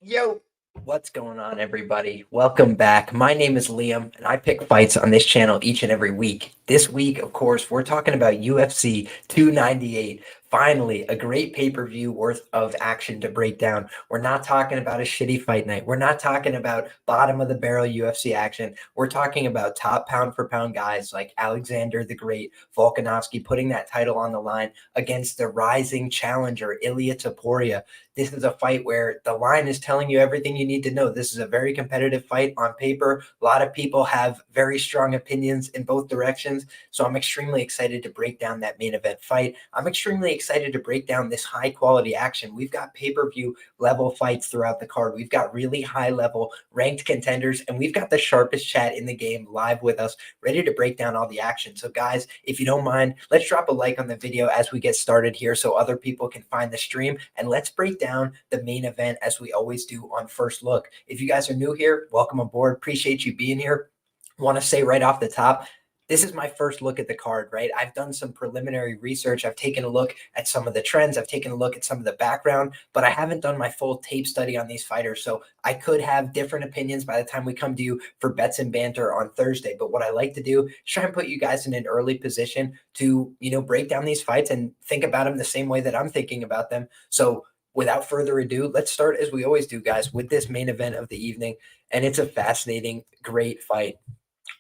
Yo, what's going on, everybody? Welcome back. My name is Liam, and I pick fights on this channel each and every week. This week, of course, we're talking about UFC 298. Finally, a great pay-per-view worth of action to break down. We're not talking about a shitty fight night. We're not talking about bottom of the barrel UFC action. We're talking about top pound for pound guys like Alexander the Great, Volkanovski putting that title on the line against the rising challenger, Ilia Topuria. This is a fight where the line is telling you everything you need to know. This is a very competitive fight on paper. A lot of people have very strong opinions in both directions. So I'm extremely excited to break down that main event fight. I'm extremely excited to break down this high quality action. We've got pay-per-view level fights throughout the card. We've got really high level ranked contenders, and we've got the sharpest chat in the game live with us, ready to break down all the action. So guys, if you don't mind, let's drop a like on the video as we get started here so other people can find the stream, and let's break down the main event as we always do on First Look. If you guys are new here, welcome aboard. Appreciate you being here. Want to say right off the top, this is my first look at the card, right? I've done some preliminary research. I've taken a look at some of the trends. I've taken a look at some of the background, but I haven't done my full tape study on these fighters. So I could have different opinions by the time we come to you for bets and banter on Thursday. But what I like to do is try and put you guys in an early position to, break down these fights and think about them the same way that I'm thinking about them. So without further ado, let's start as we always do, guys, with this main event of the evening. And it's a fascinating, great fight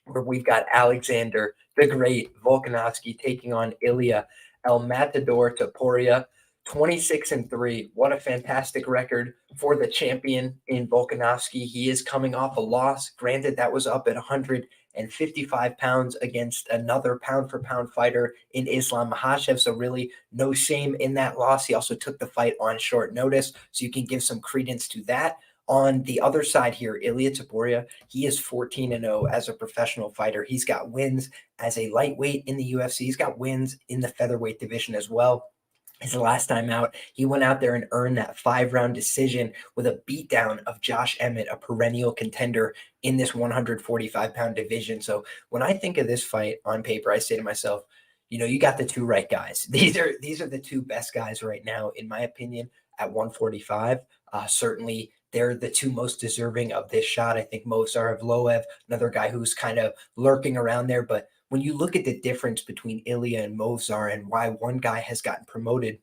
where we've got Alexander the Great Volkanovski taking on Ilia El Matador Topuria. 26-3. What a fantastic record for the champion in Volkanovski. He is coming off a loss. Granted, that was up at 155 pounds against another pound for pound fighter in Islam Makhachev. So really no shame in that loss. He also took the fight on short notice. So you can give some credence to that. On the other side here, Ilia Topuria, he is 14-0 as a professional fighter. He's got wins as a lightweight in the UFC. He's got wins in the featherweight division as well. His last time out, he went out there and earned that 5-round decision with a beatdown of Josh Emmett, a perennial contender in this 145-pound division. So when I think of this fight on paper, I say to myself, you got the two right guys. These are the two best guys right now, in my opinion, at 145. Certainly, they're the two most deserving of this shot. I think Movsar another guy who's kind of lurking around there. But when you look at the difference between Ilia and Movsar and why one guy has gotten promoted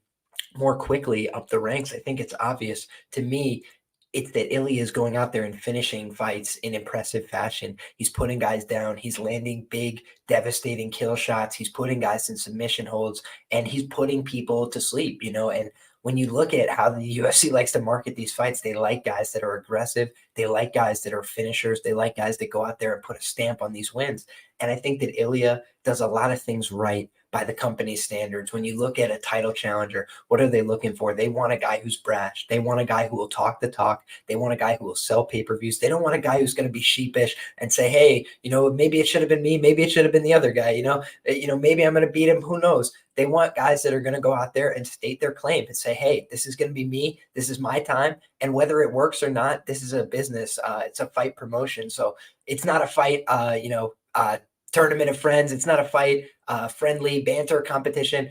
more quickly up the ranks, I think it's obvious to me. It's that Ilia is going out there and finishing fights in impressive fashion. He's putting guys down. He's landing big, devastating kill shots. He's putting guys in submission holds, and he's putting people to sleep, and when you look at how the UFC likes to market these fights, they like guys that are aggressive. They like guys that are finishers. They like guys that go out there and put a stamp on these wins. And I think that Ilia does a lot of things right by the company's standards. When you look at a title challenger, what are they looking for? They want a guy who's brash. They want a guy who will talk the talk. They want a guy who will sell pay-per-views. They don't want a guy who's going to be sheepish and say, hey, maybe it should have been me. Maybe it should have been the other guy. Maybe I'm going to beat him. Who knows? They want guys that are going to go out there and state their claim and say, hey, this is going to be me. This is my time. And whether it works or not, this is a business. It's a fight promotion. So it's not a fight, tournament of friends. It's not a fight, friendly banter competition.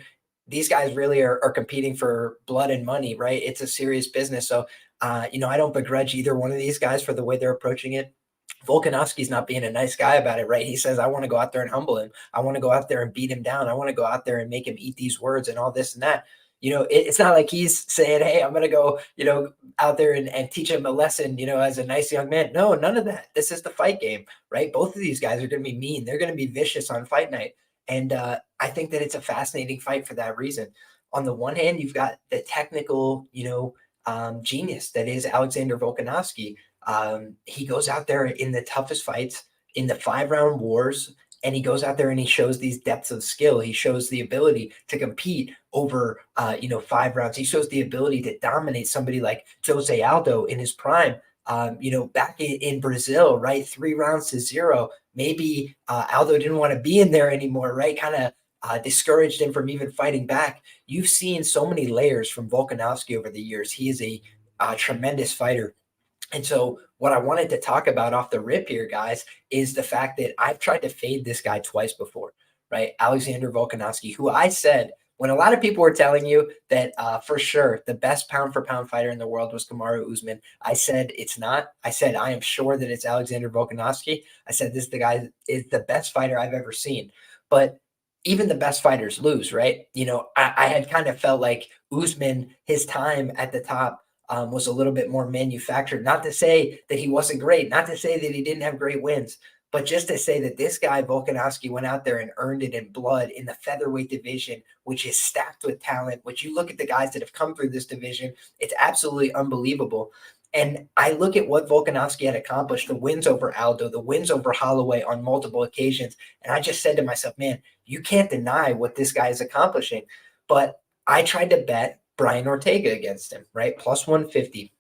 These guys really are competing for blood and money, right? It's a serious business. So, I don't begrudge either one of these guys for the way they're approaching it. Volkanovski's not being a nice guy about it, right? He says, I want to go out there and humble him. I want to go out there and beat him down. I want to go out there and make him eat these words and all this and that. It's not like he's saying, hey, I'm going to go, out there and teach him a lesson, as a nice young man. No, none of that. This is the fight game, right? Both of these guys are going to be mean. They're going to be vicious on fight night. And I think that it's a fascinating fight for that reason. On the one hand, you've got the technical, genius that is Alexander Volkanovski. He goes out there in the toughest fights, in the 5-round wars, and he goes out there and he shows these depths of skill. He shows the ability to compete over, 5 rounds. He shows the ability to dominate somebody like Jose Aldo in his prime, back in Brazil, right? 3 rounds to 0. Maybe Aldo didn't want to be in there anymore, right? Kind of discouraged him from even fighting back. You've seen so many layers from Volkanovski over the years. He is a tremendous fighter. And so what I wanted to talk about off the rip here, guys, is the fact that I've tried to fade this guy twice before, right? Alexander Volkanovski, who I said when a lot of people were telling you that for sure the best pound for pound fighter in the world was Kamaru Usman, I said it's not. I said I am sure that it's Alexander Volkanovski. I said this the guy is the best fighter I've ever seen. But even the best fighters lose, right? I had kind of felt like Usman, his time at the top was a little bit more manufactured. Not to say that he wasn't great, not to say that he didn't have great wins, but just to say that this guy, Volkanovski, went out there and earned it in blood in the featherweight division, which is stacked with talent. Which you look at the guys that have come through this division, it's absolutely unbelievable. And I look at what Volkanovski had accomplished, the wins over Aldo, the wins over Holloway on multiple occasions. And I just said to myself, man, you can't deny what this guy is accomplishing. But I tried to bet Brian Ortega against him, right? Plus 150.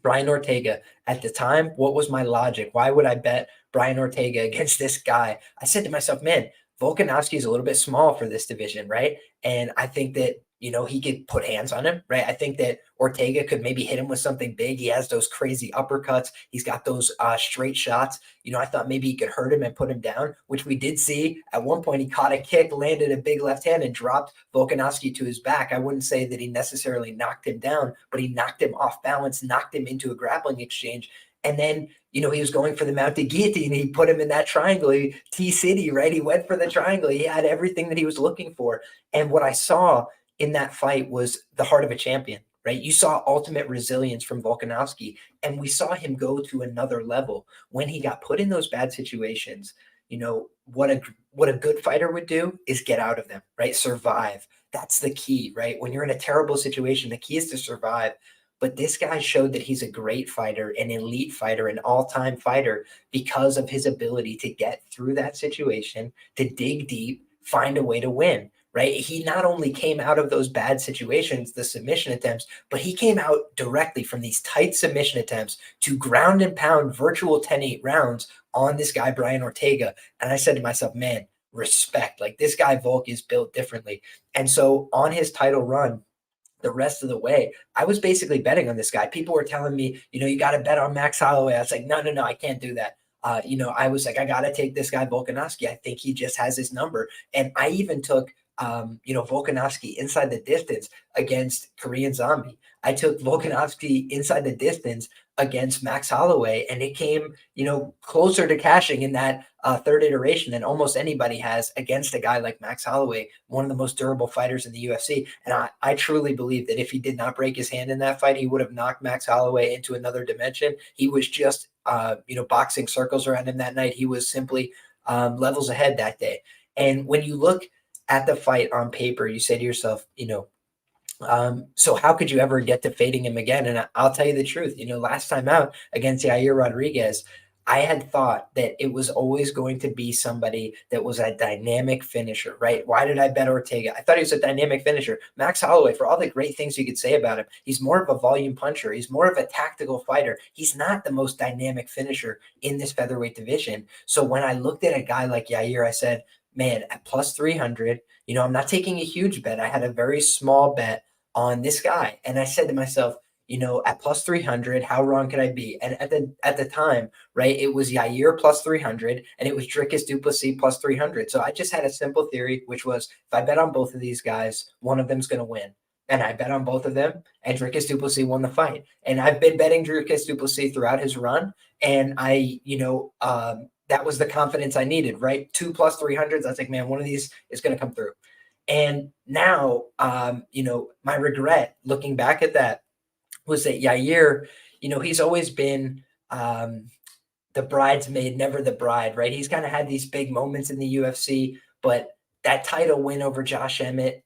Brian Ortega. At the time, what was my logic? Why would I bet Brian Ortega against this guy? I said to myself, man, Volkanovski is a little bit small for this division, right? And I think that, he could put hands on him, right? I think that Ortega could maybe hit him with something big. He has those crazy uppercuts. He's got those straight shots. I thought maybe he could hurt him and put him down, which we did see. At one point, he caught a kick, landed a big left hand, and dropped Volkanovski to his back. I wouldn't say that he necessarily knocked him down, but he knocked him off balance, knocked him into a grappling exchange. And then, he was going for the mounted guillotine. He put him in that triangle. T-City, right? He went for the triangle. He had everything that he was looking for. And what I saw in that fight was the heart of a champion, right? You saw ultimate resilience from Volkanovski, and we saw him go to another level when he got put in those bad situations. What a good fighter would do is get out of them, right? Survive. That's the key, right? When you're in a terrible situation, the key is to survive. But this guy showed that he's a great fighter, an elite fighter, an all-time fighter because of his ability to get through that situation, to dig deep, find a way to win. Right? He not only came out of those bad situations, the submission attempts, but he came out directly from these tight submission attempts to ground and pound virtual 10-8 rounds on this guy, Brian Ortega. And I said to myself, man, respect. Like, this guy, Volk, is built differently. And so on his title run, the rest of the way, I was basically betting on this guy. People were telling me, you got to bet on Max Holloway. I was like, no, I can't do that. I was like, I got to take this guy, Volkanovski. I think he just has his number. And I even took Volkanovski inside the distance against Korean Zombie. I took Volkanovski inside the distance against Max Holloway, and it came, closer to cashing in that third iteration than almost anybody has against a guy like Max Holloway, one of the most durable fighters in the UFC. And I truly believe that if he did not break his hand in that fight, he would have knocked Max Holloway into another dimension. He was just, boxing circles around him that night. He was simply levels ahead that day. And when you look at the fight on paper, you say to yourself, so how could you ever get to fading him again? And I'll tell you the truth. Last time out against Yair Rodriguez, I had thought that it was always going to be somebody that was a dynamic finisher, right? Why did I bet Ortega? I thought he was a dynamic finisher. Max Holloway, for all the great things you could say about him, he's more of a volume puncher. He's more of a tactical fighter. He's not the most dynamic finisher in this featherweight division. So when I looked at a guy like Yair, I said, man, at plus 300, I'm not taking a huge bet. I had a very small bet on this guy. And I said to myself, at plus 300, how wrong could I be? And at the time, right, it was Yair plus 300 and it was Dricus du Plessis plus 300. So I just had a simple theory, which was if I bet on both of these guys, one of them's going to win. And I bet on both of them, and Dricus du Plessis won the fight. And I've been betting Dricus du Plessis throughout his run. And that was the confidence I needed, right? 2 plus 300s. I was like, man, one of these is going to come through. And now, my regret looking back at that was that Yair, he's always been the bridesmaid, never the bride, right? He's kind of had these big moments in the UFC, but that title win over Josh Emmett,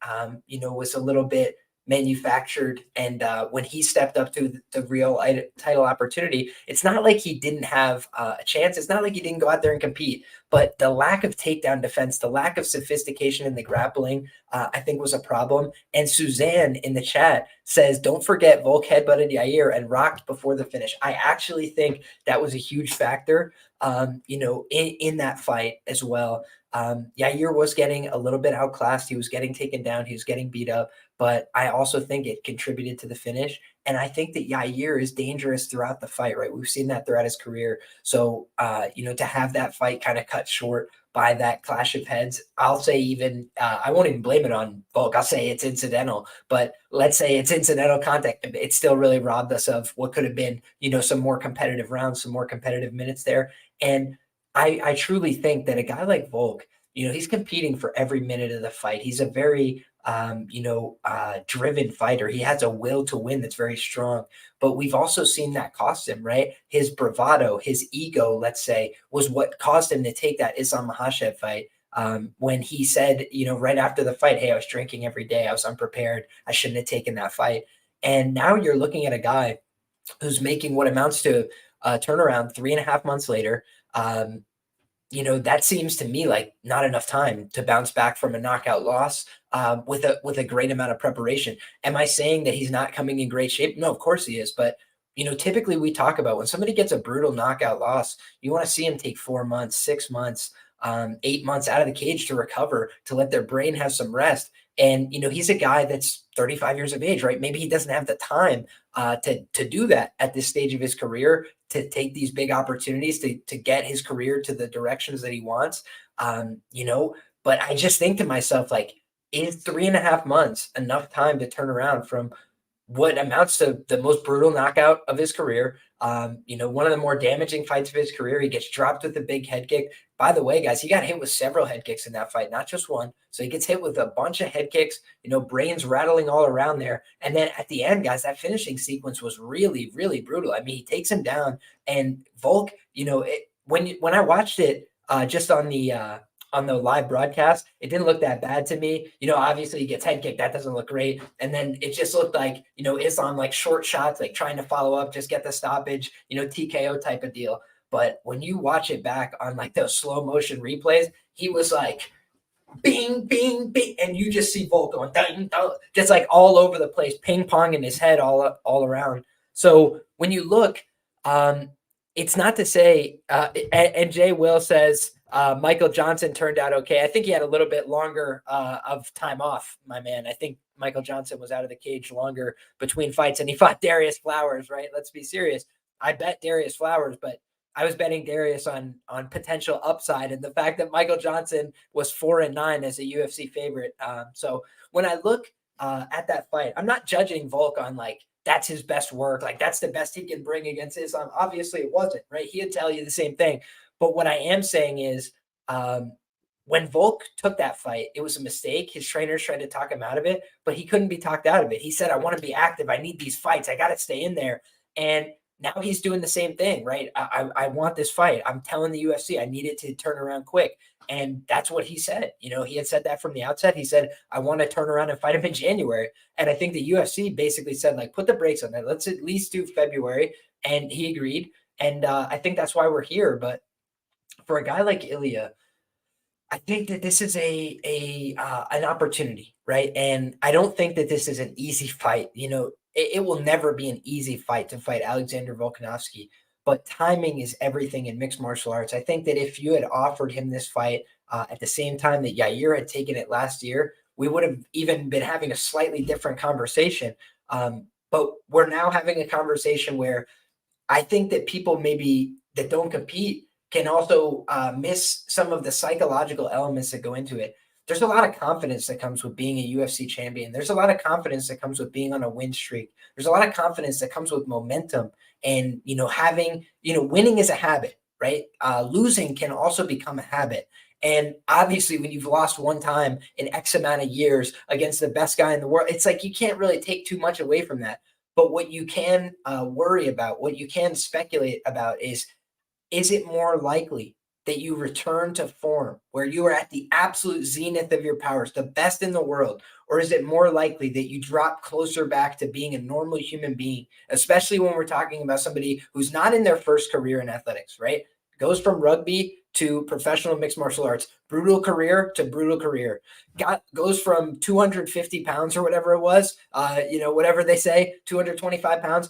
was a little bit manufactured. And when he stepped up to the real title opportunity, it's not like he didn't have a chance. It's not like he didn't go out there and compete, but the lack of takedown defense, the lack of sophistication in the grappling, I think was a problem. And Suzanne in the chat says, don't forget Volk headbutted Yair and rocked before the finish. I actually think that was a huge factor, in that fight as well. Yair was getting a little bit outclassed. He was getting taken down. He was getting beat up. But I also think it contributed to the finish. And I think that Yair is dangerous throughout the fight, right? We've seen that throughout his career. So, to have that fight kind of cut short by that clash of heads, I'll say even, I won't even blame it on Volk. I'll say it's incidental. But let's say it's incidental contact. It still really robbed us of what could have been, some more competitive rounds, some more competitive minutes there. And I truly think that a guy like Volk, he's competing for every minute of the fight. He's a very, driven fighter. He has a will to win that's very strong. But we've also seen that cost him, right? His bravado, his ego, let's say, was what caused him to take that Islam Makhachev fight. When he said, right after the fight, hey, I was drinking every day. I was unprepared. I shouldn't have taken that fight. And now you're looking at a guy who's making what amounts to a turnaround 3.5 months later. That seems to me like not enough time to bounce back from a knockout loss with a great amount of preparation. Am I saying that he's not coming in great shape? No, of course he is. But, typically we talk about when somebody gets a brutal knockout loss, you want to see him take 4 months, 6 months, 8 months out of the cage to recover, to let their brain have some rest. And, he's a guy that's 35 years of age, right? Maybe he doesn't have the time to do that at this stage of his career, to take these big opportunities to get his career to the directions that he wants. But I just think to myself, like, is 3.5 months enough time to turn around from what amounts to the most brutal knockout of his career? One of the more damaging fights of his career. He gets dropped with a big head kick. By the way, guys, he got hit with several head kicks in that fight, not just one. So he gets hit with a bunch of head kicks, brains rattling all around there. And then at the end, guys, that finishing sequence was really, really brutal. I mean, he takes him down, and Volk, when I watched it just on the live broadcast, it didn't look that bad to me. Obviously he gets head kicked. That doesn't look great. And then it just looked like, Islam, like short shots, like trying to follow up, just get the stoppage, TKO type of deal. But when you watch it back on like those slow motion replays, he was like, bing, bing, bing. And you just see Volk going, dun, dun, just like all over the place, ping pong in his head all around. So when you look, it's not to say, and Jay Will says, Michael Johnson turned out okay. I think he had a little bit longer of time off, my man. I think Michael Johnson was out of the cage longer between fights, and he fought Darius Flowers, right? Let's be serious. I bet Darius Flowers, but I was betting Darius on potential upside, and the fact that Michael Johnson was 4-9 as a UFC favorite. So when I look at that fight, I'm not judging Volk on like that's his best work, like that's the best he can bring against Islam. Obviously, it wasn't, right? He'd tell you the same thing. But what I am saying is, when Volk took that fight, it was a mistake. His trainers tried to talk him out of it, but he couldn't be talked out of it. He said, I want to be active. I need these fights. I got to stay in there. And now he's doing the same thing, right? I want this fight. I'm telling the UFC I need it to turn around quick. And that's what he said. He had said that from the outset. He said, I want to turn around and fight him in January. And I think the UFC basically said, like, put the brakes on that. Let's at least do February. And he agreed. And I think that's why we're here. But for a guy like Ilia, I think that this is an opportunity, right? And I don't think that this is an easy fight. It will never be an easy fight to fight Alexander Volkanovski, but timing is everything in mixed martial arts. I think that if you had offered him this fight at the same time that Yair had taken it last year, we would have even been having a slightly different conversation. But we're now having a conversation where I think that people maybe that don't compete can also miss some of the psychological elements that go into it. There's a lot of confidence that comes with being a UFC champion. There's a lot of confidence that comes with being on a win streak. There's a lot of confidence that comes with momentum and, having, winning is a habit, right? Losing can also become a habit. And obviously when you've lost one time in X amount of years against the best guy in the world, it's like you can't really take too much away from that. But what you can worry about, what you can speculate about is it more likely that you return to form where you are at the absolute zenith of your powers, the best in the world? Or is it more likely that you drop closer back to being a normal human being, especially when we're talking about somebody who's not in their first career in athletics, right? Goes from rugby to professional mixed martial arts, brutal career to brutal career. Goes from 250 pounds or whatever it was, whatever they say, 225 pounds,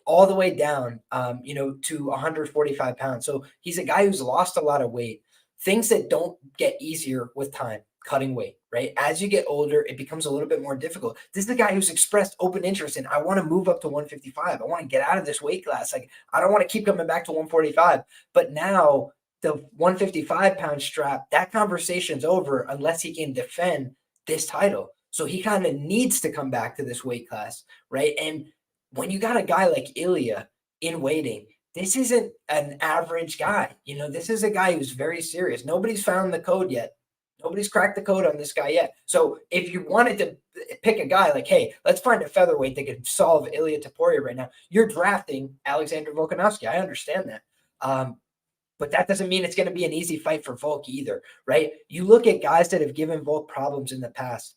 all the way down, to 145 pounds. So he's a guy who's lost a lot of weight. things that don't get easier with time, cutting weight, right? As you get older, it becomes a little bit more difficult. This is the guy who's expressed open interest in, I want to move up to 155. I want to get out of this weight class. Like, I don't want to keep coming back to 145. But now the 155-pound strap, that conversation's over unless he can defend this title. So he kind of needs to come back to this weight class, right? And when you got a guy like Ilia in waiting, this isn't an average guy. This is a guy who's very serious. Nobody's found the code yet. Nobody's cracked the code on this guy yet. So if you wanted to pick a guy like, hey, let's find a featherweight that could solve Ilia Topuria right now, you're drafting Alexander Volkanovski. I understand that. But that doesn't mean it's going to be an easy fight for Volk either, right? You look at guys that have given Volk problems in the past.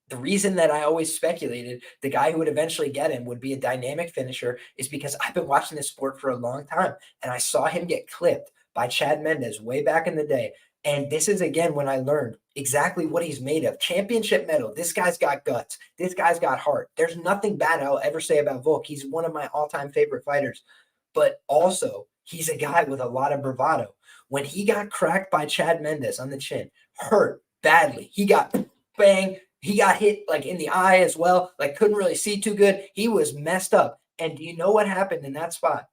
The reason that I always speculated the guy who would eventually get him would be a dynamic finisher is because I've been watching this sport for a long time, and I saw him get clipped by Chad Mendes way back in the day. And this is, again, when I learned exactly what he's made of. Championship medal. This guy's got guts. This guy's got heart. There's nothing bad I'll ever say about Volk. He's one of my all-time favorite fighters. But also, he's a guy with a lot of bravado. When he got cracked by Chad Mendes on the chin, hurt badly. He got bang. He got hit like in the eye as well, like couldn't really see too good. He was messed up. And do you know what happened in that spot?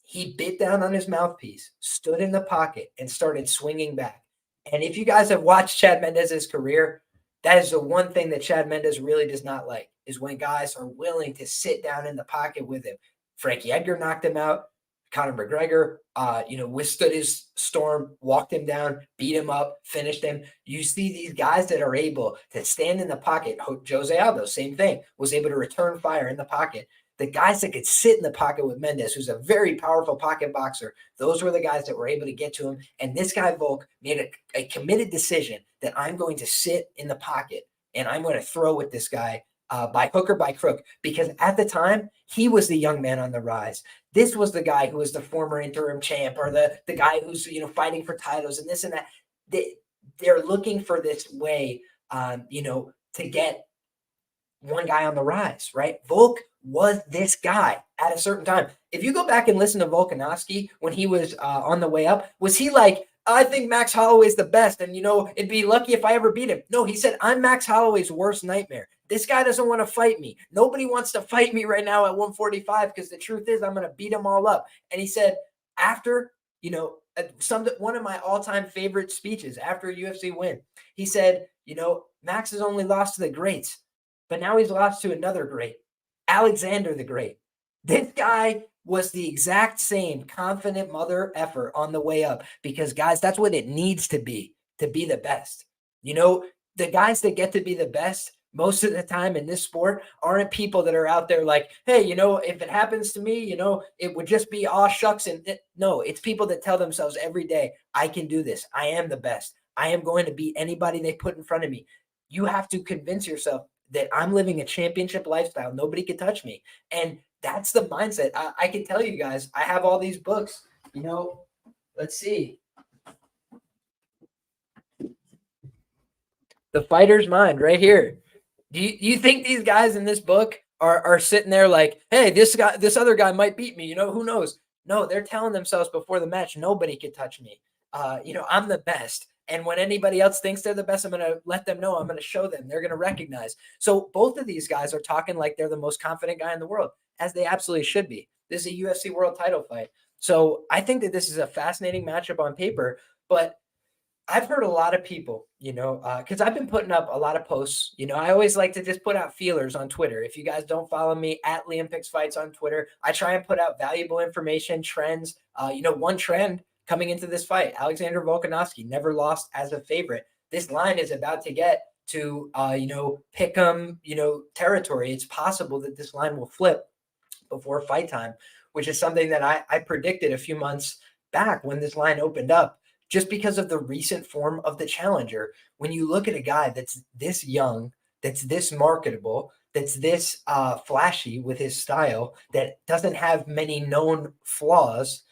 He bit down on his mouthpiece, stood in the pocket, and started swinging back. And if you guys have watched Chad Mendez's career, that is the one thing that Chad Mendes really does not like, is when guys are willing to sit down in the pocket with him. Frankie Edgar knocked him out. Conor McGregor, withstood his storm, walked him down, beat him up, finished him. You see these guys that are able to stand in the pocket. Jose Aldo, same thing, was able to return fire in the pocket. The guys that could sit in the pocket with Mendes, who's a very powerful pocket boxer, those were the guys that were able to get to him. And this guy, Volk, made a committed decision that I'm going to sit in the pocket and I'm going to throw with this guy by hook or by crook, because at the time, he was the young man on the rise. This was the guy who was the former interim champ, or the guy who's, fighting for titles and this and that. They're looking for this way, to get one guy on the rise, right? Volk was this guy at a certain time. If you go back and listen to Volkanovski when he was on the way up, was he like, I think Max Holloway's the best, and, it'd be lucky if I ever beat him? No, he said, I'm Max Holloway's worst nightmare. This guy doesn't want to fight me. Nobody wants to fight me right now at 145 because the truth is I'm going to beat them all up. And he said, after, one of my all-time favorite speeches after a UFC win, he said, Max has only lost to the greats, but now he's lost to another great, Alexander the Great. This guy was the exact same confident mother effer on the way up, because, guys, that's what it needs to be the best. The guys that get to be the best most of the time in this sport aren't people that are out there like, hey, if it happens to me, it would just be aw shucks. No, it's people that tell themselves every day, I can do this. I am the best. I am going to beat anybody they put in front of me. You have to convince yourself that I'm living a championship lifestyle. Nobody can touch me. And that's the mindset. I can tell you guys, I have all these books, let's see. The Fighter's Mind right here. Do you think these guys in this book are sitting there like, hey, this other guy might beat me, who knows? No, they're telling themselves before the match, nobody can touch me. I'm the best. And when anybody else thinks they're the best, I'm going to let them know. I'm going to show them. They're going to recognize. So both of these guys are talking like they're the most confident guy in the world, as they absolutely should be. This is a UFC world title fight. So I think that this is a fascinating matchup on paper, but I've heard a lot of people, because I've been putting up a lot of posts. I always like to just put out feelers on Twitter. If you guys don't follow me, at Liam Picks Fights on Twitter, I try and put out valuable information, trends. One trend coming into this fight, Alexander Volkanovski never lost as a favorite. This line is about to get to, pick'em, territory. It's possible that this line will flip before fight time, which is something that I predicted a few months back when this line opened up, just because of the recent form of the challenger. When you look at a guy that's this young, that's this marketable, that's this flashy with his style, that doesn't have many known flaws,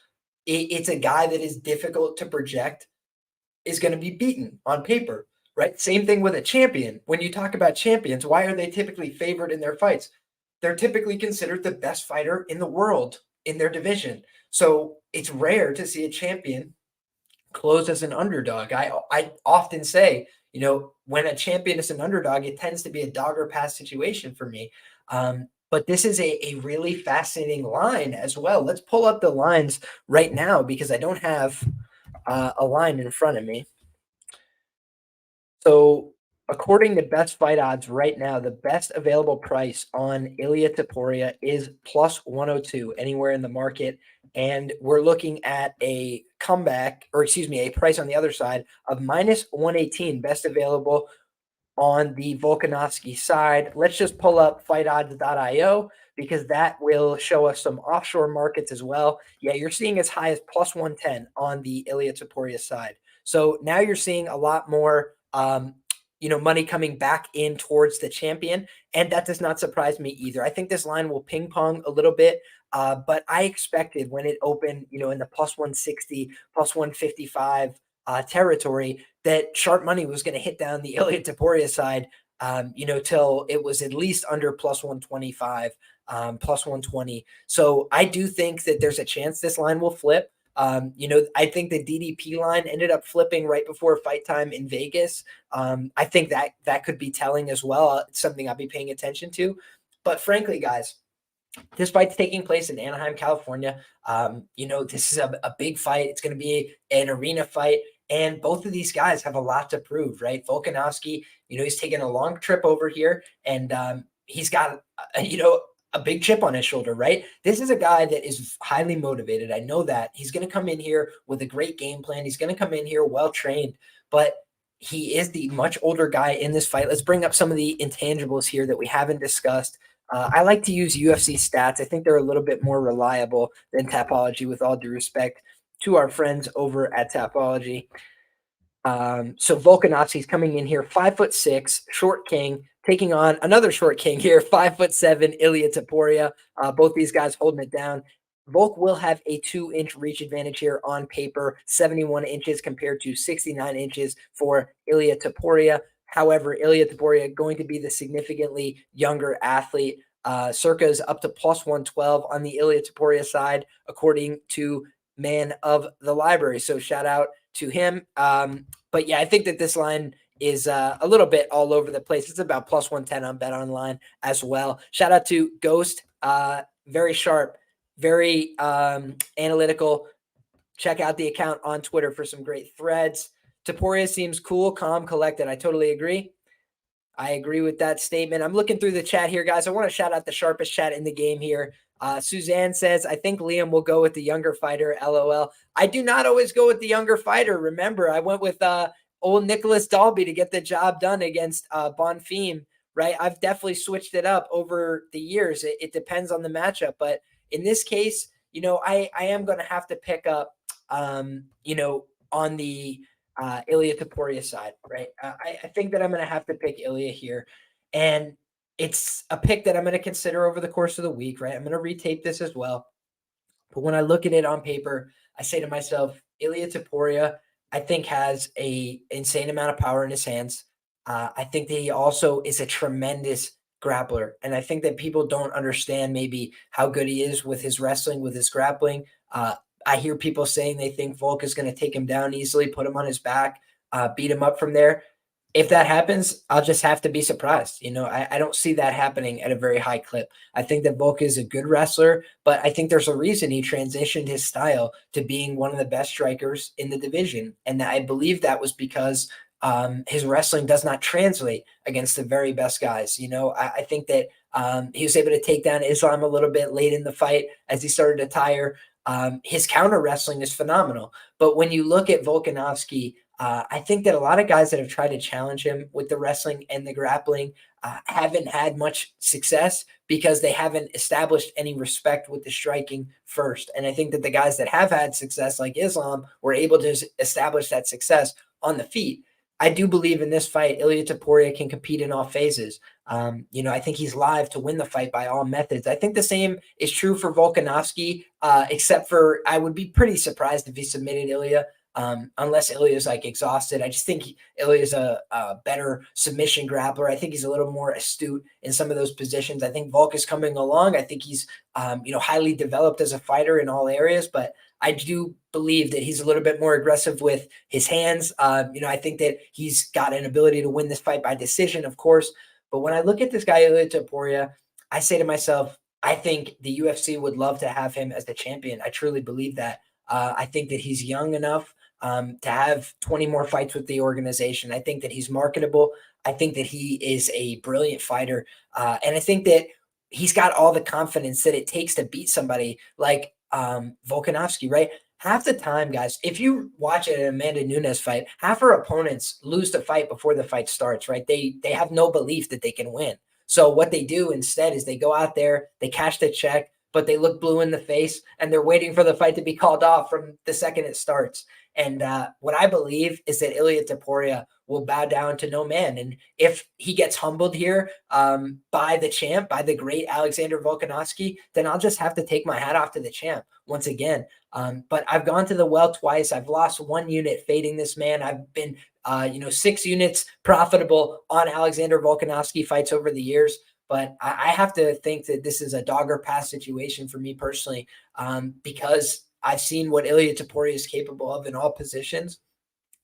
it's a guy that is difficult to project is going to be beaten on paper, right? Same thing with a champion. When you talk about champions, why are they typically favored in their fights? They're typically considered the best fighter in the world in their division. So it's rare to see a champion close as an underdog. I often say, when a champion is an underdog, it tends to be a dog or pass situation for me. But this is a really fascinating line as well. Let's pull up the lines right now because I don't have a line in front of me. So, according to best fight odds right now, the best available price on Ilia Topuria is plus 102 anywhere in the market. And we're looking at a comeback, or excuse me, a price on the other side of minus 118, best available on the Volkanovski side. Let's just pull up fightodds.io because that will show us some offshore markets as well. Yeah, you're seeing as high as plus 110 on the Ilia Topuria side. So now you're seeing a lot more money coming back in towards the champion. And that does not surprise me either. I think this line will ping pong a little bit. But I expected when it opened, in the plus 160, plus 155 territory, that sharp money was going to hit down the Elliott Topuria side, till it was at least under plus 125, plus 120. So I do think that there's a chance this line will flip. I think the DDP line ended up flipping right before fight time in Vegas. I think that could be telling as well. It's something I'll be paying attention to. But frankly, guys, this fight's taking place in Anaheim, California. This is a big fight. It's going to be an arena fight. And both of these guys have a lot to prove, right? Volkanovski, he's taken a long trip over here and he's got, a big chip on his shoulder, right? This is a guy that is highly motivated. I know that. He's going to come in here with a great game plan. He's going to come in here well-trained, but he is the much older guy in this fight. Let's bring up some of the intangibles here that we haven't discussed. I like to use UFC stats. I think they're a little bit more reliable than Tapology, with all due respect to our friends over at Tapology. So Volkanovski's coming in here, 5'6", short king, taking on another short king here, 5'7", Ilia Topuria. Both these guys holding it down. Volk will have a 2-inch reach advantage here on paper, 71 inches compared to 69 inches for Ilia Topuria. However, Ilia Topuria going to be the significantly younger athlete. Circa's up to plus 112 on the Ilia Topuria side, according to Man of the Library. So shout out to him. But yeah, I think that this line is a little bit all over the place. It's about plus 110 on Bet Online as well. Shout out to Ghost. Very sharp, very analytical. Check out the account on Twitter for some great threads. Topuria seems cool, calm, collected. I totally agree. I agree with that statement. I'm looking through the chat here, guys. I want to shout out the sharpest chat in the game here. Suzanne says, I think Liam will go with the younger fighter, LOL. I do not always go with the younger fighter. Remember, I went with old Nicholas Dalby to get the job done against Bonfim, right? I've definitely switched it up over the years. It depends on the matchup. But in this case, I am going to have to pick up, on the Ilia Topuria side, right? I think that I'm going to have to pick Ilia here. And it's a pick that I'm going to consider over the course of the week, right? I'm going to retape this as well. But when I look at it on paper, I say to myself, Ilia Topuria, I think, has a insane amount of power in his hands. I think that he also is a tremendous grappler. And I think that people don't understand maybe how good he is with his wrestling, with his grappling. I hear people saying they think Volk is going to take him down easily, put him on his back, beat him up from there. If that happens, I'll just have to be surprised. I don't see that happening at a very high clip. I think that Volk is a good wrestler, but I think there's a reason he transitioned his style to being one of the best strikers in the division. And I believe that was because his wrestling does not translate against the very best guys. I think that he was able to take down Islam a little bit late in the fight as he started to tire. His counter wrestling is phenomenal. But when you look at Volkanovski, I think that a lot of guys that have tried to challenge him with the wrestling and the grappling haven't had much success because they haven't established any respect with the striking first. And I think that the guys that have had success, like Islam, were able to establish that success on the feet. I do believe in this fight, Ilia Topuria can compete in all phases. I think he's live to win the fight by all methods. I think the same is true for Volkanovski, except for I would be pretty surprised if he submitted Ilia. unless Ilya's like exhausted. I just think Ilya's a better submission grappler. I think he's a little more astute in some of those positions. I think Volk is coming along. I think he's highly developed as a fighter in all areas, but I do believe that he's a little bit more aggressive with his hands. I think that he's got an ability to win this fight by decision, of course. But when I look at this guy, Ilia Topuria, I say to myself, I think the UFC would love to have him as the champion. I truly believe that. I think that he's young enough to have 20 more fights with the organization. I think that he's marketable. I think that he is a brilliant fighter. And I think that he's got all the confidence that it takes to beat somebody like Volkanovski, right? Half the time, guys, if you watch an Amanda Nunes fight, half her opponents lose the fight before the fight starts, right? They have no belief that they can win. So what they do instead is they go out there, they cash the check, but they look blue in the face, and they're waiting for the fight to be called off from the second it starts. And what I believe is that Ilia Topuria will bow down to no man. And if he gets humbled here by the champ, by the great Alexander Volkanovski, then I'll just have to take my hat off to the champ once again. But I've gone to the well twice. I've lost 1 unit fading this man. I've been, 6 units profitable on Alexander Volkanovski fights over the years. But I have to think that this is a dog or pass situation for me personally, because I've seen what Ilia Topuria is capable of in all positions.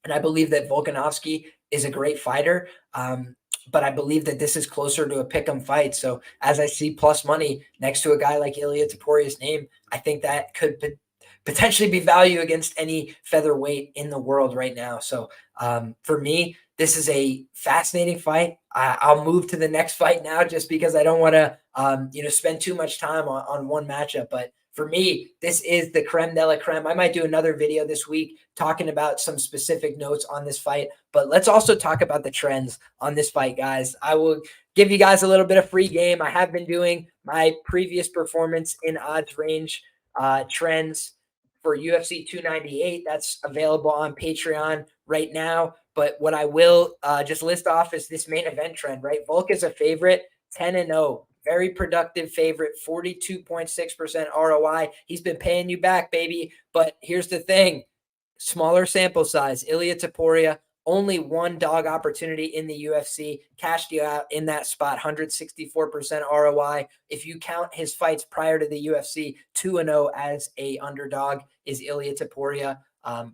And I believe that Volkanovski is a great fighter. But I believe that this is closer to a pick'em fight. So as I see plus money next to a guy like Ilia Topuria's name, I think that could potentially be value against any featherweight in the world right now. So for me, this is a fascinating fight. I'll move to the next fight now just because I don't want to, spend too much time on one matchup. But for me, this is the creme de la creme. I might do another video this week talking about some specific notes on this fight. But let's also talk about the trends on this fight, guys. I will give you guys a little bit of free game. I have been doing my previous performance in odds range trends for UFC 298. That's available on Patreon right now. But what I will just list off is this main event trend, right? Volk is a favorite, 10-0. Very productive favorite, 42.6% ROI. He's been paying you back, baby. But here's the thing. Smaller sample size. Ilia Topuria, only 1 dog opportunity in the UFC. Cashed you out in that spot, 164% ROI. If you count his fights prior to the UFC, 2-0 as a underdog is Ilia Topuria.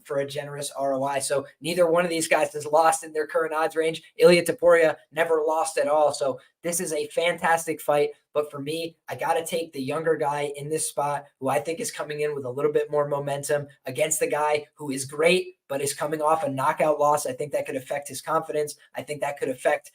For a generous ROI. So neither one of these guys has lost in their current odds range. Ilia Topuria never lost at all. So this is a fantastic fight. But for me, I got to take the younger guy in this spot who I think is coming in with a little bit more momentum against the guy who is great, but is coming off a knockout loss. I think that could affect his confidence. I think that could affect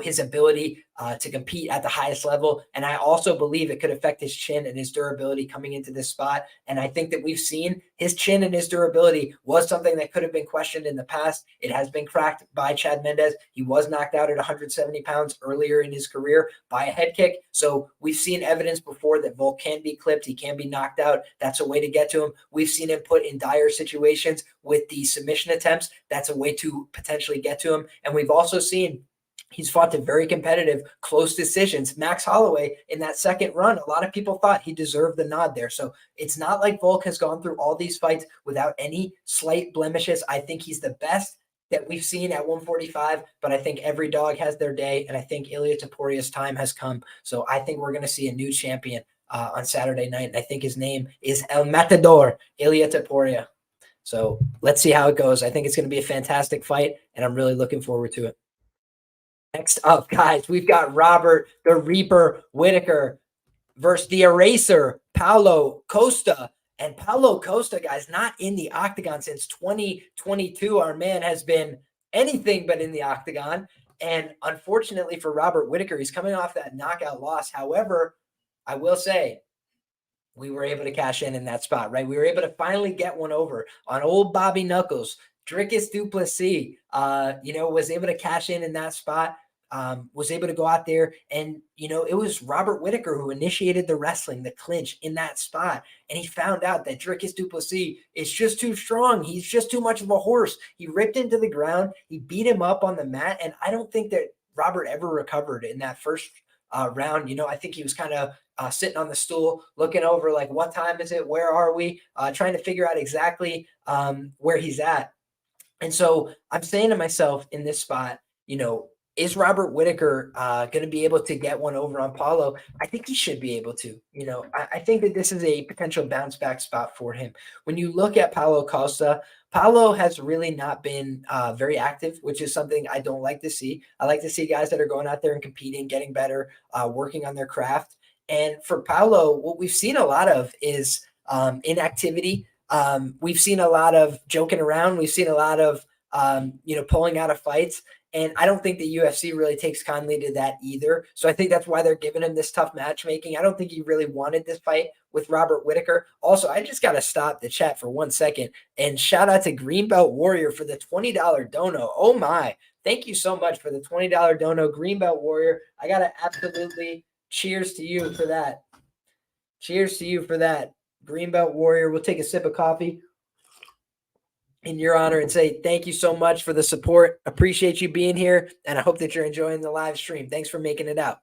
his ability to compete at the highest level. And I also believe it could affect his chin and his durability coming into this spot. And I think that we've seen his chin and his durability was something that could have been questioned in the past. It has been cracked by Chad Mendes. He was knocked out at 170 pounds earlier in his career by a head kick. So we've seen evidence before that Volk can be clipped. He can be knocked out. That's a way to get to him. We've seen him put in dire situations with the submission attempts. That's a way to potentially get to him. And we've also seen he's fought to very competitive, close decisions. Max Holloway in that second run, a lot of people thought he deserved the nod there. So it's not like Volk has gone through all these fights without any slight blemishes. I think he's the best that we've seen at 145, but I think every dog has their day, and I think Ilia Topuria's time has come. So I think we're going to see a new champion on Saturday night, and I think his name is El Matador, Ilia Topuria. So let's see how it goes. I think it's going to be a fantastic fight, and I'm really looking forward to it. Next up, guys, we've got Robert the Reaper Whittaker versus the Eraser, Paulo Costa. And Paulo Costa, guys, not in the octagon since 2022. Our man has been anything but in the octagon. And unfortunately for Robert Whittaker, he's coming off that knockout loss. However, I will say, we were able to cash in that spot, right? We were able to finally get one over on old Bobby Knuckles. Dricus du Plessis, was able to cash in that spot. Was able to go out there and, it was Robert Whittaker who initiated the wrestling, the clinch in that spot. And he found out that Dricus du Plessis is just too strong. He's just too much of a horse. He ripped into the ground. He beat him up on the mat. And I don't think that Robert ever recovered in that first round. I think he was kind of sitting on the stool, looking over like, what time is it? Where are we? Trying to figure out exactly where he's at. And so I'm saying to myself in this spot, is Robert Whittaker going to be able to get one over on Paulo? I think he should be able to. I think that this is a potential bounce back spot for him. When you look at Paulo Costa, Paulo has really not been very active, which is something I don't like to see. I like to see guys that are going out there and competing, getting better, working on their craft. And for Paulo, what we've seen a lot of is inactivity. We've seen a lot of joking around. We've seen a lot of, pulling out of fights. And I don't think the UFC really takes kindly to that either. So I think that's why they're giving him this tough matchmaking. I don't think he really wanted this fight with Robert Whittaker. Also, I just got to stop the chat for 1 second and shout out to Greenbelt Warrior for the $20 dono. Oh my. Thank you so much for the $20 dono, Greenbelt Warrior. I got to absolutely cheers to you for that. Cheers to you for that. Greenbelt Warrior. We'll take a sip of coffee in your honor and say thank you so much for the support. Appreciate you being here, and I hope that you're enjoying the live stream. Thanks for making it out.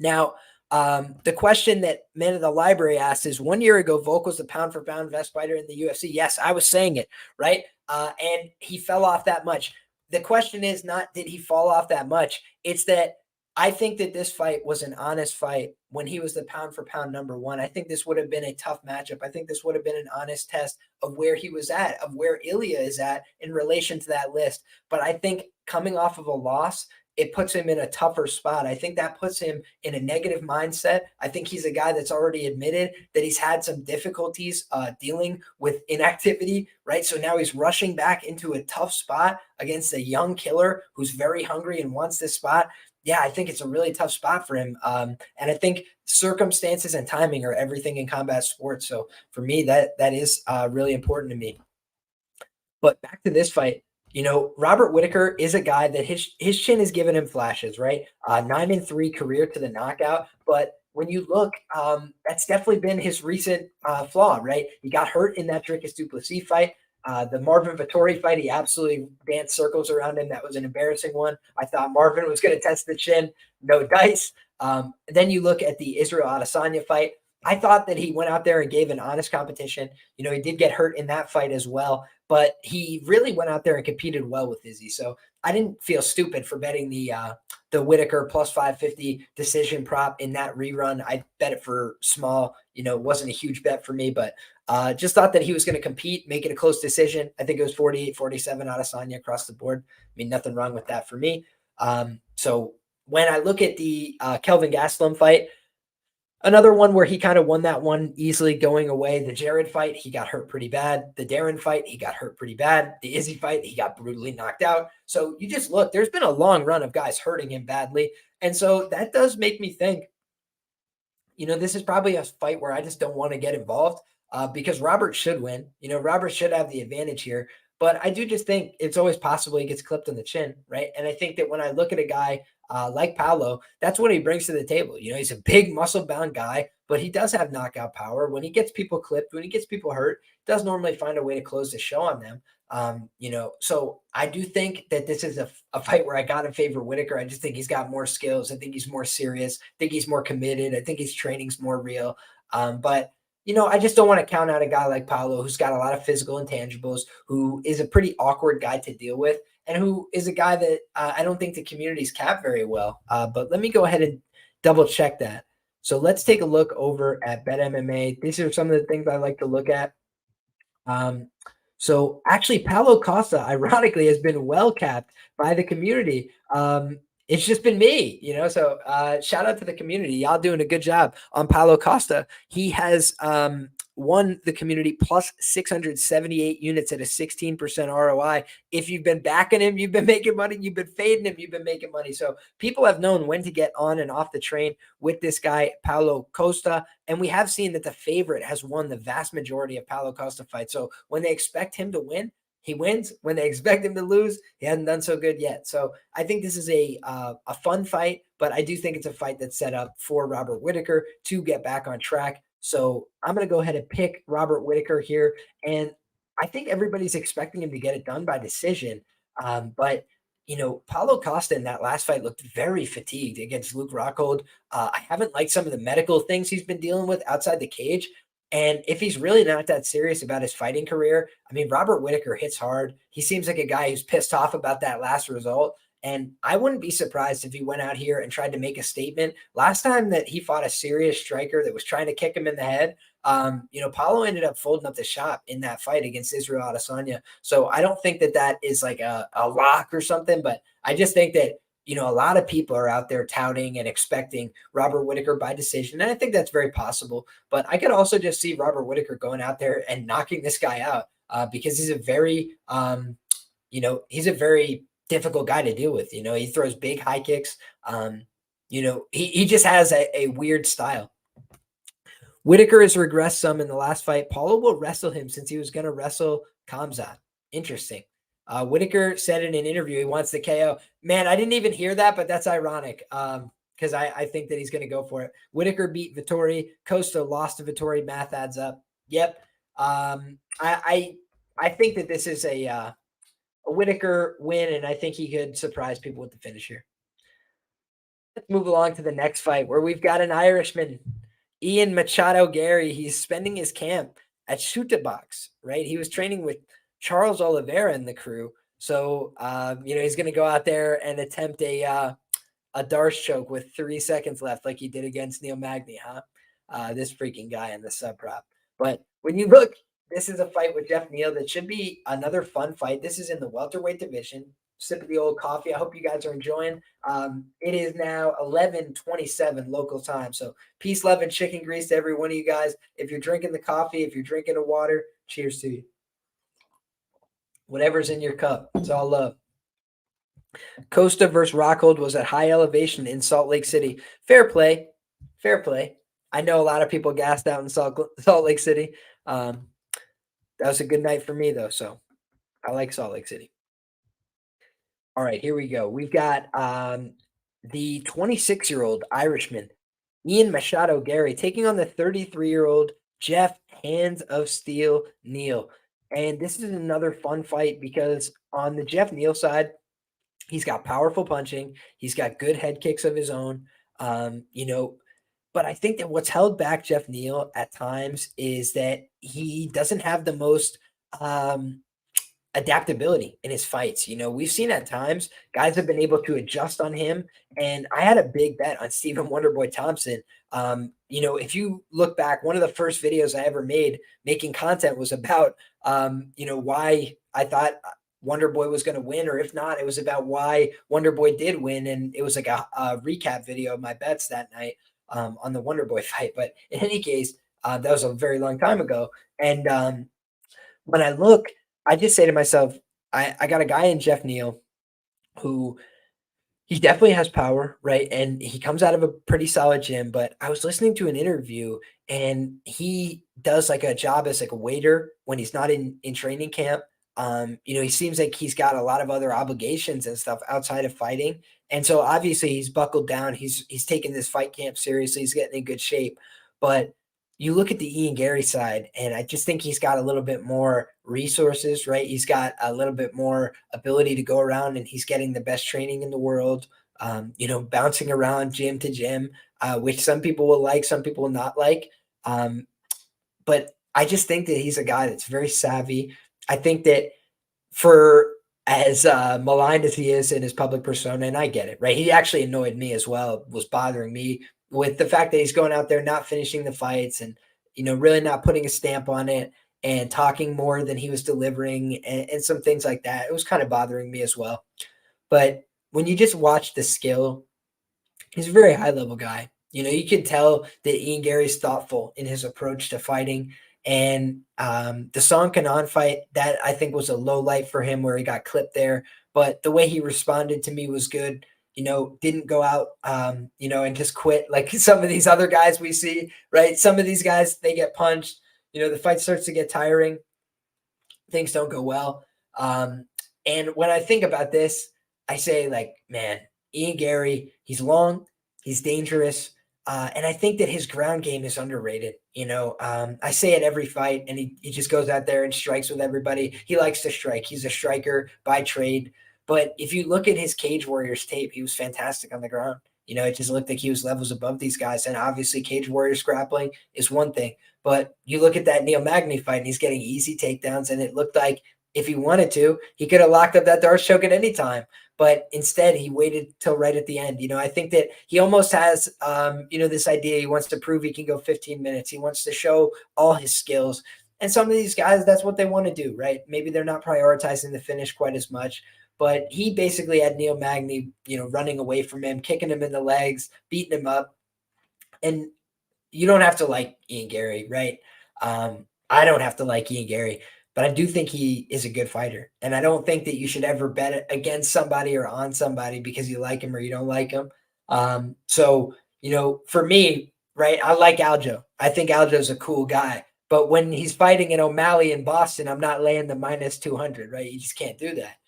Now, the question that Man of the Library asked is, 1 year ago, Volk was the pound-for-pound best fighter in the UFC. Yes, I was saying it, right? And he fell off that much. The question is not did he fall off that much. It's that I think that this fight was an honest fight when he was the pound for pound number one. I think this would have been a tough matchup. I think this would have been an honest test of where he was at, of where Ilia is at in relation to that list. But I think coming off of a loss, it puts him in a tougher spot. I think that puts him in a negative mindset. I think he's a guy that's already admitted that he's had some difficulties dealing with inactivity, right? So now he's rushing back into a tough spot against a young killer who's very hungry and wants this spot. Yeah, I think it's a really tough spot for him. And I think circumstances and timing are everything in combat sports. So for me, that is really important to me. But back to this fight, Robert Whittaker is a guy that his chin has given him flashes, right? 9-3 career to the knockout. But when you look, that's definitely been his recent flaw, right? He got hurt in that Dricus du Plessis fight. The Marvin Vettori fight, he absolutely danced circles around him. That was an embarrassing one. I thought Marvin was going to test the chin. No dice. Then you look at the Israel Adesanya fight. I thought that he went out there and gave an honest competition. He did get hurt in that fight as well, but he really went out there and competed well with Izzy. So I didn't feel stupid for betting the Whittaker plus 550 decision prop in that rerun. I bet it for small. It wasn't a huge bet for me, but just thought that he was going to compete, make it a close decision. I think it was 48-47 Adesanya across the board. I mean, nothing wrong with that for me. So when I look at the Kelvin Gastelum fight, another one where he kind of won that one easily going away. The Jared fight, he got hurt pretty bad. The Darren fight, he got hurt pretty bad. The Izzy fight, he got brutally knocked out. So you just look, there's been a long run of guys hurting him badly. And so that does make me think, this is probably a fight where I just don't want to get involved because Robert should win. Robert should have the advantage here. But I do just think it's always possible he gets clipped on the chin, right? And I think that when I look at a guy like Paulo, that's what he brings to the table. He's a big muscle-bound guy, but he does have knockout power. When he gets people clipped, when he gets people hurt, he does normally find a way to close the show on them. So I do think that this is a fight where I got to favor Whittaker. I just think he's got more skills. I think he's more serious. I think he's more committed. I think his training's more real. But I just don't want to count out a guy like Paulo, who's got a lot of physical intangibles, who is a pretty awkward guy to deal with, and who is a guy that I don't think the community's capped very well. But let me go ahead and double check that. So let's take a look over at BetMMA. These are some of the things I like to look at. So actually, Paulo Costa, ironically, has been well capped by the community. It's just been me, so shout out to the community. Y'all doing a good job on Paulo Costa. He has won the community plus 678 units at a 16% ROI. If you've been backing him, you've been making money. You've been fading him, you've been making money. So people have known when to get on and off the train with this guy, Paulo Costa. And we have seen that the favorite has won the vast majority of Paulo Costa fights. So when they expect him to win, he wins. When they expect him to lose, he hasn't done so good yet. So I think this is a fun fight, but I do think it's a fight that's set up for Robert Whittaker to get back on track. So I'm going to go ahead and pick Robert Whittaker here. And I think everybody's expecting him to get it done by decision. But Paulo Costa in that last fight looked very fatigued against Luke Rockhold. I haven't liked some of the medical things he's been dealing with outside the cage. And if he's really not that serious about his fighting career, I mean, Robert Whittaker hits hard. He seems like a guy who's pissed off about that last result. And I wouldn't be surprised if he went out here and tried to make a statement. Last time that he fought a serious striker that was trying to kick him in the head, Paulo ended up folding up the shop in that fight against Israel Adesanya. So I don't think that is like a lock or something, but I just think that, a lot of people are out there touting and expecting Robert Whittaker by decision. And I think that's very possible. But I could also just see Robert Whittaker going out there and knocking this guy out because he's a very, he's a very difficult guy to deal with. He throws big high kicks. He just has a weird style. Whittaker has regressed some in the last fight. Paulo will wrestle him since he was going to wrestle Khamzat. Interesting. Whittaker said in an interview he wants the KO. Man, I didn't even hear that, but that's ironic because I think that he's going to go for it. Whittaker beat Vettori. Costa lost to Vettori. Math adds up. Yep. I think that this is a Whittaker win, and I think he could surprise people with the finish here. Let's move along to the next fight where we've got an Irishman, Ian Machado-Garry. He's spending his camp at Box, right? He was training with Charles Oliveira and the crew. So, he's going to go out there and attempt a Darce choke with 3 seconds left like he did against Neal Magny, huh? This freaking guy in the sub prop. But when you look, this is a fight with Geoff Neal that should be another fun fight. This is in the welterweight division. Sip of the old coffee. I hope you guys are enjoying. It is now 11:27 local time. So peace, love, and chicken grease to every one of you guys. If you're drinking the coffee, if you're drinking the water, cheers to you. Whatever's in your cup, it's all love. Costa versus Rockhold was at high elevation in Salt Lake City. Fair play. Fair play. I know a lot of people gassed out in Salt Lake City. That was a good night for me, though, so I like Salt Lake City. All right, here we go. We've got the 26-year-old Irishman, Ian Machado-Garry, taking on the 33-year-old Geoff Hands of Steel Neal. And this is another fun fight because on the Geoff Neal side, he's got powerful punching. He's got good head kicks of his own. But I think that what's held back Geoff Neal at times is that he doesn't have the most adaptability in his fights. We've seen at times guys have been able to adjust on him. And I had a big bet on Stephen Wonderboy Thompson. If you look back, one of the first videos I ever made making content was about, why I thought Wonderboy was going to win, or if not, it was about why Wonderboy did win. And it was like a recap video of my bets that night on the Wonderboy fight. But in any case, that was a very long time ago. And when I look, I just say to myself, I got a guy in Geoff Neal who he definitely has power, right? And he comes out of a pretty solid gym, but I was listening to an interview and he does like a job as like a waiter when he's not in training camp. He seems like he's got a lot of other obligations and stuff outside of fighting. And so obviously he's buckled down. He's taking this fight camp seriously. He's getting in good shape. But you look at the Ian Garry side, and I just think he's got a little bit more resources, right? He's got a little bit more ability to go around, and he's getting the best training in the world, bouncing around gym to gym, which some people will like, some people will not like. But I just think that he's a guy that's very savvy. I think that for as maligned as he is in his public persona, and I get it, right? He actually annoyed me as well, was bothering me with the fact that he's going out there, not finishing the fights and, really not putting a stamp on it and talking more than he was delivering and some things like that. It was kind of bothering me as well. But when you just watch the skill, he's a very high level guy. You can tell that Ian Garry's thoughtful in his approach to fighting. And the Song Kanan fight, that I think was a low light for him where he got clipped there. But the way he responded to me was good. Didn't go out, and just quit like some of these other guys we see, right? Some of these guys, they get punched, the fight starts to get tiring. Things don't go well. And when I think about this, I say like, man, Ian Garry, he's long, he's dangerous. And I think that his ground game is underrated. I say it every fight, and he just goes out there and strikes with everybody. He likes to strike. He's a striker by trade. But if you look at his Cage Warriors tape, he was fantastic on the ground. It just looked like he was levels above these guys. And obviously, Cage Warriors grappling is one thing. But you look at that Neal Magny fight, and he's getting easy takedowns, and it looked like if he wanted to, he could have locked up that Darce choke at any time. But instead, he waited till right at the end. I think that he almost has, this idea. He wants to prove he can go 15 minutes. He wants to show all his skills. And some of these guys, that's what they want to do, right? Maybe they're not prioritizing the finish quite as much. But he basically had Neal Magny, running away from him, kicking him in the legs, beating him up. And you don't have to like Ian Garry, right? I don't have to like Ian Garry, but I do think he is a good fighter. And I don't think that you should ever bet against somebody or on somebody because you like him or you don't like him. So, for me, right, I like Aljo. I think Aljo's a cool guy. But when he's fighting an O'Malley in Boston, I'm not laying the minus 200, right? You just can't do that.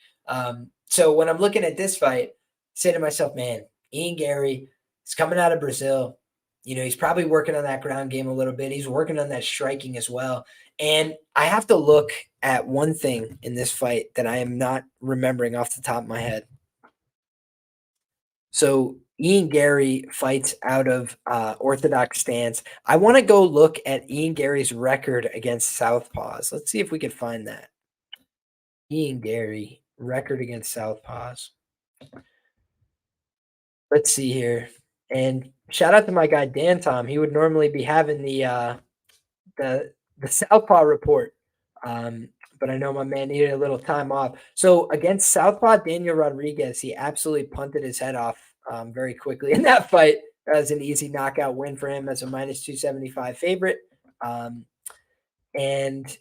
So when I'm looking at this fight, I say to myself, man, Ian Garry is coming out of Brazil. He's probably working on that ground game a little bit. He's working on that striking as well. And I have to look at one thing in this fight that I am not remembering off the top of my head. So Ian Garry fights out of orthodox stance. I want to go look at Ian Garry's record against southpaws. Let's see if we can find that. Ian Garry record against southpaws. Let's see here. And shout out to my guy Dan Tom. He would normally be having the southpaw report. But I know my man needed a little time off. So against southpaw Daniel Rodriguez, he absolutely punted his head off very quickly in that fight. That was an easy knockout win for him as a minus 275 favorite. And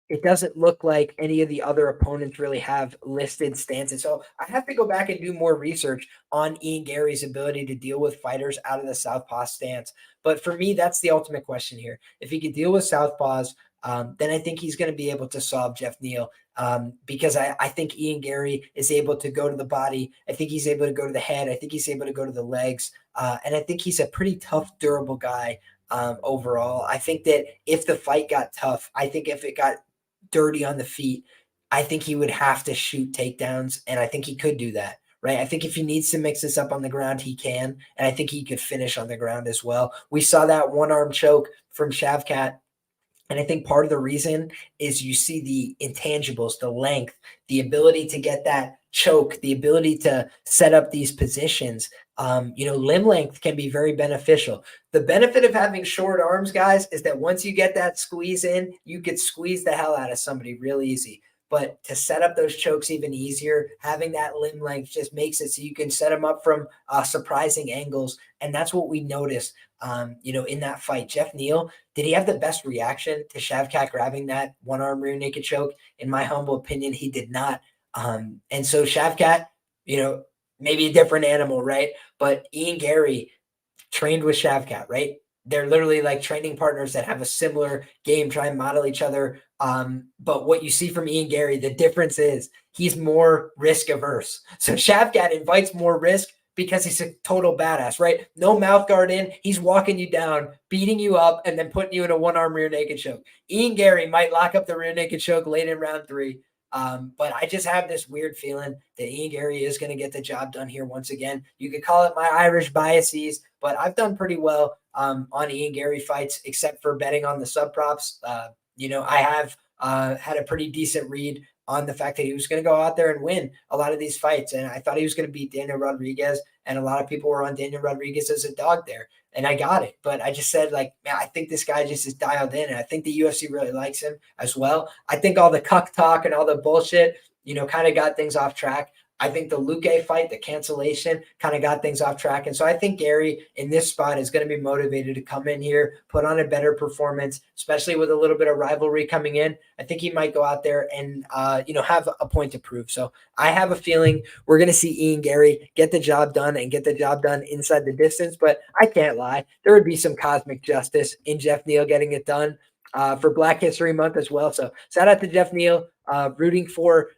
it doesn't look like any of the other opponents really have listed stances. So I have to go back and do more research on Ian Garry's ability to deal with fighters out of the southpaw stance. But for me, that's the ultimate question here. If he could deal with southpaws, then I think he's going to be able to solve Geoff Neal because I think Ian Garry is able to go to the body. I think he's able to go to the head. I think he's able to go to the legs. And I think he's a pretty tough, durable guy overall. I think that if the fight got tough, I think if it got dirty on the feet, I think he would have to shoot takedowns, and I think he could do that, right? I think if he needs to mix this up on the ground, he can, and I think he could finish on the ground as well. We saw that one-arm choke from Shavkat, and I think part of the reason is you see the intangibles, the length, the ability to get that choke, the ability to set up these positions. Limb length can be very beneficial. The benefit of having short arms, guys, is that once you get that squeeze in, you could squeeze the hell out of somebody real easy. But to set up those chokes even easier, having that limb length just makes it so you can set them up from surprising angles. And that's what we noticed, in that fight. Geoff Neal, did he have the best reaction to Shavkat grabbing that one-arm rear naked choke? In my humble opinion, he did not. And so Shavkat, maybe a different animal, right? But Ian Garry trained with Shavkat, right? They're literally like training partners that have a similar game, try and model each other. But what you see from Ian Garry, the difference is he's more risk averse. So Shavkat invites more risk because he's a total badass, right? No mouth guard in. He's walking you down, beating you up, and then putting you in a one-arm rear naked choke. Ian Garry might lock up the rear naked choke late in round 3. But I just have this weird feeling that Ian Garry is going to get the job done here once again. You could call it my Irish biases, but I've done pretty well on Ian Garry fights, except for betting on the sub props. I have had a pretty decent read on the fact that he was going to go out there and win a lot of these fights. And I thought he was going to beat Daniel Rodriguez, and a lot of people were on Daniel Rodriguez as a dog there. And I got it. But I just said, man, I think this guy just is dialed in. And I think the UFC really likes him as well. I think all the cuck talk and all the bullshit, kind of got things off track. I think the Luque fight, the cancellation, kind of got things off track. And so I think Garry in this spot is going to be motivated to come in here, put on a better performance, especially with a little bit of rivalry coming in. I think he might go out there and, have a point to prove. So I have a feeling we're going to see Ian Garry get the job done and get the job done inside the distance. But I can't lie. There would be some cosmic justice in Geoff Neal getting it done for Black History Month as well. So shout out to Geoff Neal. Rooting for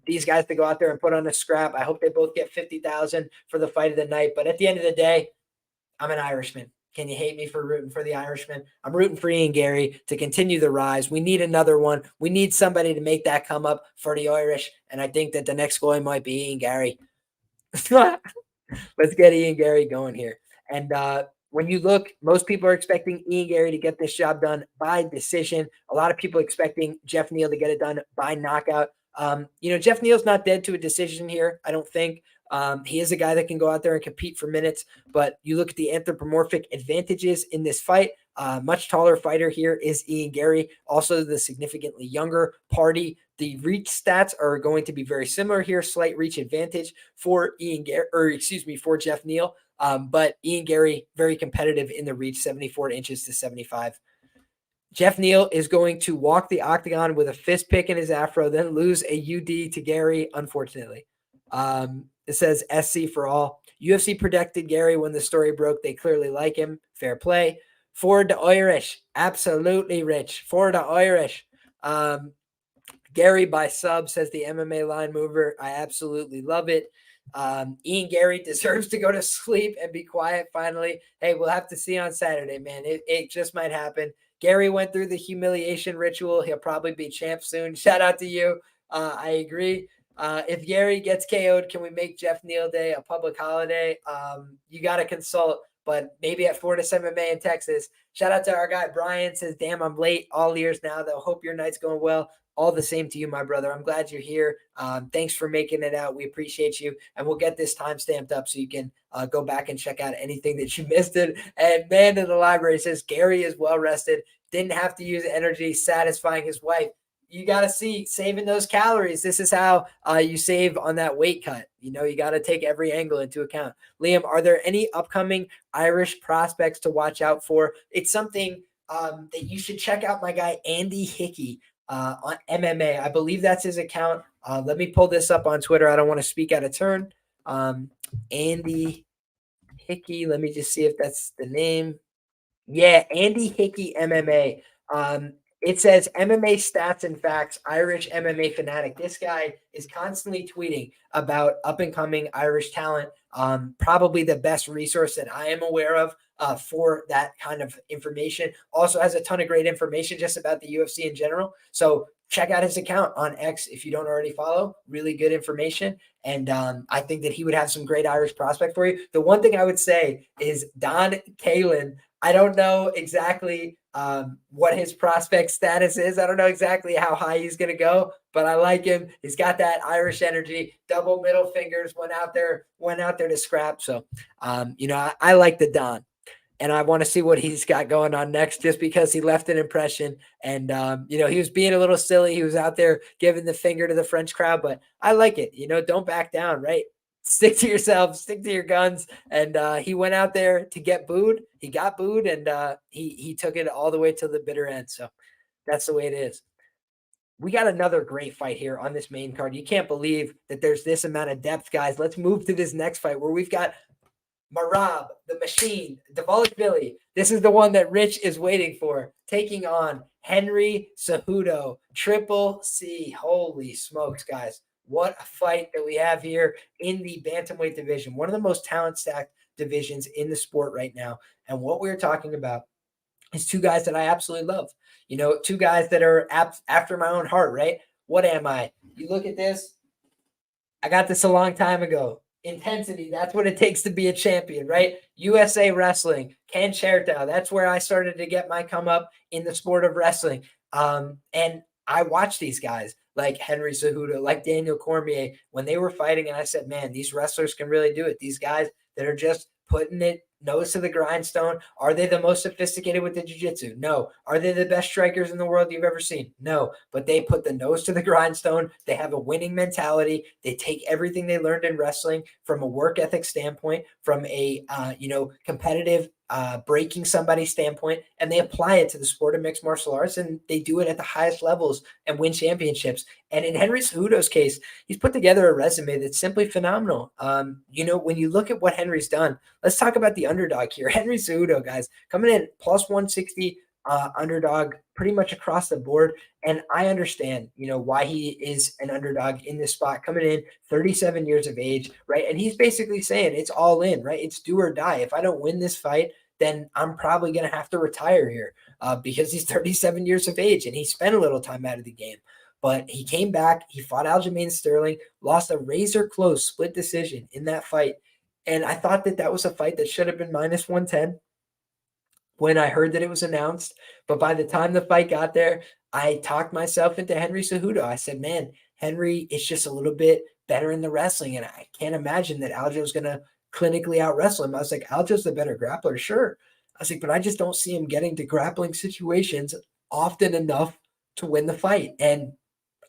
these guys to go out there and put on a scrap. I hope they both get 50,000 for the fight of the night. But at the end of the day, I'm an Irishman. Can you hate me for rooting for the Irishman? I'm rooting for Ian Garry to continue the rise. We need another one. We need somebody to make that come up for the Irish. And I think that the next guy might be Ian Garry. Let's get Ian Garry going here. And when you look, most people are expecting Ian Garry to get this job done by decision. A lot of people expecting Geoff Neal to get it done by knockout. Geoff Neal's not dead to a decision here, I don't think. He is a guy that can go out there and compete for minutes, but you look at the anthropomorphic advantages in this fight. Much taller fighter here is Ian Garry, also the significantly younger party. The reach stats are going to be very similar here, slight reach advantage for for Geoff Neal. But Ian Garry, very competitive in the reach, 74 inches to 75. Geoff Neal is going to walk the octagon with a fist pick in his afro, then lose a UD to Garry, unfortunately. It says SC for all. UFC predicted Garry when the story broke. They clearly like him. Fair play. For the Irish. Absolutely, Rich. For the Irish. Garry by sub, says the MMA line mover. I absolutely love it. Ian Garry deserves to go to sleep and be quiet finally. Hey, we'll have to see on Saturday, man. It just might happen. Garry went through the humiliation ritual. He'll probably be champ soon. Shout out to you. I agree. If Garry gets KO'd, can we make Geoff Neal Day a public holiday? You got to consult, but maybe at Fortis MMA in Texas. Shout out to our guy, Brian. Says, damn, I'm late. All ears now, though. Hope your night's going well. All the same to you, my brother. I'm glad you're here. Thanks for making it out. We appreciate you. And we'll get this time stamped up so you can go back and check out anything that you missed it. And man in the library says, Garry is well rested. Didn't have to use energy, satisfying his wife. You got to see saving those calories. This is how you save on that weight cut. You got to take every angle into account. Liam, are there any upcoming Irish prospects to watch out for? It's something that you should check out my guy, Andy Hickey, on MMA. I believe that's his account. Let me pull this up on Twitter. I don't want to speak out of turn. Andy Hickey. Let me just see if that's the name. Yeah, Andy Hickey MMA. It says MMA stats and facts, Irish MMA fanatic. This guy is constantly tweeting about up-and-coming Irish talent. Probably the best resource that I am aware of for that kind of information. Also has a ton of great information just about the UFC in general. So check out his account on X if you don't already follow. Really good information. And I think that he would have some great Irish prospect for you. The one thing I would say is Don Kalin. I don't know exactly what his prospect status is. I don't know exactly how high he's going to go, but I like him. He's got that Irish energy, double middle fingers, went out there to scrap. So, I like the Don, and I want to see what he's got going on next, just because he left an impression. And, he was being a little silly. He was out there giving the finger to the French crowd, but I like it. Don't back down, right? Stick to yourself, stick to your guns. And he went out there to get booed. He got booed, and he took it all the way to the bitter end. So that's the way it is. We got another great fight here on this main card. You can't believe that there's this amount of depth, guys. Let's move to this next fight where we've got Merab, the machine, Dvalishvili. This is the one that Rich is waiting for, taking on Henry Cejudo, Triple C. Holy smokes, guys. What a fight that we have here in the bantamweight division, one of the most talent-stacked divisions in the sport right now. And what we're talking about is two guys that I absolutely love. Two guys that are after my own heart, right? What am I? You look at this. I got this a long time ago. Intensity, that's what it takes to be a champion, right? USA Wrestling, Ken Chertow, that's where I started to get my come up in the sport of wrestling. And I watched these guys like Henry Cejudo, like Daniel Cormier, when they were fighting, and I said, man, these wrestlers can really do it. These guys that are just putting it nose to the grindstone. Are they the most sophisticated with the jiu-jitsu? No. Are they the best strikers in the world you've ever seen? No. But they put the nose to the grindstone. They have a winning mentality. They take everything they learned in wrestling from a work ethic standpoint, from a competitive breaking somebody standpoint, and they apply it to the sport of mixed martial arts, and they do it at the highest levels and win championships. And in Henry Cejudo's case, he's put together a resume that's simply phenomenal. When you look at what Henry's done, let's talk about the underdog here. Henry Cejudo, guys, coming in plus 160 underdog pretty much across the board. And I understand, why he is an underdog in this spot, coming in 37 years of age, right? And he's basically saying it's all in, right? It's do or die. If I don't win this fight, then I'm probably going to have to retire here because he's 37 years of age and he spent a little time out of the game. But he came back, he fought Aljamain Sterling, lost a razor close split decision in that fight. And I thought that was a fight that should have been minus 110 when I heard that it was announced. But by the time the fight got there, I talked myself into Henry Cejudo. I said, man, Henry is just a little bit better in the wrestling. And I can't imagine that Aljo's going to clinically out wrestle him. I was like, Aljo's the better grappler, sure. I was like, but I just don't see him getting to grappling situations often enough to win the fight. And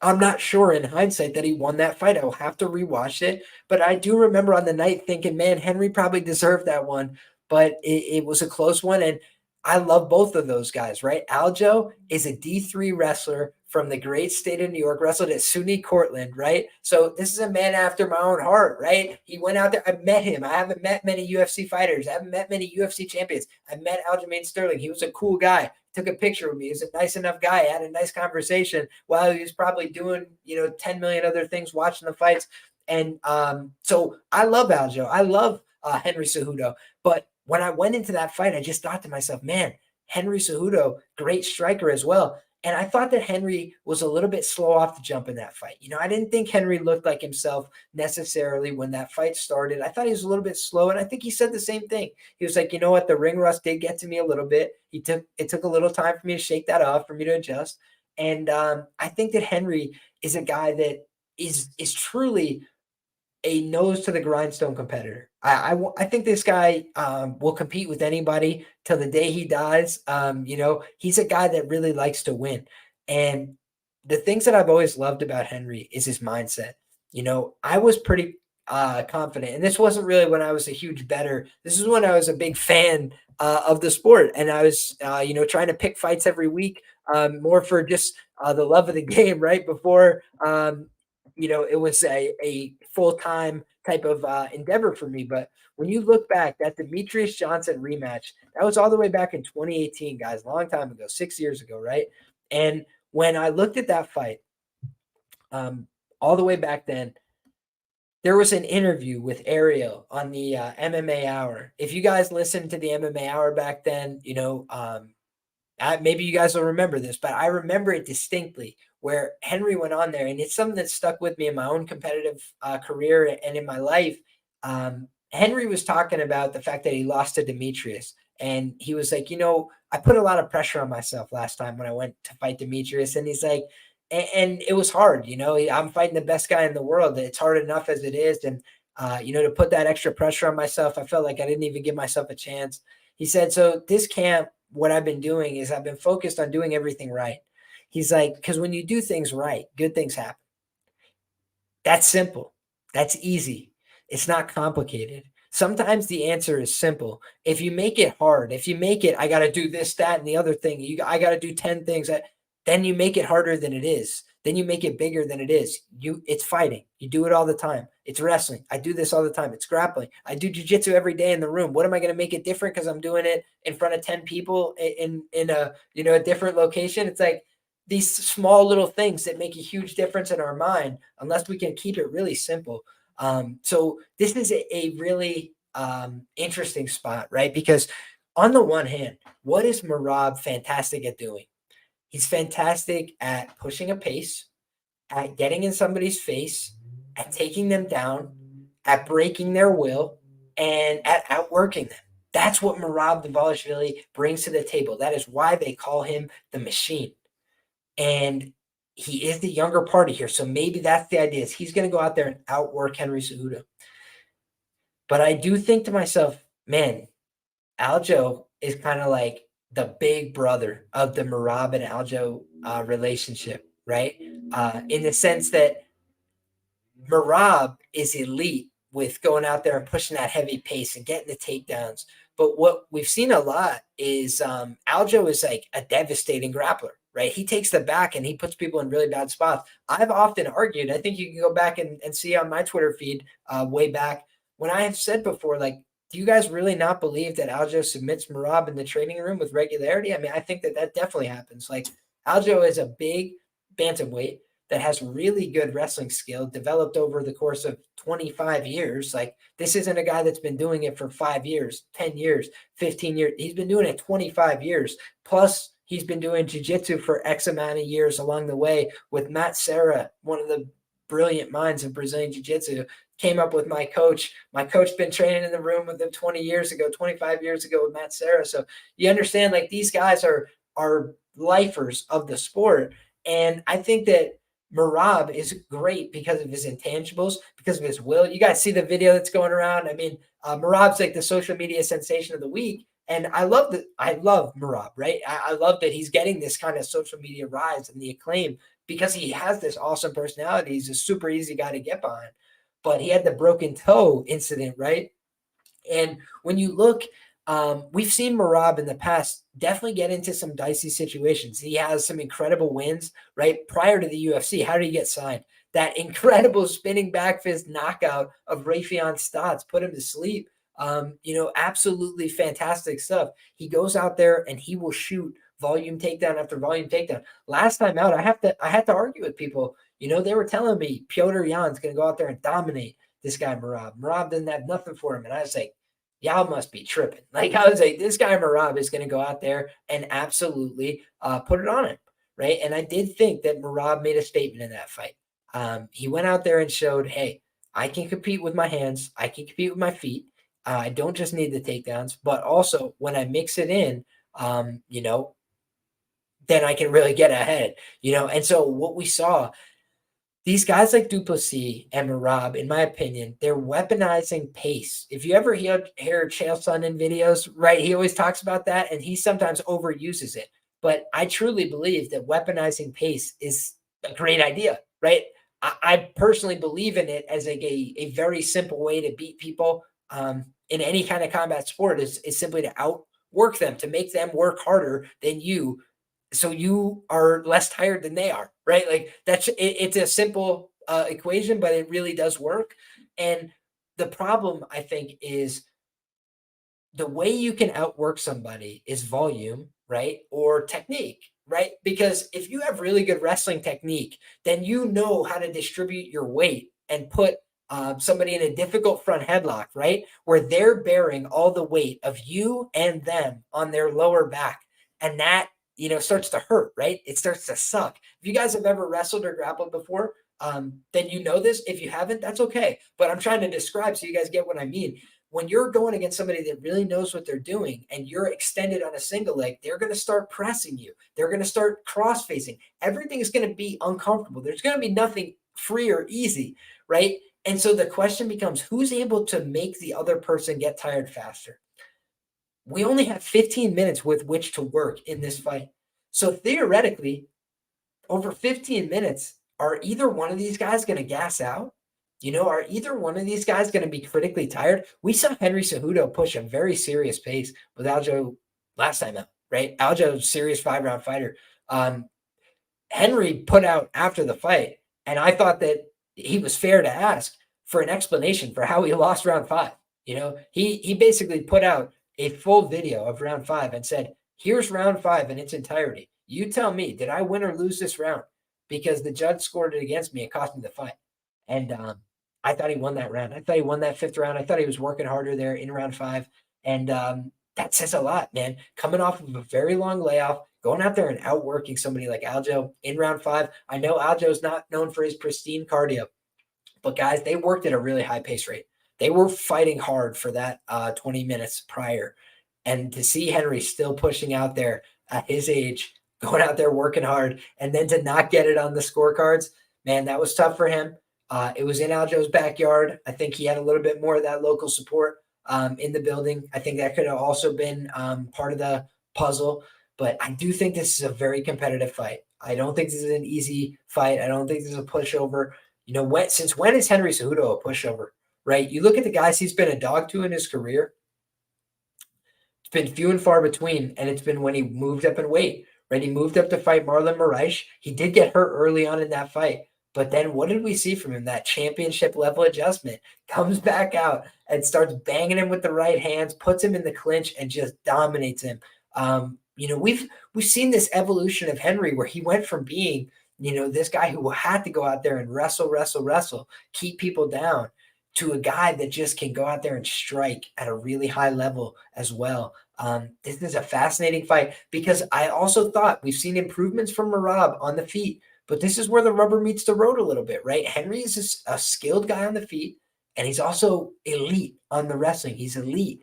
I'm not sure in hindsight that he won that fight. I will have to rewatch it. But I do remember on the night thinking, man, Henry probably deserved that one. But it was a close one. And I love both of those guys, right? Aljo is a D3 wrestler from the great state of New York, wrestled at SUNY Cortland, right? So this is a man after my own heart, right? He went out there. I met him. I haven't met many UFC fighters. I haven't met many UFC champions. I met Aljamain Sterling. He was a cool guy. Took a picture with me. He was a nice enough guy. Had a nice conversation while he was probably doing, 10 million other things, watching the fights. And so I love Aljo. I love Henry Cejudo. But when I went into that fight, I just thought to myself, man, Henry Cejudo, great striker as well. And I thought that Henry was a little bit slow off the jump in that fight. I didn't think Henry looked like himself necessarily when that fight started. I thought he was a little bit slow, and I think he said the same thing. He was like, you know what, the ring rust did get to me a little bit. It took a little time for me to shake that off, for me to adjust. And I think that Henry is a guy that is truly a nose to the grindstone competitor. I think this guy will compete with anybody till the day he dies. He's a guy that really likes to win. And the things that I've always loved about Henry is his mindset. I was pretty confident, and this wasn't really when I was a huge bettor. This is when I was a big fan of the sport, and I was, trying to pick fights every week, more for just the love of the game, right? Before, it was a full-time type of endeavor for me. But when you look back, that Demetrius Johnson rematch, that was all the way back in 2018, guys, a long time ago, 6 years ago, right? And when I looked at that fight, all the way back then, there was an interview with Ariel on the MMA Hour. If you guys listened to the MMA Hour back then, maybe you guys will remember this, but I remember it distinctly where Henry went on there, and it's something that stuck with me in my own competitive career and in my life. Henry was talking about the fact that he lost to Demetrius, and he was like, I put a lot of pressure on myself last time when I went to fight Demetrius, and he's like, and it was hard, I'm fighting the best guy in the world. It's hard enough as it is. And, to put that extra pressure on myself, I felt like I didn't even give myself a chance. He said, so this camp, what I've been doing is I've been focused on doing everything right. He's like, because when you do things right, good things happen. That's simple. That's easy. It's not complicated. Sometimes the answer is simple. If you make it hard, if you make it, I got to do this, that, and the other thing. I got to do 10 things. Then you make it harder than it is. Then you make it bigger than it is. It's fighting. You do it all the time. It's wrestling. I do this all the time. It's grappling. I do jiu-jitsu every day in the room. What am I going to make it different because I'm doing it in front of 10 people in a different location? It's like these small little things that make a huge difference in our mind unless we can keep it really simple. So this is a really interesting spot, right? Because on the one hand, what is Merab fantastic at doing? He's fantastic at pushing a pace, at getting in somebody's face, at taking them down, at breaking their will, and at outworking them. That's what Merab Dvalishvili brings to the table. That is why they call him the machine. And he is the younger party here. So maybe that's the idea, is he's going to go out there and outwork Henry Cejudo. But I do think to myself, man, Aljo is kind of like the big brother of the Merab and Aljo relationship, right? In the sense that Merab is elite with going out there and pushing that heavy pace and getting the takedowns. But what we've seen a lot is Aljo is like a devastating grappler, right? He takes the back and he puts people in really bad spots. I've often argued, I think you can go back and see on my Twitter feed way back when I have said before, like, do you guys really not believe that Aljo submits Merab in the training room with regularity? I mean, I think that definitely happens. Like, Aljo is a big bantamweight that has really good wrestling skill developed over the course of 25 years. Like, this isn't a guy that's been doing it for 5 years, 10 years, 15 years. He's been doing it 25 years. Plus, he's been doing jiu-jitsu for X amount of years along the way with Matt Serra, one of the brilliant minds of Brazilian jiu-jitsu, came up with my coach. My coach been training in the room with him 20 years ago, 25 years ago with Matt Serra. So you understand, like, these guys are lifers of the sport. And I think that Merab is great because of his intangibles, because of his will. You guys see the video that's going around. I mean, Merab's like the social media sensation of the week. And I love Merab, right? I love that he's getting this kind of social media rise and the acclaim because he has this awesome personality. He's a super easy guy to get behind. But he had the broken toe incident, right? And when you look, we've seen Merab in the past definitely get into some dicey situations. He has some incredible wins, right? Prior to the UFC, how did he get signed? That incredible spinning back fist knockout of Rafion Stotts put him to sleep. Absolutely fantastic stuff. He goes out there and he will shoot volume takedown after volume takedown. Last time out, I had to argue with people. They were telling me Piotr Jan's going to go out there and dominate this guy Merab. Merab didn't have nothing for him. And I was like, y'all must be tripping. Like, I was like, this guy Merab is going to go out there and absolutely put it on him, right? And I did think that Merab made a statement in that fight. He went out there and showed, hey, I can compete with my hands. I can compete with my feet. I don't just need the takedowns, but also when I mix it in, then I can really get ahead, And so what we saw, these guys like Duplessis and Merab, in my opinion, they're weaponizing pace. If you ever hear Chael Sonnen videos, right, he always talks about that, and he sometimes overuses it. But I truly believe that weaponizing pace is a great idea, right? I personally believe in it as like a very simple way to beat people in any kind of combat sport is simply to outwork them, to make them work harder than you, so you are less tired than they are, right? Like, it's a simple equation, but it really does work. And the problem, I think, is the way you can outwork somebody is volume, right? Or technique, right? Because if you have really good wrestling technique, then you know how to distribute your weight and put somebody in a difficult front headlock, right? Where they're bearing all the weight of you and them on their lower back. And that, starts to hurt, right? It starts to suck. If you guys have ever wrestled or grappled before, then you know this. If you haven't, that's okay. But I'm trying to describe so you guys get what I mean. When you're going against somebody that really knows what they're doing and you're extended on a single leg, they're going to start pressing you. They're going to start cross-facing. Everything is going to be uncomfortable. There's going to be nothing free or easy, right? And so the question becomes, who's able to make the other person get tired faster? We only have 15 minutes with which to work in this fight. So theoretically, over 15 minutes, are either one of these guys going to gas out? Are either one of these guys going to be critically tired? We saw Henry Cejudo push a very serious pace with Aljo last time out, right? Aljo's serious 5-round fighter. Henry put out after the fight, and I thought that he was fair to ask for an explanation for how he lost round 5. He basically put out a full video of round 5 and said, here's round 5 in its entirety. You tell me, did I win or lose this round? Because the judge scored it against me and cost me the fight. And I thought he won that round. I thought he won that 5th round. I thought he was working harder there in round 5. And that says a lot, man. Coming off of a very long layoff, going out there and outworking somebody like Aljo in round 5. I know Aljo's not known for his pristine cardio, but guys, they worked at a really high pace rate. They were fighting hard for that 20 minutes prior. And to see Henry still pushing out there at his age, going out there working hard, and then to not get it on the scorecards, man, that was tough for him. It was in Aljo's backyard. I think he had a little bit more of that local support in the building. I think that could have also been part of the puzzle. But I do think this is a very competitive fight. I don't think this is an easy fight. I don't think this is a pushover. Since when is Henry Cejudo a pushover, right? You look at the guys he's been a dog to in his career. It's been few and far between, and it's been when he moved up in weight, right? He moved up to fight Marlon Moraes. He did get hurt early on in that fight. But then what did we see from him? That championship level adjustment, comes back out and starts banging him with the right hands, puts him in the clinch, and just dominates him. We've seen this evolution of Henry where he went from being, this guy who had to go out there and wrestle, keep people down, to a guy that just can go out there and strike at a really high level as well. This is a fascinating fight because I also thought we've seen improvements from Merab on the feet, but this is where the rubber meets the road a little bit, right? Henry is a skilled guy on the feet, and he's also elite on the wrestling. He's elite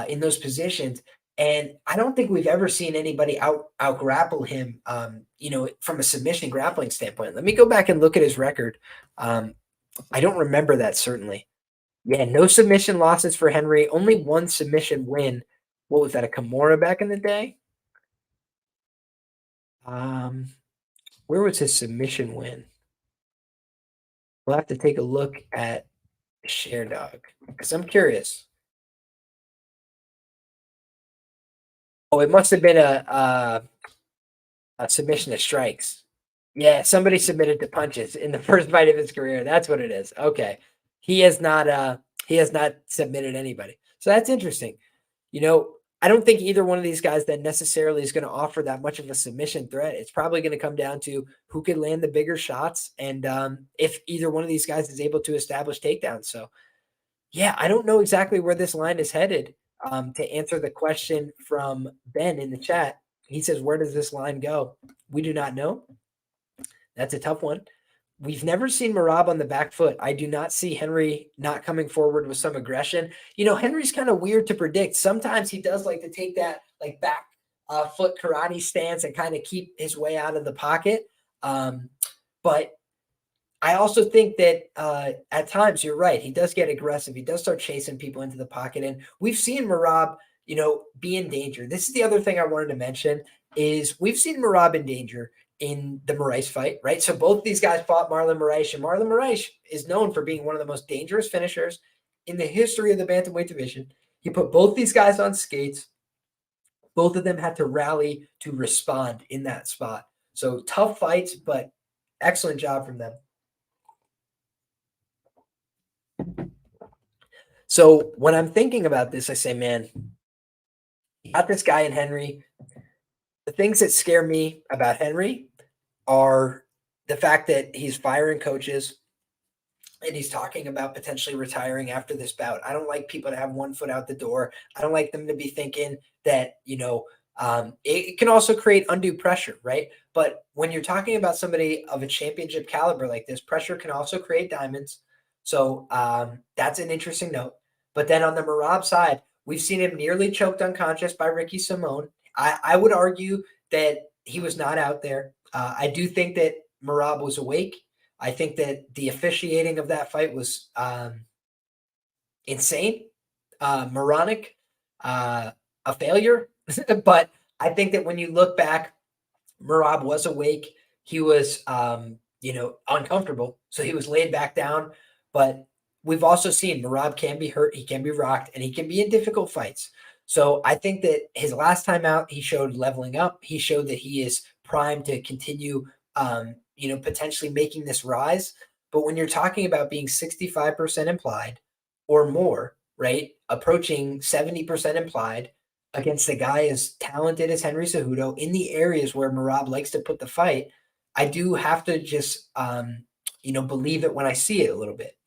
in those positions. And I don't think we've ever seen anybody out grapple him, from a submission grappling standpoint. Let me go back and look at his record. I don't remember that, certainly. Yeah, no submission losses for Henry. Only one submission win. What was that, a Kimura back in the day? Where was his submission win? We'll have to take a look at Sherdog because I'm curious. Oh, it must have been a submission to strikes. Yeah, somebody submitted to punches in the first fight of his career. That's what it is. Okay. He has not submitted anybody. So that's interesting. I don't think either one of these guys then necessarily is going to offer that much of a submission threat. It's probably going to come down to who can land the bigger shots and if either one of these guys is able to establish takedowns. So, yeah, I don't know exactly where this line is headed. To answer the question from Ben in the chat, he says, where does this line go? We do not know. That's a tough one. We've never seen Merab on the back foot. I do not see Henry not coming forward with some aggression. Henry's kind of weird to predict. Sometimes he does like to take that back foot karate stance and kind of keep his way out of the pocket. But I also think that at times, you're right, he does get aggressive. He does start chasing people into the pocket. And we've seen Merab, be in danger. This is the other thing I wanted to mention is we've seen Merab in danger in the Moraes fight, right? So both these guys fought Marlon Moraes, and Marlon Moraes is known for being one of the most dangerous finishers in the history of the bantamweight division. He put both these guys on skates. Both of them had to rally to respond in that spot. So tough fights, but excellent job from them. So when I'm thinking about this, I say, man, got this guy in Henry. The things that scare me about Henry are the fact that he's firing coaches and he's talking about potentially retiring after this bout. I don't like people to have one foot out the door. I don't like them to be thinking that, it can also create undue pressure, right? But when you're talking about somebody of a championship caliber like this, pressure can also create diamonds. So that's an interesting note. But then on the Merab side, we've seen him nearly choked unconscious by Ricky Simone. I would argue that he was not out there. I do think that Merab was awake. I think that the officiating of that fight was insane, moronic, a failure. But I think that when you look back, Merab was awake. He was, uncomfortable. So he was laid back down. But we've also seen Merab can be hurt. He can be rocked, and he can be in difficult fights. So I think that his last time out, he showed leveling up. He showed that he is primed to continue, potentially making this rise. But when you're talking about being 65% implied or more, right, approaching 70% implied against a guy as talented as Henry Cejudo in the areas where Merab likes to put the fight, I do have to just, believe it when I see it a little bit.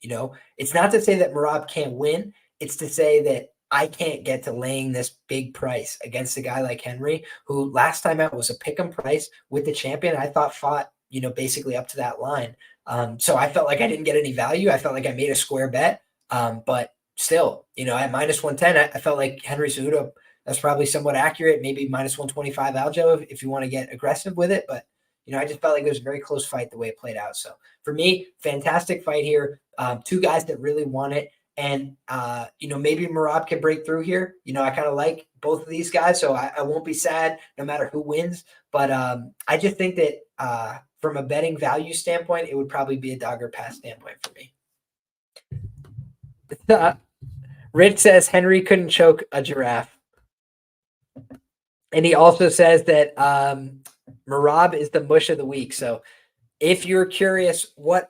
It's not to say that Merab can't win. It's to say that I can't get to laying this big price against a guy like Henry, who last time out was a pick'em price with the champion. I thought fought, basically up to that line. So I felt like I didn't get any value. I felt like I made a square bet. But still, at minus 110, I felt like Henry Cejudo, that's probably somewhat accurate. Maybe minus 125 Aljo if you want to get aggressive with it. But, I just felt like it was a very close fight the way it played out. So for me, fantastic fight here. Two guys that really want it. And, maybe Merab can break through here. I kind of like both of these guys, so I won't be sad no matter who wins. But I just think that from a betting value standpoint, it would probably be a dog or pass standpoint for me. Rich says Henry couldn't choke a giraffe. And he also says that Merab is the mush of the week. So if you're curious what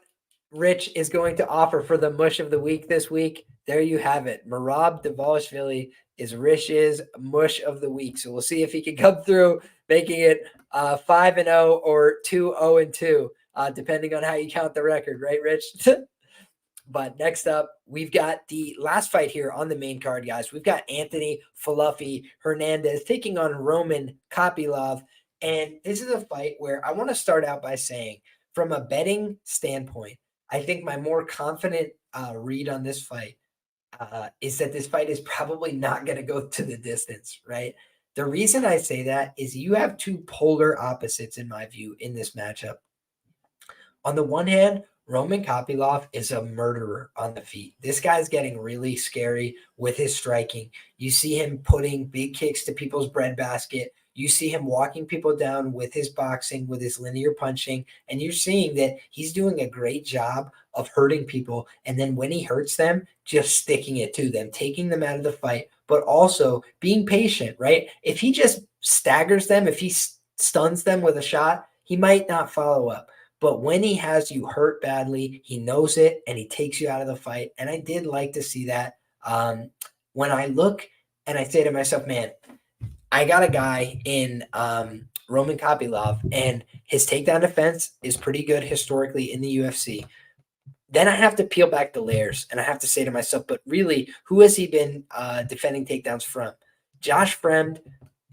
Rich is going to offer for the mush of the week this week, there you have it. Merab Dvalishvili is Rich's mush of the week. So we'll see if he can come through making it 5-0 or 2-0-2 depending on how you count the record, right, Rich? But next up, we've got the last fight here on the main card, guys. We've got Anthony Fluffy Hernandez taking on Roman Kopylov. And this is a fight where I want to start out by saying, from a betting standpoint, I think my more confident read on this fight is that this fight is probably not going to go to the distance, right? The reason I say that is you have two polar opposites, in my view, in this matchup. On the one hand, Roman Kopylov is a murderer on the feet. This guy's getting really scary with his striking. You see him putting big kicks to people's breadbasket. You see him walking people down with his boxing, with his linear punching, and you're seeing that he's doing a great job of hurting people. And then when he hurts them, just sticking it to them, taking them out of the fight, but also being patient, right? If he just staggers them, if he stuns them with a shot, he might not follow up. But when he has you hurt badly, he knows it and he takes you out of the fight. And I did like to see that. When I look and I say to myself, man, I got a guy in Roman Kopylov, and his takedown defense is pretty good historically in the UFC. Then I have to peel back the layers and I have to say to myself, but really, who has he been defending takedowns from? Josh Fremd.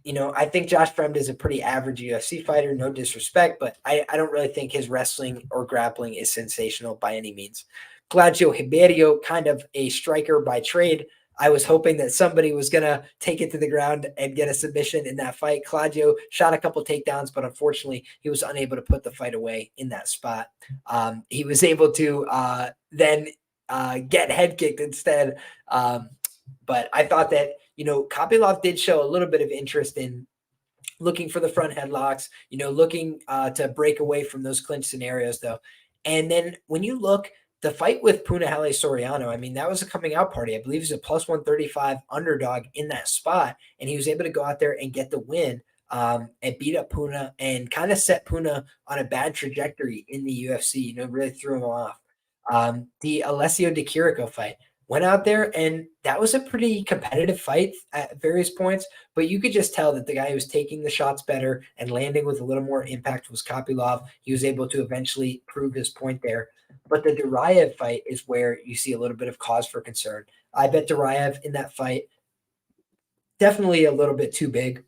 I think Josh Fremd is a pretty average UFC fighter, no disrespect, but I don't really think his wrestling or grappling is sensational by any means. Claudio Ribeiro, kind of a striker by trade. I was hoping that somebody was going to take it to the ground and get a submission in that fight. Claudio shot a couple takedowns, but unfortunately, he was unable to put the fight away in that spot. He was able to then get head kicked instead. But I thought that, Kopylov did show a little bit of interest in looking for the front headlocks, looking to break away from those clinch scenarios, though. And then when you look, the fight with Punahele Soriano, I mean, that was a coming out party. I believe he's a plus 135 underdog in that spot, and he was able to go out there and get the win and beat up Puna and kind of set Puna on a bad trajectory in the UFC, really threw him off. The Alessio Di Chirico fight, went out there, and that was a pretty competitive fight at various points, but you could just tell that the guy who was taking the shots better and landing with a little more impact was Kopylov. He was able to eventually prove his point there. But the Duraev fight is where you see a little bit of cause for concern. I bet Duraev in that fight, definitely a little bit too big.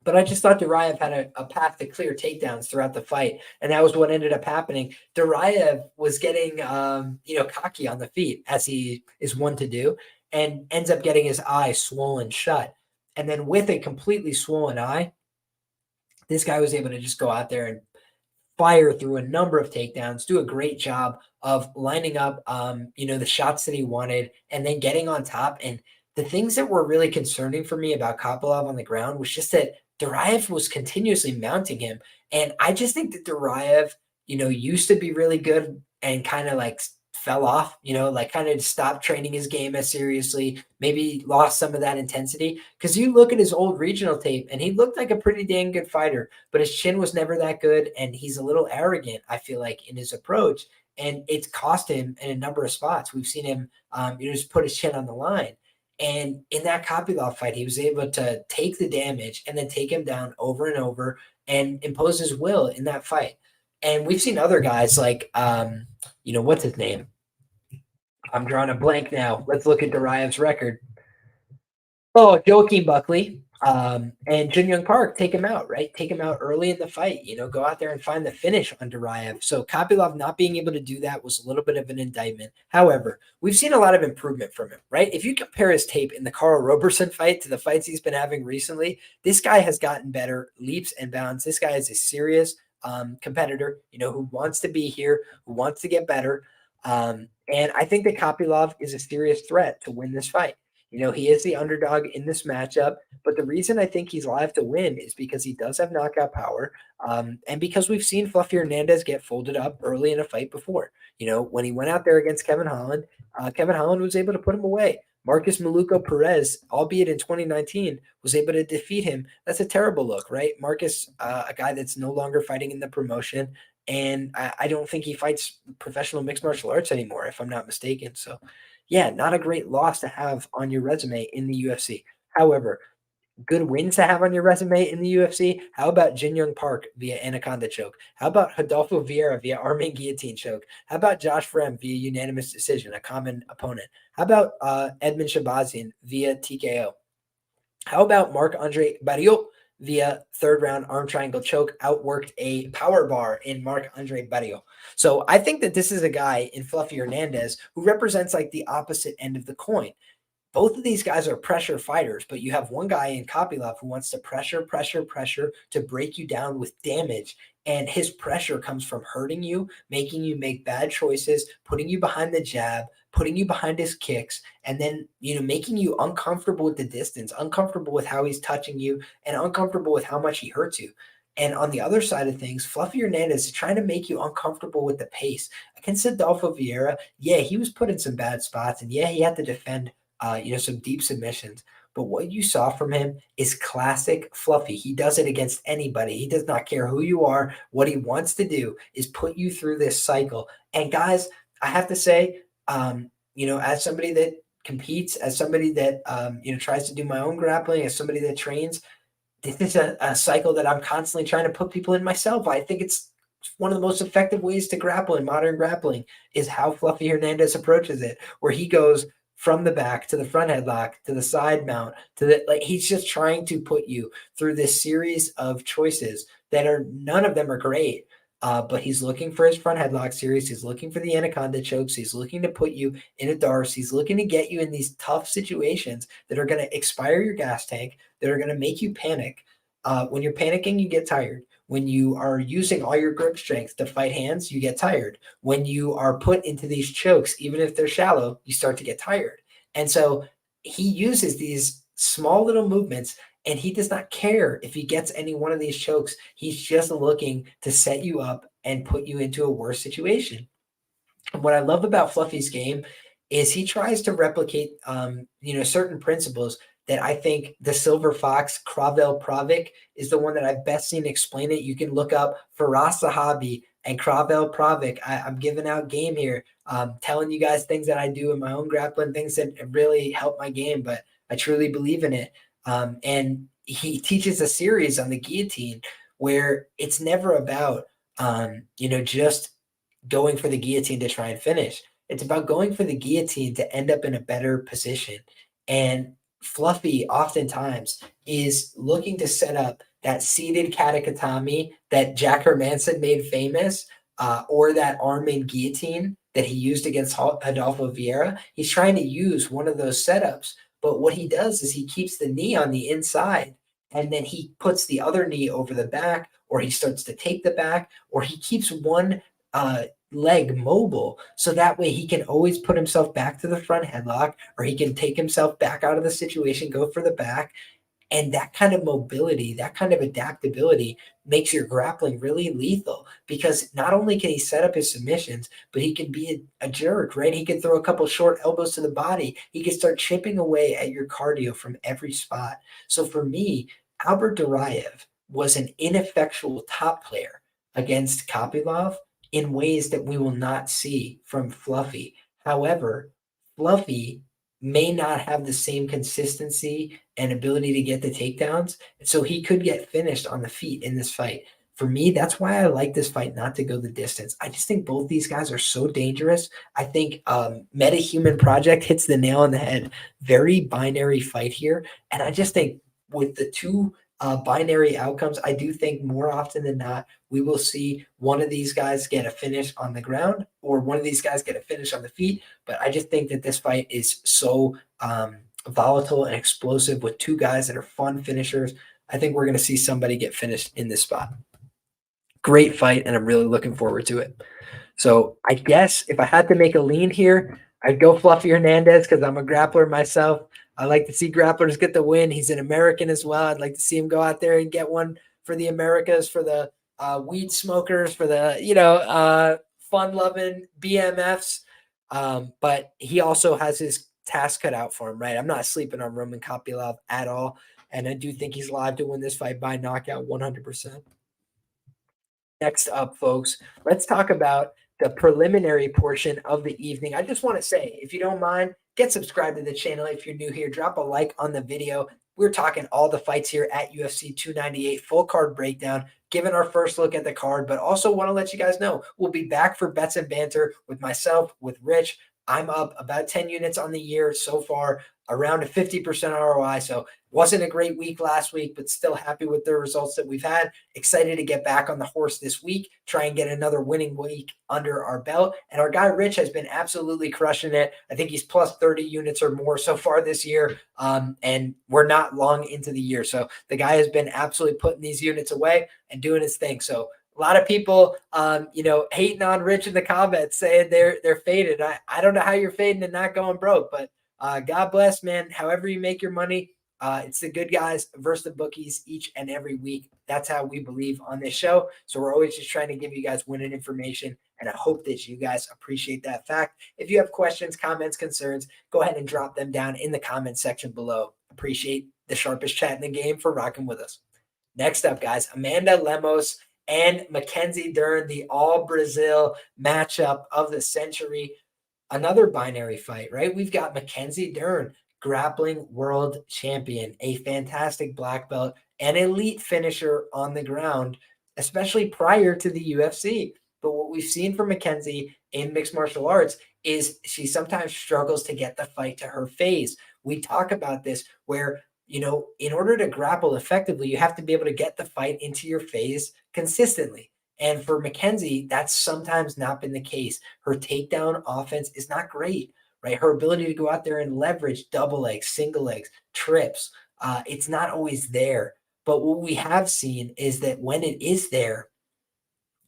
But I just thought Duraev had a path to clear takedowns throughout the fight, and that was what ended up happening. Duraev was getting, cocky on the feet, as he is one to do, and ends up getting his eye swollen shut. And then with a completely swollen eye, this guy was able to just go out there and fire through a number of takedowns, do a great job of lining up, the shots that he wanted, and then getting on top. And the things that were really concerning for me about Kopylov on the ground was just that Duraev was continuously mounting him. And I just think that Duraev, used to be really good and kind of like fell off, kind of stopped training his game as seriously, maybe lost some of that intensity. Because you look at his old regional tape and he looked like a pretty dang good fighter, but his chin was never that good. And he's a little arrogant, I feel like, in his approach. And it's cost him in a number of spots. We've seen him, just put his chin on the line. And in that Kopylov fight, he was able to take the damage and then take him down over and over and impose his will in that fight. And we've seen other guys like, what's his name? I'm drawing a blank now. Let's look at Duraev's record. Oh, Joaquin Buckley and Jun Young Park take him out, right? Take him out early in the fight, go out there and find the finish on Duraev. So Kopylov not being able to do that was a little bit of an indictment. However, we've seen a lot of improvement from him, right? If you compare his tape in the Carl Roberson fight to the fights he's been having recently, this guy has gotten better leaps and bounds. This guy is a serious competitor, who wants to be here, who wants to get better. And I think that Kopylov is a serious threat to win this fight. He is the underdog in this matchup, but the reason I think he's live to win is because he does have knockout power, and because we've seen Fluffy Hernandez get folded up early in a fight before. When he went out there against Kevin Holland was able to put him away. Marcus Maluco Perez, albeit in 2019, was able to defeat him. That's a terrible look, right? Marcus, a guy that's no longer fighting in the promotion, and I don't think he fights professional mixed martial arts anymore, if I'm not mistaken. So, yeah, not a great loss to have on your resume in the UFC. However, Good wins to have on your resume in the UFC. How about Jin Young Park via Anaconda choke? How about Rodolfo Vieira via arming guillotine choke? How about Josh Frem via unanimous decision, a common opponent? How about Edmund Shabazian via TKO? How about Marc-Andre Barrios via third round arm triangle choke, outworked a power bar in Marc-Andre Barrios? So I think that this is a guy in Fluffy Hernandez who represents like the opposite end of the coin. Both of these guys are pressure fighters, but you have one guy in Kopylov who wants to pressure to break you down with damage. And his pressure comes from hurting you, making you make bad choices, putting you behind the jab, putting you behind his kicks, and then, making you uncomfortable with the distance, uncomfortable with how he's touching you, and uncomfortable with how much he hurts you. And on the other side of things, Fluffy Hernandez is trying to make you uncomfortable with the pace. Against Adolfo Vieira, yeah, he was put in some bad spots, and yeah, he had to defend some deep submissions. But what you saw from him is classic Fluffy. He does it against anybody. He does not care who you are. What he wants to do is put you through this cycle. And guys, I have to say, as somebody that competes, as somebody that tries to do my own grappling, as somebody that trains, this is a cycle that I'm constantly trying to put people in myself. I think it's one of the most effective ways to grapple in modern grappling is how Fluffy Hernandez approaches it, where he goes from the back to the front headlock to the side mount to he's just trying to put you through this series of choices that are none of them are great. But he's looking for his front headlock series. He's looking for the anaconda chokes. He's looking to put you in a darce. He's looking to get you in these tough situations that are going to expire your gas tank, that are going to make you panic. When you're panicking, you get tired. When you are using all your grip strength to fight hands, you get tired. When you are put into these chokes, even if they're shallow, you start to get tired. And so he uses these small little movements, and he does not care if he gets any one of these chokes. He's just looking to set you up and put you into a worse situation. And what I love about Fluffy's game is he tries to replicate, certain principles that I think the Silver Fox, Kravel Pravik, is the one that I've best seen explain it. You can look up Faraz Sahabi and Kravel Pravik. I'm giving out game here, telling you guys things that I do in my own grappling, things that really help my game, but I truly believe in it. And he teaches a series on the guillotine where it's never about, just going for the guillotine to try and finish. It's about going for the guillotine to end up in a better position. And Fluffy oftentimes is looking to set up that seated katakatami that Jack Hermanson made famous, or that arm in guillotine that he used against Adolfo Vieira. He's trying to use one of those setups. But what he does is he keeps the knee on the inside, and then he puts the other knee over the back, or he starts to take the back, or he keeps one leg mobile, so that way he can always put himself back to the front headlock, or he can take himself back out of the situation, go for the back. And that kind of mobility, that kind of adaptability makes your grappling really lethal, because not only can he set up his submissions, but he can be a jerk, right? He can throw a couple short elbows to the body. He can start chipping away at your cardio from every spot. So for me, Albert Duraev was an ineffectual top player against Kopylov in ways that we will not see from Fluffy. However, Fluffy may not have the same consistency and ability to get the takedowns, so he could get finished on the feet in this fight. For me, that's why I like this fight not to go the distance. I just think both these guys are so dangerous. I think Metahuman Project hits the nail on the head. Very binary fight here. And I just think with the two binary outcomes, I do think more often than not, we will see one of these guys get a finish on the ground or one of these guys get a finish on the feet. But I just think that this fight is so volatile and explosive with two guys that are fun finishers. I think we're going to see somebody get finished in this spot. Great fight, and I'm really looking forward to it. So I guess if I had to make a lean here, I'd go Fluffy Hernandez because I'm a grappler myself. I like to see grapplers get the win. He's an American as well. I'd like to see him go out there and get one for the Americas, for the weed smokers, for the, fun-loving BMFs. But he also has his task cut out for him, right? I'm not sleeping on Roman Kopylov at all. And I do think he's live to win this fight by knockout 100%. Next up, folks, let's talk about the preliminary portion of the evening. I just want to say, if you don't mind, get subscribed to the channel if you're new here. Drop a like on the video. We're talking all the fights here at UFC 298, full card breakdown, giving our first look at the card, but also want to let you guys know we'll be back for Bets and Banter with myself, with Rich. I'm up about 10 units on the year so far, around a 50% ROI. So wasn't a great week last week, but still happy with the results that we've had. Excited to get back on the horse this week, try and get another winning week under our belt. And our guy Rich has been absolutely crushing it. I think he's plus 30 units or more so far this year. And we're not long into the year. So the guy has been absolutely putting these units away and doing his thing. So a lot of people, hating on Rich in the comments, saying they're faded. I don't know how you're fading and not going broke, but God bless, man. However you make your money, it's the good guys versus the bookies each and every week. That's how we believe on this show. So we're always just trying to give you guys winning information, and I hope that you guys appreciate that fact. If you have questions, comments, concerns, go ahead and drop them down in the comment section below. Appreciate the sharpest chat in the game for rocking with us. Next up, guys, Amanda Lemos and MacKenzie Dern, the all-Brazil matchup of the century. Another binary fight, right? We've got MacKenzie Dern, grappling world champion, a fantastic black belt, an elite finisher on the ground, especially prior to the UFC. But what we've seen from MacKenzie in mixed martial arts is she sometimes struggles to get the fight to her phase. We talk about this where, in order to grapple effectively, you have to be able to get the fight into your phase consistently. And for MacKenzie, that's sometimes not been the case. Her takedown offense is not great, right? Her ability to go out there and leverage double legs, single legs, trips, it's not always there. But what we have seen is that when it is there,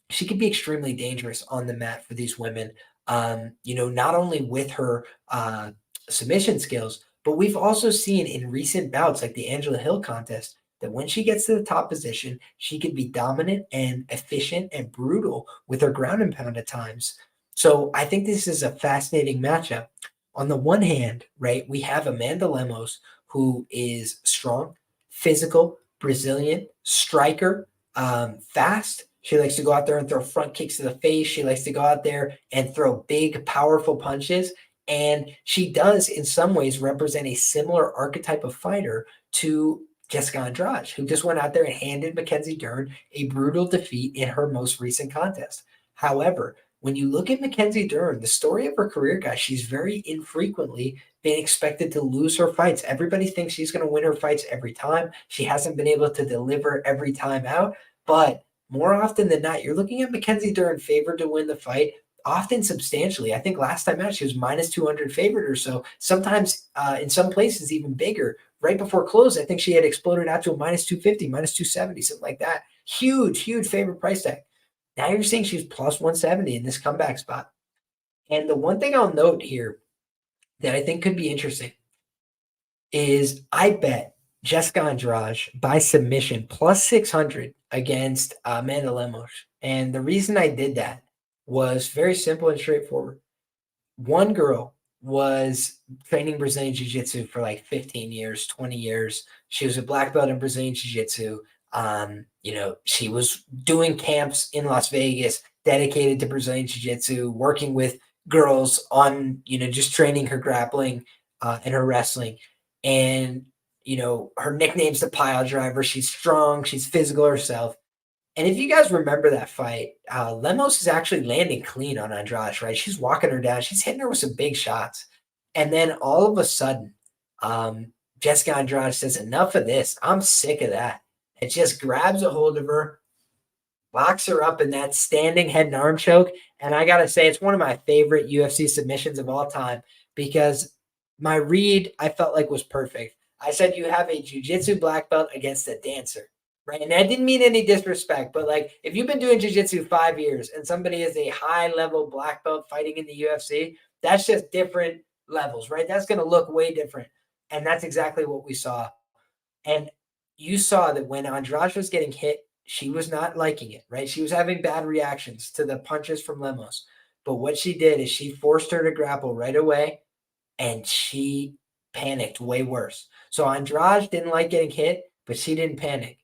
she can be extremely dangerous on the mat for these women, not only with her submission skills, but we've also seen in recent bouts like the Angela Hill contest that when she gets to the top position, she can be dominant and efficient and brutal with her ground and pound at times. So I think this is a fascinating matchup. On the one hand, right, we have Amanda Lemos, who is strong, physical, Brazilian, striker, fast. She likes to go out there and throw front kicks to the face. She likes to go out there and throw big, powerful punches. And she does, in some ways, represent a similar archetype of fighter to Jessica Andrade, who just went out there and handed MacKenzie Dern a brutal defeat in her most recent contest. However, when you look at MacKenzie Dern, the story of her career, guys, she's very infrequently been expected to lose her fights. Everybody thinks she's going to win her fights every time. She hasn't been able to deliver every time out, but more often than not, you're looking at MacKenzie Dern favored to win the fight, often substantially. I think last time out, she was minus 200 favored or so. Sometimes in some places, even bigger. Right before close, I think she had exploded out to a minus 250, minus 270, something like that. Huge, huge favorite price tag. Now you're seeing she's plus 170 in this comeback spot. And the one thing I'll note here that I think could be interesting is I bet Jessica Andrade by submission plus 600 against Amanda Lemos. And the reason I did that was very simple and straightforward. One girl was training Brazilian Jiu-Jitsu for like 15 years, 20 years. She was a black belt in Brazilian Jiu-Jitsu. She was doing camps in Las Vegas dedicated to Brazilian Jiu-Jitsu, working with girls on, just training her grappling and her wrestling. And, her nickname's the pile driver. She's strong. She's physical herself. And if you guys remember that fight, Lemos is actually landing clean on Andrade, right? She's walking her down. She's hitting her with some big shots. And then all of a sudden, Jessica Andrade says, enough of this. I'm sick of that. It just grabs a hold of her, locks her up in that standing head and arm choke. And I got to say, it's one of my favorite UFC submissions of all time because my read, I felt like was perfect. I said, you have a jiu-jitsu black belt against a dancer. Right. And I didn't mean any disrespect, but like if you've been doing jiu-jitsu 5 years and somebody is a high level black belt fighting in the UFC, that's just different levels, right? That's going to look way different. And that's exactly what we saw. And you saw that when Andrade was getting hit, she was not liking it, right? She was having bad reactions to the punches from Lemos. But what she did is she forced her to grapple right away and she panicked way worse. So Andrade didn't like getting hit, but she didn't panic.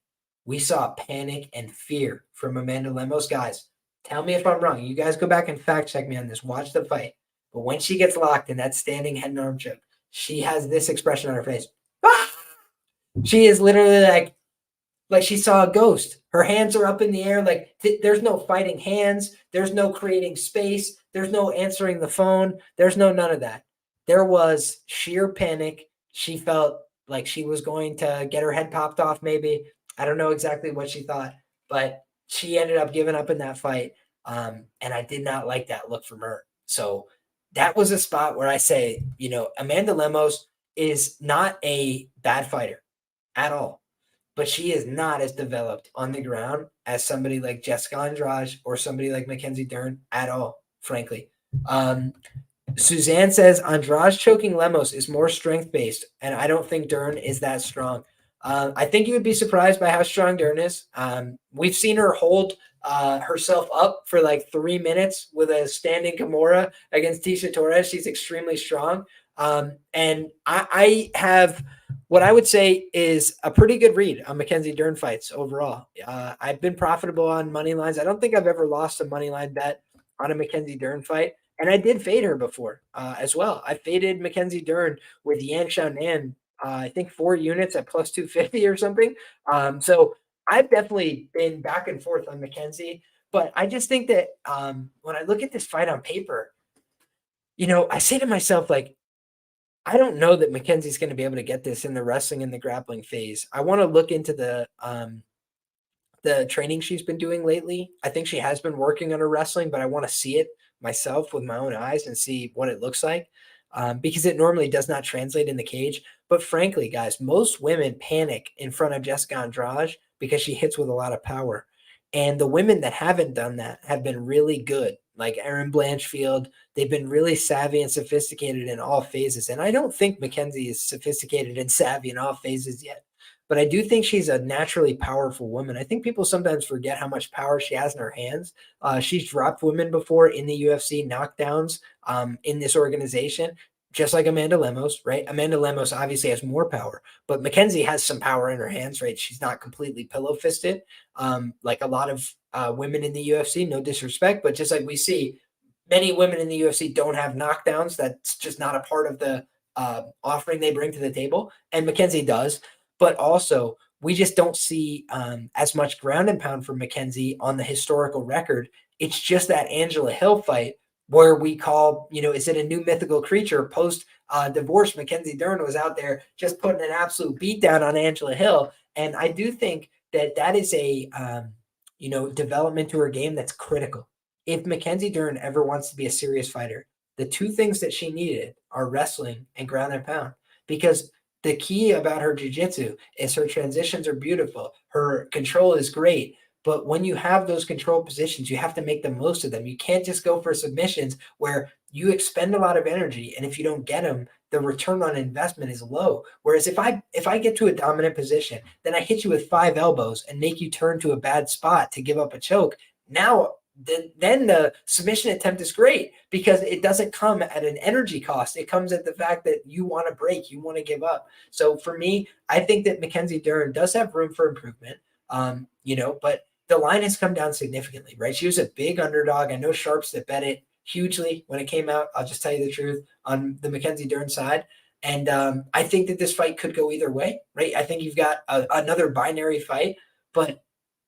We saw panic and fear from Amanda Lemos. Guys, tell me if I'm wrong. You guys go back and fact check me on this. Watch the fight. But when she gets locked in that standing head and arm choke, she has this expression on her face. Ah! She is literally like she saw a ghost. Her hands are up in the air. Like there's no fighting hands. There's no creating space. There's no answering the phone. There's no none of that. There was sheer panic. She felt like she was going to get her head popped off, maybe. I don't know exactly what she thought, but she ended up giving up in that fight. And I did not like that look from her. So that was a spot where I say, Amanda Lemos is not a bad fighter at all, but she is not as developed on the ground as somebody like Jessica Andrade or somebody like MacKenzie Dern at all, frankly. Suzanne says Andrade choking Lemos is more strength based, and I don't think Dern is that strong. I think you would be surprised by how strong Dern is. We've seen her hold herself up for like 3 minutes with a standing Kimura against Tisha Torres. She's extremely strong. And I have what I would say is a pretty good read on MacKenzie Dern fights overall. I've been profitable on money lines. I don't think I've ever lost a money line bet on a MacKenzie Dern fight. And I did fade her before as well. I faded MacKenzie Dern with Yan Xiaonan, I think 4 units at plus 250 or something. So I've definitely been back and forth on MacKenzie. But I just think that when I look at this fight on paper, I say to myself, like, I don't know that MacKenzie's going to be able to get this in the wrestling and the grappling phase. I want to look into the training she's been doing lately. I think she has been working on her wrestling, but I want to see it myself with my own eyes and see what it looks like because it normally does not translate in the cage. But frankly, guys, most women panic in front of Jessica Andrade because she hits with a lot of power. And the women that haven't done that have been really good, like Erin Blanchfield. They've been really savvy and sophisticated in all phases. And I don't think MacKenzie is sophisticated and savvy in all phases yet. But I do think she's a naturally powerful woman. I think people sometimes forget how much power she has in her hands. She's dropped women before in the UFC knockdowns in this organization, just like Amanda Lemos, right? Amanda Lemos obviously has more power, but MacKenzie has some power in her hands, right? She's not completely pillow fisted like a lot of women in the UFC, no disrespect, but just like we see, many women in the UFC don't have knockdowns. That's just not a part of the offering they bring to the table. And MacKenzie does. But also, we just don't see as much ground and pound from MacKenzie on the historical record. It's just that Angela Hill fight where we call, is it a new mythical creature? Post divorce, MacKenzie Dern was out there just putting an absolute beat down on Angela Hill. And I do think that is a, development to her game that's critical. If MacKenzie Dern ever wants to be a serious fighter, the two things that she needed are wrestling and ground and pound. Because the key about her jiu-jitsu is her transitions are beautiful. Her control is great. But when you have those control positions, you have to make the most of them. You can't just go for submissions where you expend a lot of energy. And if you don't get them, the return on investment is low. Whereas if I get to a dominant position, then I hit you with 5 elbows and make you turn to a bad spot to give up a choke. Now then the submission attempt is great because it doesn't come at an energy cost. It comes at the fact that you want to break, you want to give up. So for me, I think that MacKenzie Dern does have room for improvement, but the line has come down significantly, right? She was a big underdog. I know sharps that bet it hugely when it came out. I'll just tell you the truth on the MacKenzie Dern side. And I think that this fight could go either way, right? I think you've got another binary fight, but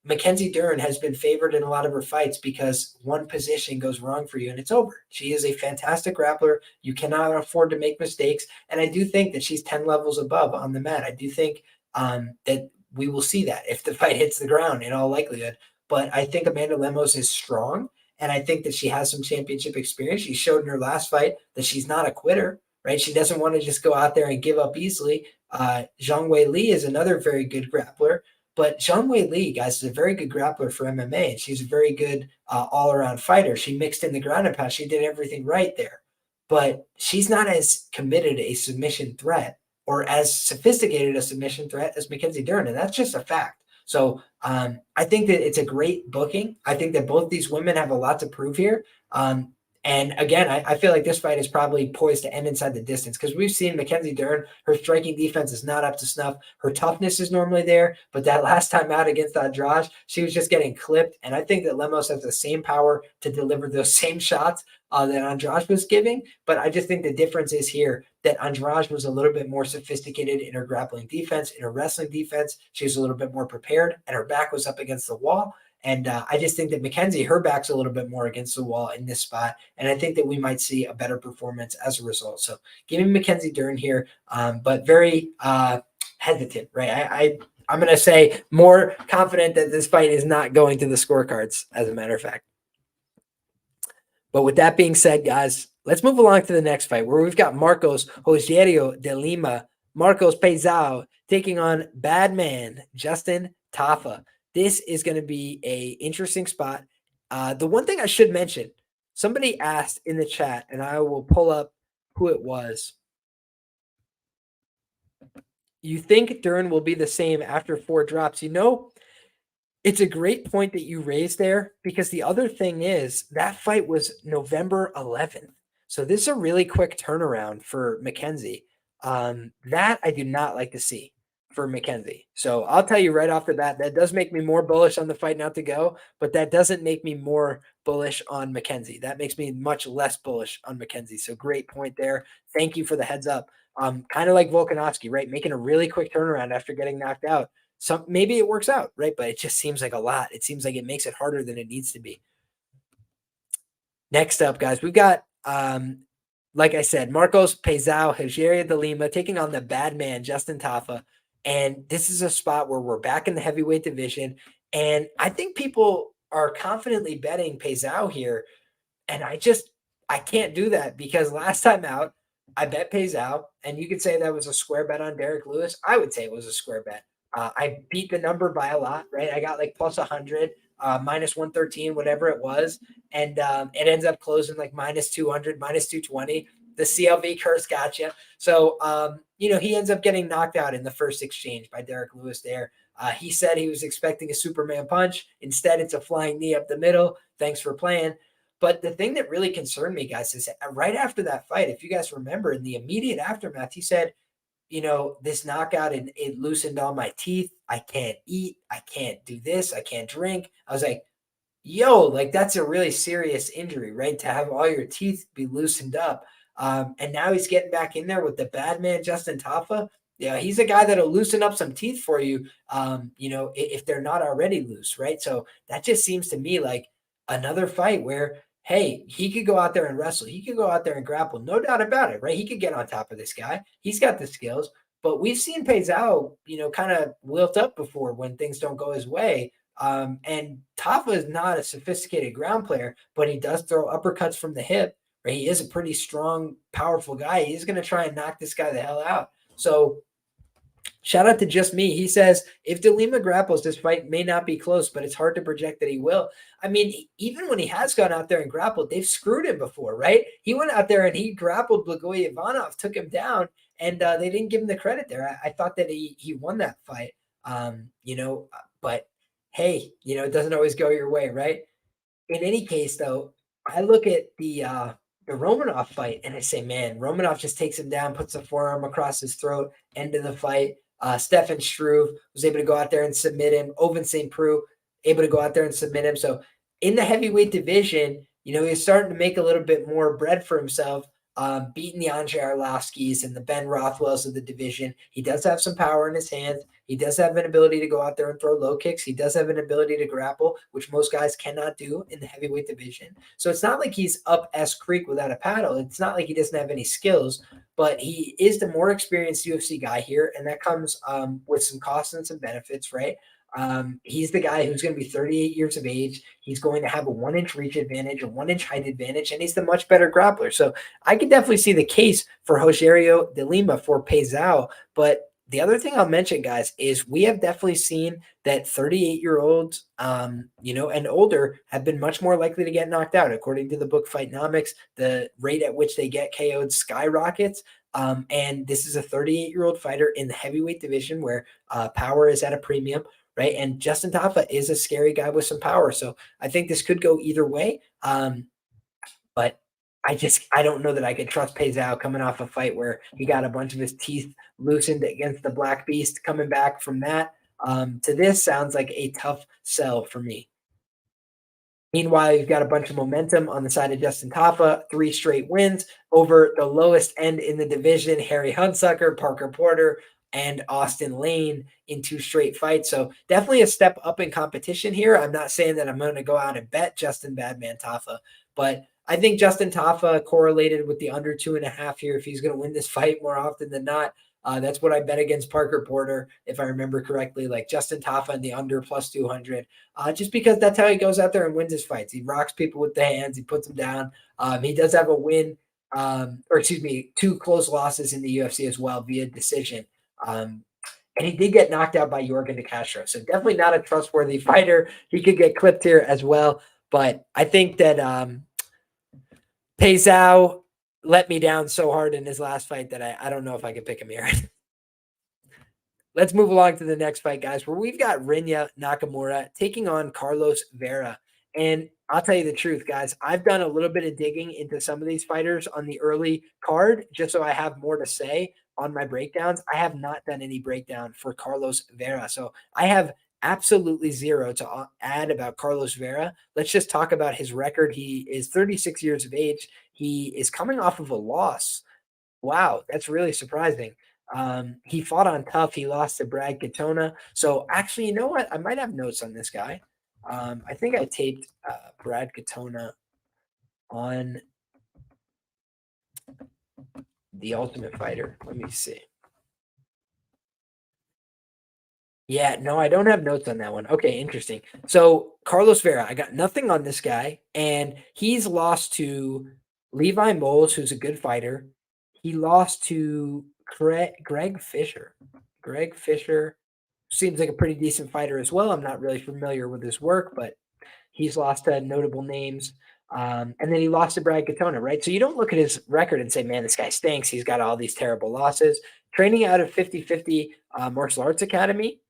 MacKenzie Dern has been favored in a lot of her fights because one position goes wrong for you and it's over. She is a fantastic grappler. You cannot afford to make mistakes. And I do think that she's 10 levels above on the mat. I do think that we will see that if the fight hits the ground in all likelihood. But I think Amanda Lemos is strong. And I think that she has some championship experience. She showed in her last fight that she's not a quitter, right? She doesn't want to just go out there and give up easily. Zhang Weili is another very good grappler. But Zhang Weili, guys, is a very good grappler for MMA, and she's a very good all-around fighter. She mixed in the ground and pound. She did everything right there. But she's not as committed a submission threat or as sophisticated a submission threat as MacKenzie Dern, and that's just a fact. So I think that it's a great booking. I think that both these women have a lot to prove here. And again, I feel like this fight is probably poised to end inside the distance because we've seen MacKenzie Dern, her striking defense is not up to snuff. Her toughness is normally there, but that last time out against Andrade, she was just getting clipped. And I think that Lemos has the same power to deliver those same shots that Andrade was giving. But I just think the difference is here that Andrade was a little bit more sophisticated in her grappling defense, in her wrestling defense. She was a little bit more prepared, and her back was up against the wall. And I just think that MacKenzie, her back's a little bit more against the wall in this spot. And I think that we might see a better performance as a result. So give me MacKenzie Dern here, but very hesitant, right? I'm going to say more confident that this fight is not going to the scorecards, as a matter of fact. But with that being said, guys, let's move along to the next fight where we've got Marcos Rogerio de Lima, Marcos Peizao taking on bad man Justin Tafa. This is going to be an interesting spot. The one thing I should mention, somebody asked in the chat, and I will pull up who it was. You think Dern will be the same after 4 drops? It's a great point that you raised there because the other thing is that fight was November 11th. So this is a really quick turnaround for MacKenzie. That I do not like to see for MacKenzie. So I'll tell you right off the bat, that does make me more bullish on the fight not to go, but that doesn't make me more bullish on MacKenzie. That makes me much less bullish on MacKenzie. So great point there. Thank you for the heads up. Kind of like Volkanovski, right? Making a really quick turnaround after getting knocked out. Maybe it works out, right? But it just seems like a lot. It seems like it makes it harder than it needs to be. Next up, guys, we've got like I said, Marcos Peizao, Rogerio de Lima taking on the bad man, Justin Tafa. And this is a spot where we're back in the heavyweight division. And I think people are confidently betting Peizao here. And I can't do that because last time out, I bet Peizao. And you could say that was a square bet on Derek Lewis. I would say it was a square bet. I beat the number by a lot, right? I got like plus 100, minus 113, whatever it was. And it ends up closing like minus 200, minus 220. The CLV curse got you. So, he ends up getting knocked out in the first exchange by Derek Lewis there. He said he was expecting a Superman punch. Instead, it's a flying knee up the middle. Thanks for playing. But the thing that really concerned me, guys, is right after that fight, if you guys remember, in the immediate aftermath, he said, this knockout, it loosened all my teeth. I can't eat. I can't do this. I can't drink. I was like, like that's a really serious injury, right? To have all your teeth be loosened up. And now he's getting back in there with the bad man, Justin Tafa. Yeah, he's a guy that'll loosen up some teeth for you, if they're not already loose, right? So that just seems to me like another fight where, hey, he could go out there and wrestle. He could go out there and grapple. No doubt about it, right? He could get on top of this guy. He's got the skills. But we've seen Peizao, kind of wilt up before when things don't go his way. And Tafa is not a sophisticated ground player, but he does throw uppercuts from the hip. Right? He is a pretty strong, powerful guy. He's going to try and knock this guy the hell out. So shout out to Just Me. He says, if De Lima grapples, this fight may not be close, but it's hard to project that he will. I mean, even when he has gone out there and grappled, they've screwed him before, right? He went out there and he grappled Blagoy Ivanov, took him down, and they didn't give him the credit there. I thought that he won that fight, but hey, it doesn't always go your way, right? In any case, though, I look at the Romanov fight and I say, man, Romanov just takes him down, puts a forearm across his throat, end of the fight. Stefan Struve was able to go out there and submit him. Oban St. Preux able to go out there and submit him. So in the heavyweight division, he's starting to make a little bit more bread for himself, beating the Andrei Arlovskis and the Ben Rothwells of the division. He does have some power in his hands. He does have an ability to go out there and throw low kicks. He does have an ability to grapple, which most guys cannot do in the heavyweight division. So it's not like he's up S Creek without a paddle. It's not like he doesn't have any skills, but he is the more experienced UFC guy here, and that comes with some costs and some benefits, right? He's the guy who's going to be 38 years of age. He's going to have a 1-inch reach advantage, a 1-inch height advantage, and he's the much better grappler. So I could definitely see the case for Rogerio de Lima for Peizao. But the other thing I'll mention, guys, is we have definitely seen that 38-year-olds, and older have been much more likely to get knocked out. According to the book Fightnomics, the rate at which they get KO'd skyrockets. And this is a 38-year-old fighter in the heavyweight division where power is at a premium. Right. And Justin Tafa is a scary guy with some power. So I think this could go either way. But I don't know that I could trust Peizao coming off a fight where he got a bunch of his teeth loosened against the Black Beast. Coming back from that to this sounds like a tough sell for me. Meanwhile, you've got a bunch of momentum on the side of Justin Tafa, 3 straight wins over the lowest end in the division, Harry Hunsucker, Parker Porter, and Austin Lane in 2 straight fights. So definitely a step up in competition here. I'm not saying that I'm going to go out and bet Justin Badman Tafa, but I think Justin Tafa correlated with the under 2.5 here if he's going to win this fight more often than not. That's what I bet against Parker Porter, if I remember correctly, like Justin Tafa and the under plus 200, just because that's how he goes out there and wins his fights. He rocks people with the hands. He puts them down. He does have a win, 2 close losses in the UFC as well via decision. And he did get knocked out by Yorgan de Castro. So definitely not a trustworthy fighter. He could get clipped here as well. But I think that Peizao let me down so hard in his last fight that I don't know if I could pick him here. Let's move along to the next fight, guys, where we've got Rinya Nakamura taking on Carlos Vera. And I'll tell you the truth, guys. I've done a little bit of digging into some of these fighters on the early card just so I have more to say on my breakdowns. I have not done any breakdown for Carlos Vera. So I have absolutely zero to add about Carlos Vera. Let's just talk about his record. He is 36 years of age. He is coming off of a loss. Wow, that's really surprising. He fought on tough. He lost to Brad Katona. So actually, you know what? I might have notes on this guy. I think I taped Brad Katona on The Ultimate Fighter. Let me see. Yeah, no, I don't have notes on that one. Okay, interesting. So Carlos Vera, I got nothing on this guy, and he's lost to Levi Moles, who's a good fighter. He lost to Greg Fisher. Greg Fisher seems like a pretty decent fighter as well. I'm not really familiar with his work, but he's lost to notable names. And then he lost to Brad Katona, right? So you don't look at his record and say, man, this guy stinks. He's got all these terrible losses. Training out of 50-50 Martial Arts Academy,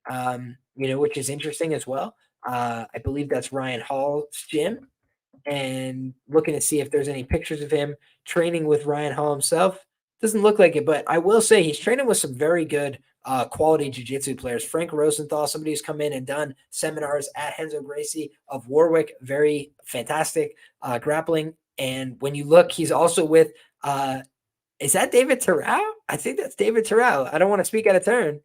which is interesting as well. I believe that's Ryan Hall's gym. And looking to see if there's any pictures of him training with Ryan Hall himself. Doesn't look like it, but I will say he's training with some very good quality jiu-jitsu players. Frank Rosenthal, somebody who's come in and done seminars at Renzo Gracie of Warwick, very fantastic grappling. And when you look, he's also with, is that David Terrell? I think that's David Terrell. I don't want to speak out of turn.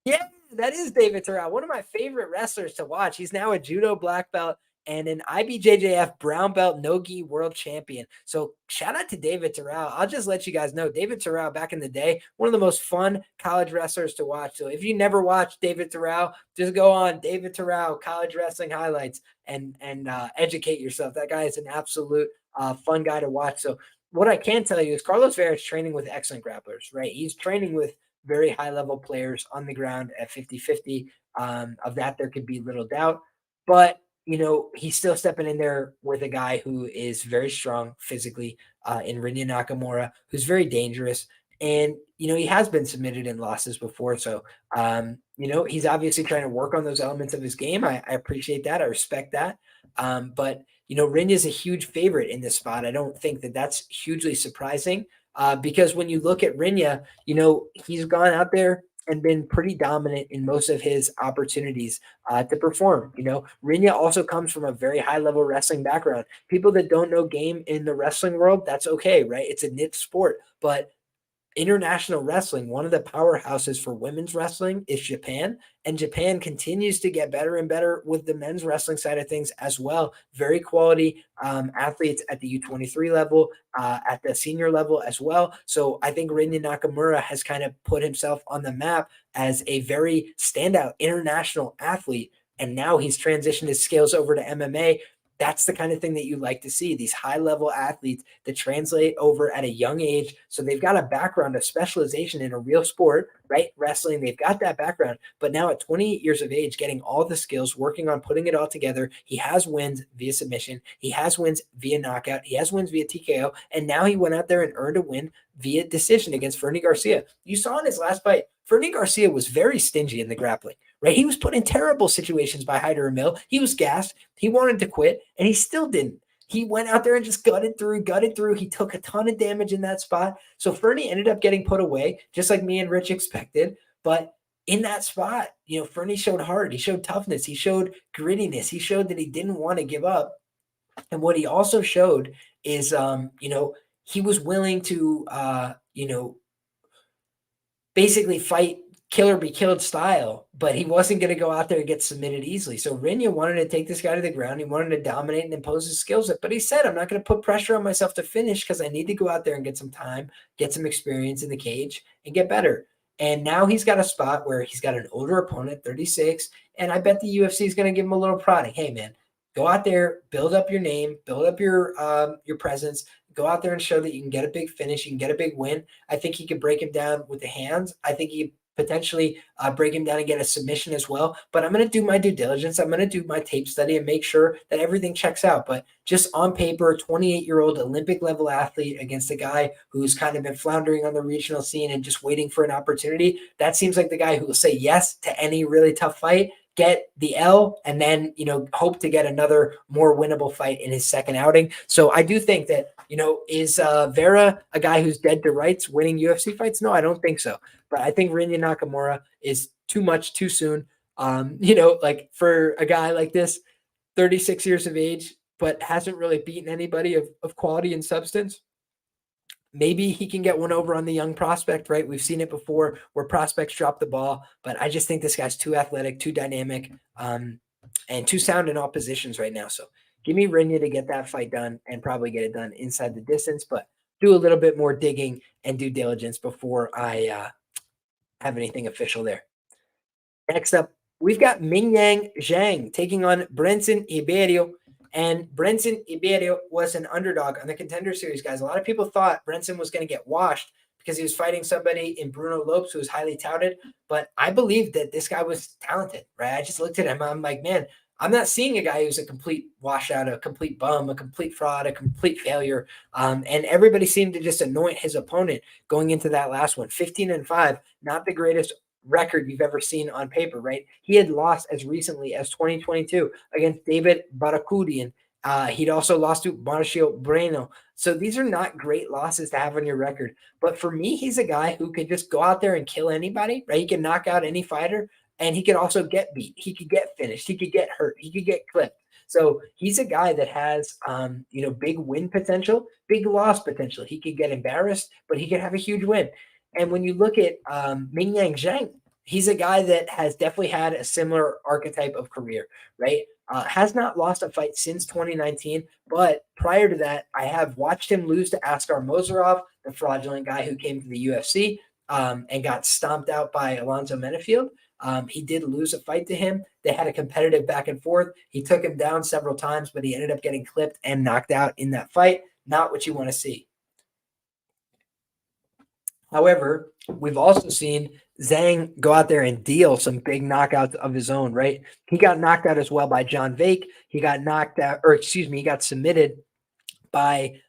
Yeah, that is David Terrell, one of my favorite wrestlers to watch. He's now a judo black belt and an IBJJF brown belt no-gi world champion. So shout out to David Terrell. I'll just let you guys know, David Terrell back in the day, one of the most fun college wrestlers to watch. So if you never watched David Terrell, just go on David Terrell college wrestling highlights and educate yourself. That guy is an absolute fun guy to watch. So what I can tell you is Carlos Vera is training with excellent grapplers, right? He's training with very high-level players on the ground at 50-50. Of that, there could be little doubt. But he's still stepping in there with a guy who is very strong physically in Rinya Nakamura, who's very dangerous. And, he has been submitted in losses before. So, he's obviously trying to work on those elements of his game. I appreciate that. I respect that. But, Rinya is a huge favorite in this spot. I don't think that that's hugely surprising because when you look at Rinya, he's gone out there and been pretty dominant in most of his opportunities to perform. Rinya also comes from a very high-level wrestling background. People that don't know game in the wrestling world, that's okay, right? It's a niche sport. But international wrestling, one of the powerhouses for women's wrestling is Japan, and Japan continues to get better and better with the men's wrestling side of things as well. Very quality athletes at the U23 level, at the senior level as well. So I think Rinya Nakamura has kind of put himself on the map as a very standout international athlete, and now he's transitioned his skills over to MMA. That's the kind of thing that you like to see, these high-level athletes that translate over at a young age. So they've got a background of specialization in a real sport, right? Wrestling, they've got that background. But now at 28 years of age, getting all the skills, working on putting it all together, he has wins via submission. He has wins via knockout. He has wins via TKO. And now he went out there and earned a win via decision against Fernie Garcia. You saw in his last fight, Fernie Garcia was very stingy in the grappling, right? He was put in terrible situations by Hyder Emil. He was gassed. He wanted to quit, and he still didn't. he went out there and just gutted through. He took a ton of damage in that spot. So Fernie ended up getting put away, just like me and Rich expected. But in that spot, Fernie showed heart. He showed toughness. He showed grittiness. He showed that he didn't want to give up. And what he also showed is, he was willing to, basically fight kill or be killed style, but he wasn't going to go out there and get submitted easily. So Rinya wanted to take this guy to the ground. He wanted to dominate and impose his skills. But he said, I'm not going to put pressure on myself to finish because I need to go out there and get some time, get some experience in the cage, and get better. And now he's got a spot where he's got an older opponent, 36, and I bet the UFC is going to give him a little prodding. Hey, man, go out there, build up your name, build up your presence, go out there and show that you can get a big finish, you can get a big win. I think he could break him down with the hands. I think he potentially break him down and get a submission as well. But I'm going to do my due diligence. I'm going to do my tape study and make sure that everything checks out. But just on paper, 28-year-old Olympic level athlete against a guy who's kind of been floundering on the regional scene and just waiting for an opportunity, that seems like the guy who will say yes to any really tough fight, get the L, and then, hope to get another more winnable fight in his second outing. So I do think that, is Vera a guy who's dead to rights winning UFC fights? No, I don't think so. But I think Rinya Nakamura is too much too soon. Like for a guy like this, 36 years of age, but hasn't really beaten anybody of quality and substance. Maybe he can get one over on the young prospect, right? We've seen it before where prospects drop the ball, but I just think this guy's too athletic, too dynamic, and too sound in all positions right now. So give me Rinya to get that fight done and probably get it done inside the distance, but do a little bit more digging and due diligence before I have anything official there. Next up, we've got Mingyang Zhang taking on Brenson Ribeiro. And Brenson Ribeiro was an underdog on the Contender Series, guys. A lot of people thought Brenson was going to get washed because he was fighting somebody in Bruno Lopes who was highly touted. But I believe that this guy was talented, right? I just looked at him. I'm like, man, I'm not seeing a guy who's a complete washout, a complete bum, a complete fraud, a complete failure. And everybody seemed to just anoint his opponent going into that last one. 15-5, not the greatest record you've ever seen on paper, right? He had lost as recently as 2022 against David Barakudian. He'd also lost to Marcio Breno. So these are not great losses to have on your record. But for me, he's a guy who could just go out there and kill anybody, right? He can knock out any fighter, and he could also get beat. He could get finished. He could get hurt. He could get clipped. So he's a guy that has, big win potential, big loss potential. He could get embarrassed, but he could have a huge win. And when you look at Mingyang Zhang, he's a guy that has definitely had a similar archetype of career, right? Has not lost a fight since 2019, but prior to that, I have watched him lose to Askar Mozarov, the fraudulent guy who came to the UFC and got stomped out by Alonzo Menefield. He did lose a fight to him. They had a competitive back and forth. He took him down several times, but he ended up getting clipped and knocked out in that fight. Not what you want to see. However, we've also seen Zhang go out there and deal some big knockouts of his own, right? He got knocked out as well by John Vake. He got he got submitted by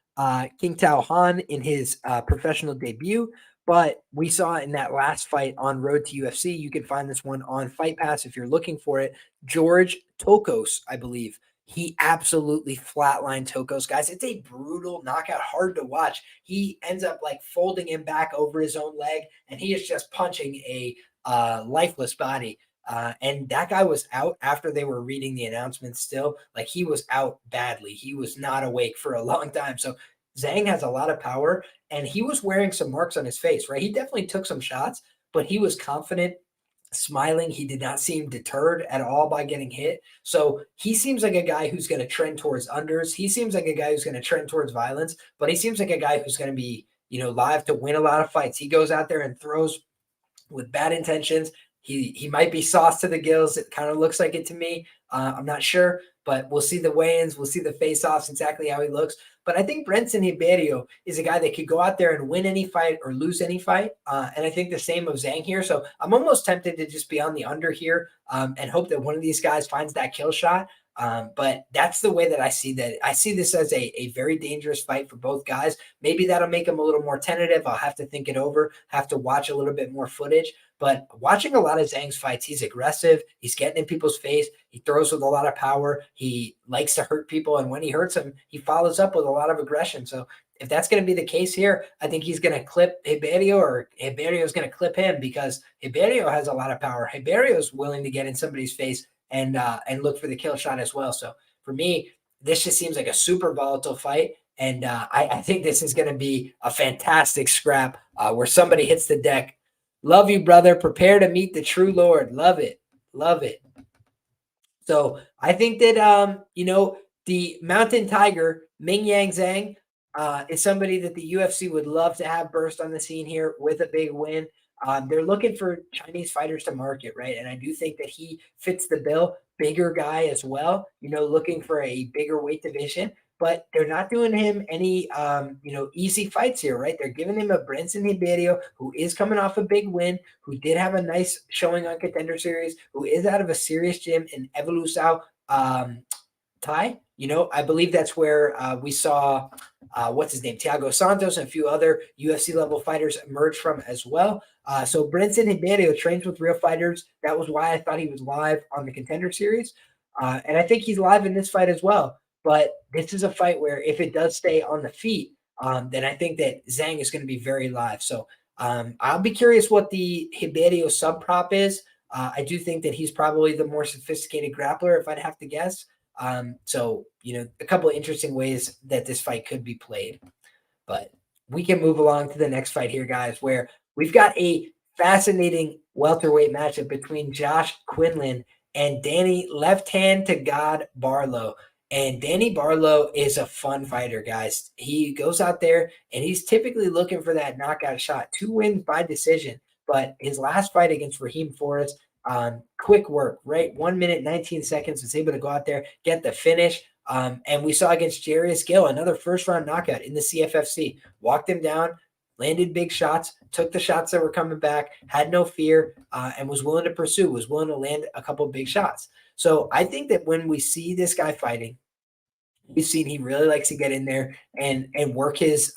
King Tao Han in his professional debut. But we saw in that last fight on Road to UFC, you can find this one on Fight Pass if you're looking for it, George Tokos, I believe. He absolutely flatlined Tokos, guys. It's a brutal knockout, hard to watch. He ends up like folding him back over his own leg, and he is just punching a lifeless body. And that guy was out after they were reading the announcements still. Like, he was out badly. He was not awake for a long time. So Zhang has a lot of power, and he was wearing some marks on his face, right? He definitely took some shots, but he was confident, smiling. He did not seem deterred at all by getting hit. So he seems like a guy who's going to trend towards unders. He seems like a guy who's going to trend towards violence, but he seems like a guy who's going to be, live to win a lot of fights. He goes out there and throws with bad intentions. He might be sauced to the gills. It kind of looks like it to me. I'm not sure, but we'll see the weigh-ins. We'll see the face-offs, exactly how he looks. But I think Brenson Ribeiro is a guy that could go out there and win any fight or lose any fight. And I think the same of Zhang here. So I'm almost tempted to just be on the under here and hope that one of these guys finds that kill shot. But that's the way that I see that. I see this as a very dangerous fight for both guys. Maybe that'll make him a little more tentative. I'll have to think it over, have to watch a little bit more footage. But watching a lot of Zhang's fights, he's aggressive. He's getting in people's face. He throws with a lot of power. He likes to hurt people. And when he hurts them, he follows up with a lot of aggression. So if that's going to be the case here, I think he's going to clip Ribeiro, or Ribeiro is going to clip him, because Ribeiro has a lot of power. Ribeiro is willing to get in somebody's face and look for the kill shot as well. So for me, this just seems like a super volatile fight. And I think this is going to be a fantastic scrap where somebody hits the deck. Love you, brother. Prepare to meet the true Lord. Love it. Love it. So I think that, the Mountain Tiger, Ming Yang Zhang, is somebody that the UFC would love to have burst on the scene here with a big win. They're looking for Chinese fighters to market, right? And I do think that he fits the bill. Bigger guy as well, looking for a bigger weight division. But they're not doing him any, easy fights here, right? They're giving him a Brenson Ribeiro, who is coming off a big win, who did have a nice showing on Contender Series, who is out of a serious gym in Evolução, Thai. I believe that's where we saw, what's his name, Thiago Santos, and a few other UFC level fighters emerge from as well. So Brenson Ribeiro trains with real fighters. That was why I thought he was live on the Contender Series. And I think he's live in this fight as well. But this is a fight where if it does stay on the feet, then I think that Zhang is going to be very live. So I'll be curious what the Ribeiro sub prop is. I do think that he's probably the more sophisticated grappler, if I'd have to guess. So, a couple of interesting ways that this fight could be played. But we can move along to the next fight here, guys, where we've got a fascinating welterweight matchup between Josh Quinlan and Danny Left Hand to God Barlow. And Danny Barlow is a fun fighter, guys. He goes out there and he's typically looking for that knockout shot. 2 wins by decision. But his last fight against Raheem Forrest, quick work, right? 1 minute, 19 seconds, was able to go out there, get the finish. And we saw against Jarius Gill, another first-round knockout in the CFFC. Walked him down, landed big shots, took the shots that were coming back, had no fear, and was willing to pursue, was willing to land a couple of big shots. So I think that when we see this guy fighting, we've seen he really likes to get in there and work his,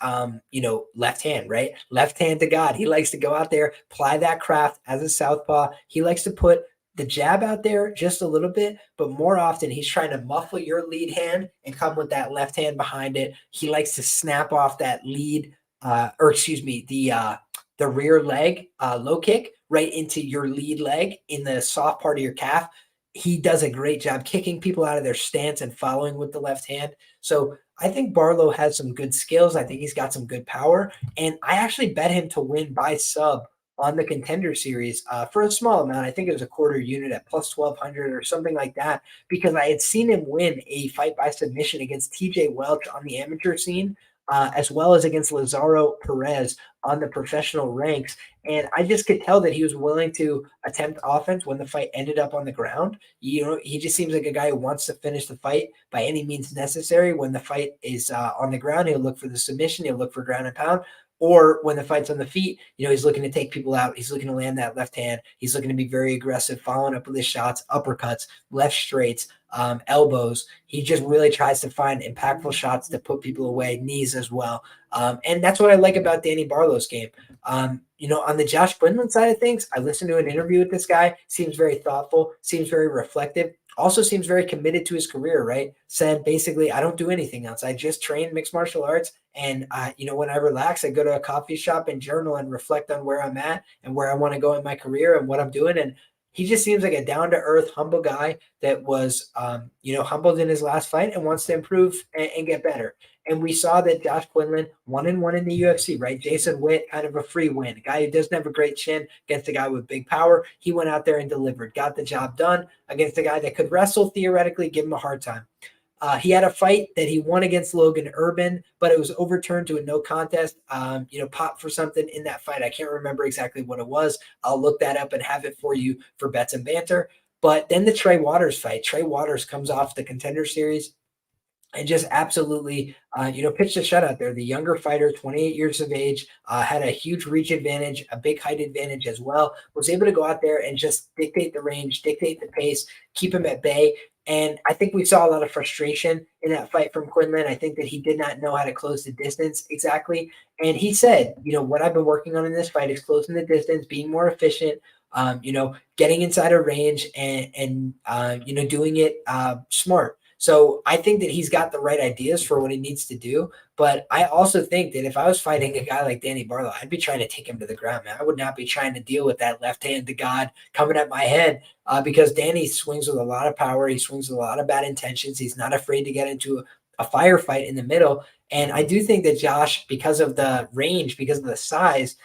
left hand, right? Left hand to God. He likes to go out there, apply that craft as a southpaw. He likes to put the jab out there just a little bit, but more often he's trying to muffle your lead hand and come with that left hand behind it. He likes to snap off that lead, the rear leg low kick right into your lead leg in the soft part of your calf. He does a great job kicking people out of their stance and following with the left hand. So I think Barlow has some good skills. I think he's got some good power. And I actually bet him to win by sub on the Contender Series for a small amount. I think it was a quarter unit at plus 1,200 or something like that, because I had seen him win a fight by submission against TJ Welch on the amateur scene, as well as against Lazaro Perez on the professional ranks. And I just could tell that he was willing to attempt offense when the fight ended up on the ground. He just seems like a guy who wants to finish the fight by any means necessary. When the fight is on the ground, he'll look for the submission. He'll look for ground and pound. Or when the fight's on the feet, he's looking to take people out. He's looking to land that left hand. He's looking to be very aggressive, following up with his shots, uppercuts, left straights, elbows. He just really tries to find impactful shots to put people away, knees as well. And that's what I like about Danny Barlow's game. On the Josh Quinlan side of things, I listened to an interview with this guy. Seems very thoughtful, seems very reflective. Also seems very committed to his career, right? Said basically, I don't do anything else. I just train mixed martial arts. And, when I relax, I go to a coffee shop and journal and reflect on where I'm at and where I want to go in my career and what I'm doing. And he just seems like a down-to-earth, humble guy that was, humbled in his last fight and wants to improve and get better. And we saw that Josh Quinlan 1-1 in the UFC, right? Jason Witt, kind of a free win. A guy who doesn't have a great chin against a guy with big power. He went out there and delivered, got the job done against a guy that could wrestle, theoretically, give him a hard time. He had a fight that he won against Logan Urban, but it was overturned to a no contest, pop for something in that fight. I can't remember exactly what it was. I'll look that up and have it for you for bets and banter. But then the Trey Waters fight. Trey Waters comes off the Contender Series and just absolutely, pitched a shutout there. The younger fighter, 28 years of age, had a huge reach advantage, a big height advantage as well, was able to go out there and just dictate the range, dictate the pace, keep him at bay. And I think we saw a lot of frustration in that fight from Quinlan. I think that he did not know how to close the distance exactly. And he said, what I've been working on in this fight is closing the distance, being more efficient, getting inside a range and doing it smart. So I think that he's got the right ideas for what he needs to do. But I also think that if I was fighting a guy like Danny Barlow, I'd be trying to take him to the ground, man. I would not be trying to deal with that left hand to God coming at my head because Danny swings with a lot of power. He swings with a lot of bad intentions. He's not afraid to get into a firefight in the middle. And I do think that Josh, because of the range, because of the size,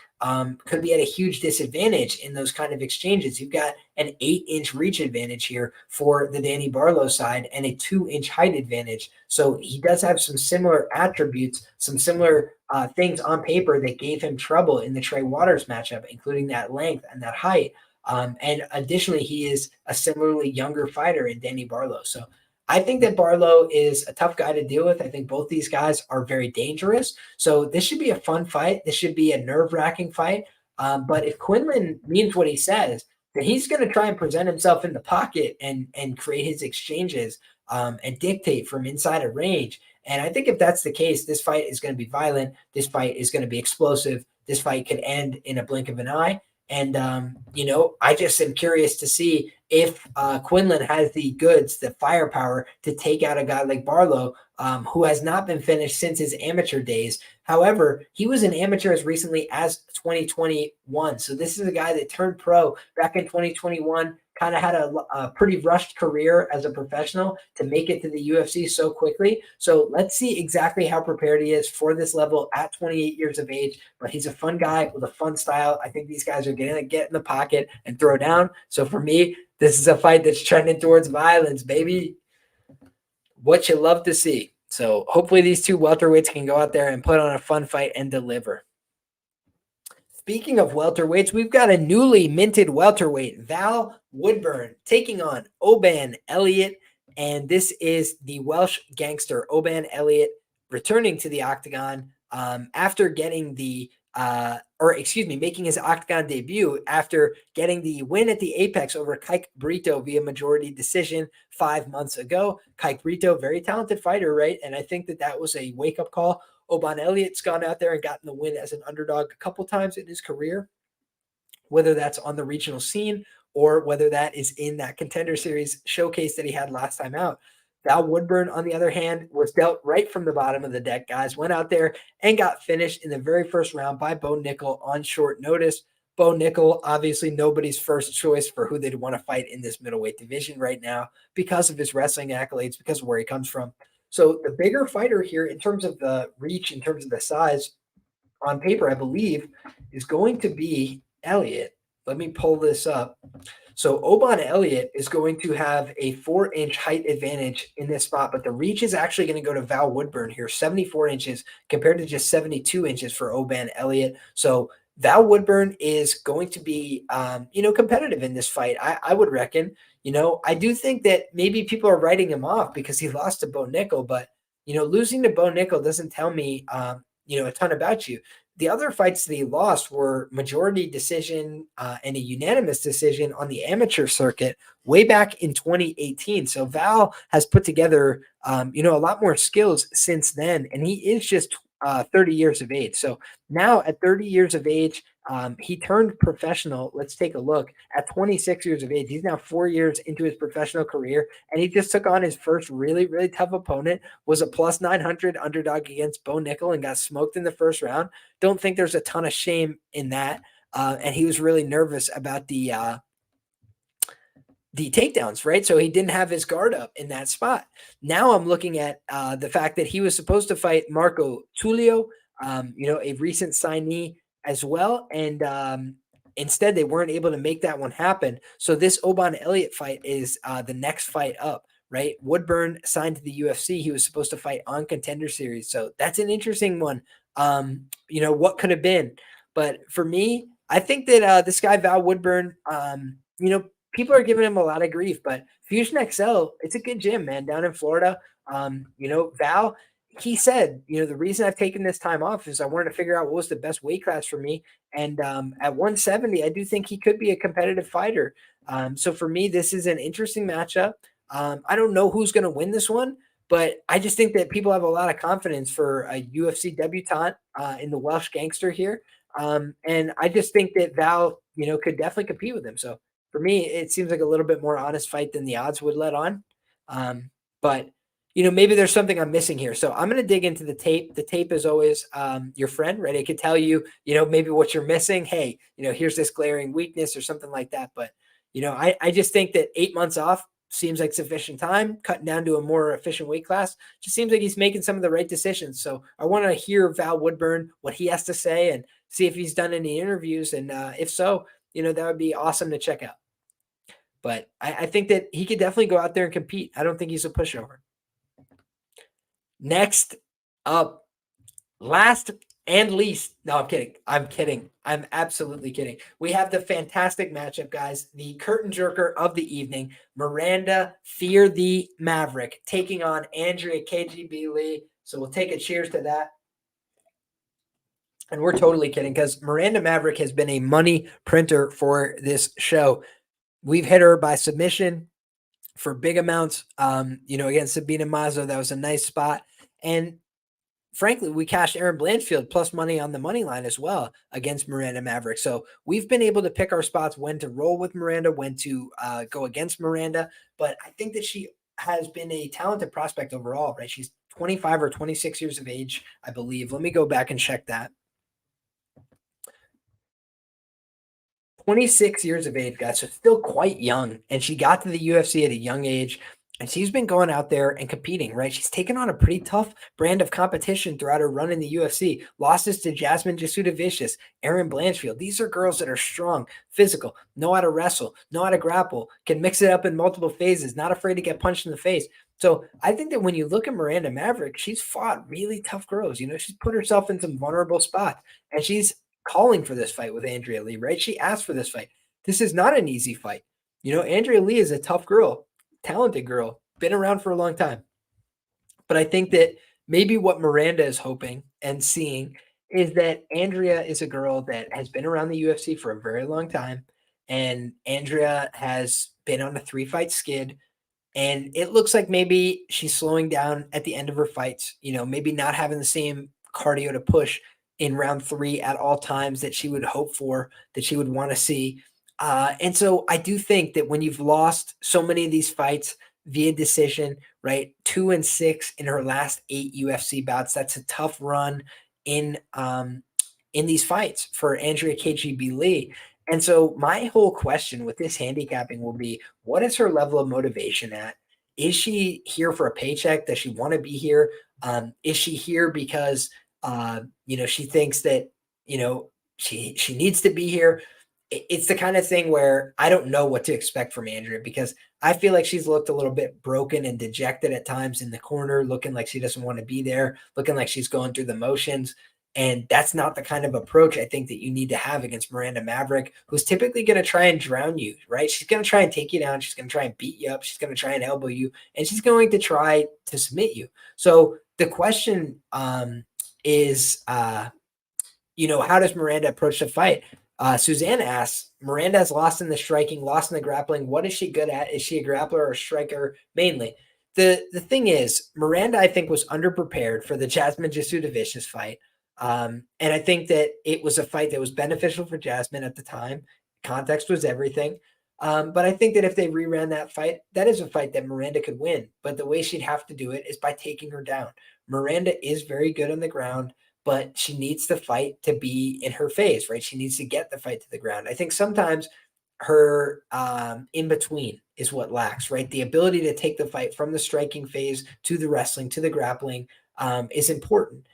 could be at a huge disadvantage in those kind of exchanges. You've got an 8-inch reach advantage here for the Danny Barlow side and a 2-inch height advantage. So he does have some similar attributes, some similar things on paper that gave him trouble in the Trey Waters matchup, including that length and that height. And additionally, he is a similarly younger fighter in Danny Barlow. So I think that Barlow is a tough guy to deal with. I think both these guys are very dangerous. So this should be a fun fight. This should be a nerve-wracking fight. But if Quinlan means what he says, then he's going to try and present himself in the pocket and create his exchanges and dictate from inside a range. And I think if that's the case, this fight is going to be violent. This fight is going to be explosive. This fight could end in a blink of an eye. And, I just am curious to see if Quinlan has the goods, the firepower to take out a guy like Barlow, who has not been finished since his amateur days. However, he was an amateur as recently as 2021. So this is a guy that turned pro back in 2021, kind of had a pretty rushed career as a professional to make it to the UFC so quickly. So let's see exactly how prepared he is for this level at 28 years of age. But he's a fun guy with a fun style. I think these guys are going to get in the pocket and throw down. So for me, this is a fight that's trending towards violence, baby. What you love to see. So hopefully these two welterweights can go out there and put on a fun fight and deliver. Speaking of welterweights, we've got a newly minted welterweight, Val Woodburn, taking on Oban Elliott. And this is the Welsh gangster, Oban Elliott, returning to the octagon after getting making his octagon debut after getting the win at the Apex over Kike Brito via majority decision 5 months ago. Kike Brito, very talented fighter, right? And I think that was a wake-up call. Oban Elliott's gone out there and gotten the win as an underdog a couple times in his career, whether that's on the regional scene or whether that is in that Contender Series showcase that he had last time out. Val Woodburn, on the other hand, was dealt right from the bottom of the deck, guys. Went out there and got finished in the very first round by Bo Nickel on short notice. Bo Nickel, obviously nobody's first choice for who they'd want to fight in this middleweight division right now because of his wrestling accolades, because of where he comes from. So the bigger fighter here in terms of the reach, in terms of the size, on paper, I believe, is going to be Elliott. Let me pull this up. So Oban Elliott is going to have a 4-inch height advantage in this spot, but the reach is actually going to go to Val Woodburn here, 74 inches compared to just 72 inches for Oban Elliott. So Val Woodburn is going to be, competitive in this fight. I would reckon. I do think that maybe people are writing him off because he lost to Bo Nickel, but losing to Bo Nickel doesn't tell me, a ton about you. The other fights that he lost were majority decision and a unanimous decision on the amateur circuit way back in 2018. So Val has put together, a lot more skills since then, and he is just 30 years of age. So now at 30 years of age, he turned professional. Let's take a look at 26 years of age. He's now 4 years into his professional career, and he just took on his first really, really tough opponent, was a plus 900 underdog against Bo Nickel and got smoked in the first round. Don't think there's a ton of shame in that. And he was really nervous about the takedowns, right? So he didn't have his guard up in that spot. Now I'm looking at the fact that he was supposed to fight Marco Tulio, a recent signee as well. And instead, they weren't able to make that one happen. So this Oban Elliott fight is the next fight up, right? Woodburn signed to the UFC. He was supposed to fight on Contender Series. So that's an interesting one. What could have been. But for me, I think that this guy, Val Woodburn, people are giving him a lot of grief, but Fusion XL, it's a good gym, man, down in Florida. Val, he said, the reason I've taken this time off is I wanted to figure out what was the best weight class for me. And at 170, I do think he could be a competitive fighter. So for me, this is an interesting matchup. I don't know who's going to win this one, but I just think that people have a lot of confidence for a UFC debutante in the Welsh gangster here. And I just think that Val, could definitely compete with him. So for me, it seems like a little bit more honest fight than the odds would let on. But maybe there's something I'm missing here. So I'm going to dig into the tape. The tape is always your friend, right? It could tell you, maybe what you're missing. Hey, here's this glaring weakness or something like that. But, I just think that 8 months off seems like sufficient time, cutting down to a more efficient weight class. Just seems like he's making some of the right decisions. So I want to hear Val Woodburn, what he has to say, and see if he's done any interviews. And if so, that would be awesome to check out. But I think that he could definitely go out there and compete. I don't think he's a pushover. Next up, last and least. No, I'm kidding. I'm kidding. I'm absolutely kidding. We have the fantastic matchup, guys. The curtain jerker of the evening, Miranda, Fear the Maverick, taking on Andrea KGB Lee. So we'll take a cheers to that. And we're totally kidding because Miranda Maverick has been a money printer for this show. We've hit her by submission for big amounts. Against Sabina Mazo, that was a nice spot. And frankly, we cashed Aaron Blanchfield plus money on the money line as well against Miranda Maverick. So we've been able to pick our spots when to roll with Miranda, when to go against Miranda. But I think that she has been a talented prospect overall, right? She's 25 or 26 years of age, I believe. Let me go back and check that. 26 years of age, guys, so still quite young. And she got to the UFC at a young age. And she's been going out there and competing, right? She's taken on a pretty tough brand of competition throughout her run in the UFC. Losses to Jasmine Jasudavicius, Aaron Blanchfield. These are girls that are strong, physical, know how to wrestle, know how to grapple, can mix it up in multiple phases, not afraid to get punched in the face. So I think that when you look at Miranda Maverick, she's fought really tough girls. She's put herself in some vulnerable spots. And she's calling for this fight with Andrea Lee, right? She asked for this fight. This is not an easy fight. Andrea Lee is a tough girl. Talented girl, been around for a long time. But I think that maybe what Miranda is hoping and seeing is that Andrea is a girl that has been around the UFC for a very long time. And Andrea has been on a 3-fight skid. And it looks like maybe she's slowing down at the end of her fights, maybe not having the same cardio to push in round 3 at all times that she would hope for, that she would want to see. And so I do think that when you've lost so many of these fights via decision, right? 2-6 in her last 8 UFC bouts. That's a tough run in these fights for Andrea KGB Lee. And so my whole question with this handicapping will be, what is her level of motivation at? Is she here for a paycheck? Does she want to be here? Is she here because she thinks that she needs to be here? It's the kind of thing where I don't know what to expect from Andrea, because I feel like she's looked a little bit broken and dejected at times in the corner, looking like she doesn't want to be there, looking like she's going through the motions. And that's not the kind of approach I think that you need to have against Miranda Maverick, who's typically going to try and drown you, right? She's going to try and take you down. She's going to try and beat you up. She's going to try and elbow you, and she's going to try to submit you. So the question is, how does Miranda approach the fight? Suzanne asks, Miranda has lost in the striking, lost in the grappling. What is she good at? Is she a grappler or a striker mainly? The thing is, Miranda, I think, was underprepared for the Jasmine Jasudavicius fight. And I think that it was a fight that was beneficial for Jasmine at the time. Context was everything. But I think that if they reran that fight, that is a fight that Miranda could win. But the way she'd have to do it is by taking her down. Miranda is very good on the ground, but she needs the fight to be in her phase, right? She needs to get the fight to the ground. I think sometimes her in between is what lacks, right? The ability to take the fight from the striking phase to the wrestling, to the grappling is important.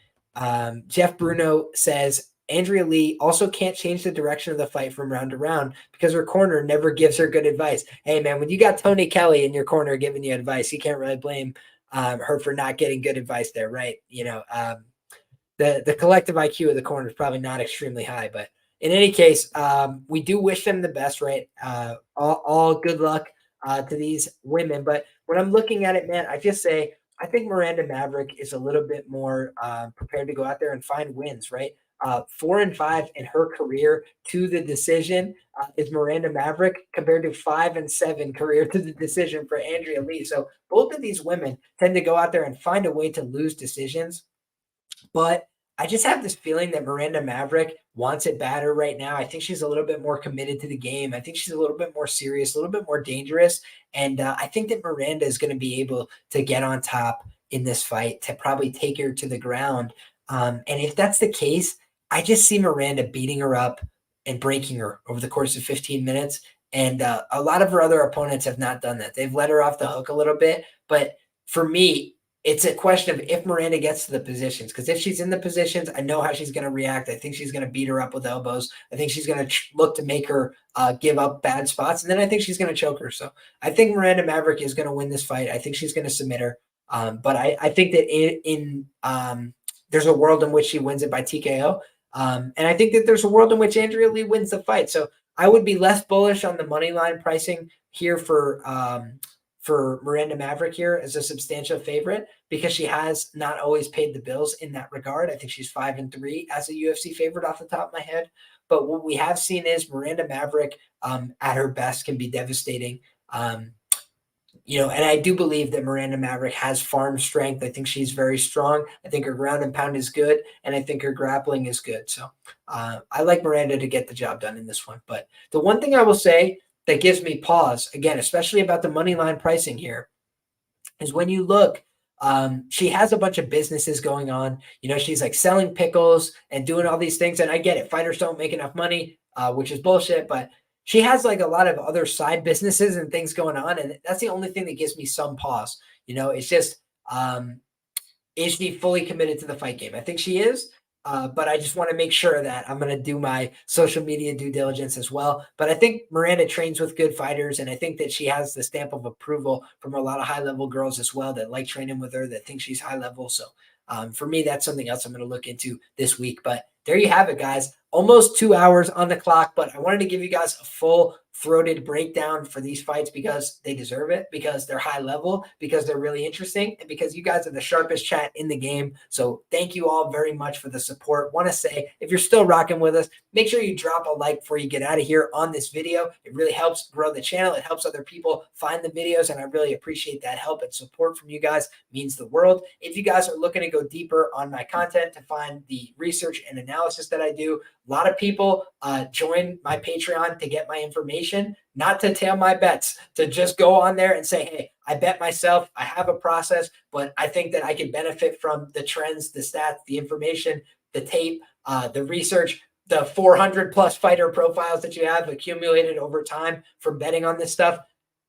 Jeff Bruno says, Andrea Lee also can't change the direction of the fight from round to round because her corner never gives her good advice. Hey, man, when you got Tony Kelly in your corner giving you advice, you can't really blame her for not getting good advice there, right? The collective IQ of the corner is probably not extremely high, but in any case, we do wish them the best, right? All good luck to these women. But when I'm looking at it, man, I just say I think Miranda Maverick is a little bit more prepared to go out there and find wins, right? 4-5 in her career to the decision is Miranda Maverick, compared to 5-7 career to the decision for Andrea Lee. So both of these women tend to go out there and find a way to lose decisions. But I just have this feeling that Miranda Maverick wants it better right now. I think she's a little bit more committed to the game. I think she's a little bit more serious, a little bit more dangerous. And I think that Miranda is going to be able to get on top in this fight, to probably take her to the ground. And if that's the case, I just see Miranda beating her up and breaking her over the course of 15 minutes. And a lot of her other opponents have not done that. They've let her off the hook a little bit. But for me, it's a question of if Miranda gets to the positions, because if she's in the positions, I know how she's going to react. I think she's going to beat her up with elbows. I think she's going to look to make her give up bad spots. And then I think she's going to choke her. So I think Miranda Maverick is going to win this fight. I think she's going to submit her. But I think that there's a world in which she wins it by TKO. And I think that there's a world in which Andrea Lee wins the fight. So I would be less bullish on the money line pricing here for Miranda Maverick here as a substantial favorite, because she has not always paid the bills in that regard. I think she's 5-3 as a UFC favorite off the top of my head. But what we have seen is Miranda Maverick at her best can be devastating. And I do believe that Miranda Maverick has farm strength. I think she's very strong. I think her ground and pound is good, and I think her grappling is good. So I like Miranda to get the job done in this one. But the one thing I will say that gives me pause, again, especially about the money line pricing here, is when you look, she has a bunch of businesses going on. She's like selling pickles and doing all these things. And I get it. Fighters don't make enough money, which is bullshit. But she has like a lot of other side businesses and things going on. And that's the only thing that gives me some pause. It's just, is she fully committed to the fight game? I think she is. But I just want to make sure that I'm going to do my social media due diligence as well. But I think Miranda trains with good fighters, and I think that she has the stamp of approval from a lot of high-level girls as well that like training with her, that think she's high-level. So for me, that's something else I'm going to look into this week. But there you have it, guys. Almost 2 hours on the clock, but I wanted to give you guys a full-throated breakdown for these fights because they deserve it, because they're high level, because they're really interesting, and because you guys are the sharpest chat in the game. So thank you all very much for the support. Want to say, if you're still rocking with us, make sure you drop a like before you get out of here on this video. It really helps grow the channel. It helps other people find the videos, and I really appreciate that help and support from you guys. It means the world. If you guys are looking to go deeper on my content to find the research and analysis that I do, a lot of people join my Patreon to get my information, not to tail my bets, to just go on there and say, hey, I bet myself, I have a process, but I think that I could benefit from the trends, the stats, the information, the tape, the research, the 400 plus fighter profiles that you have accumulated over time from betting on this stuff.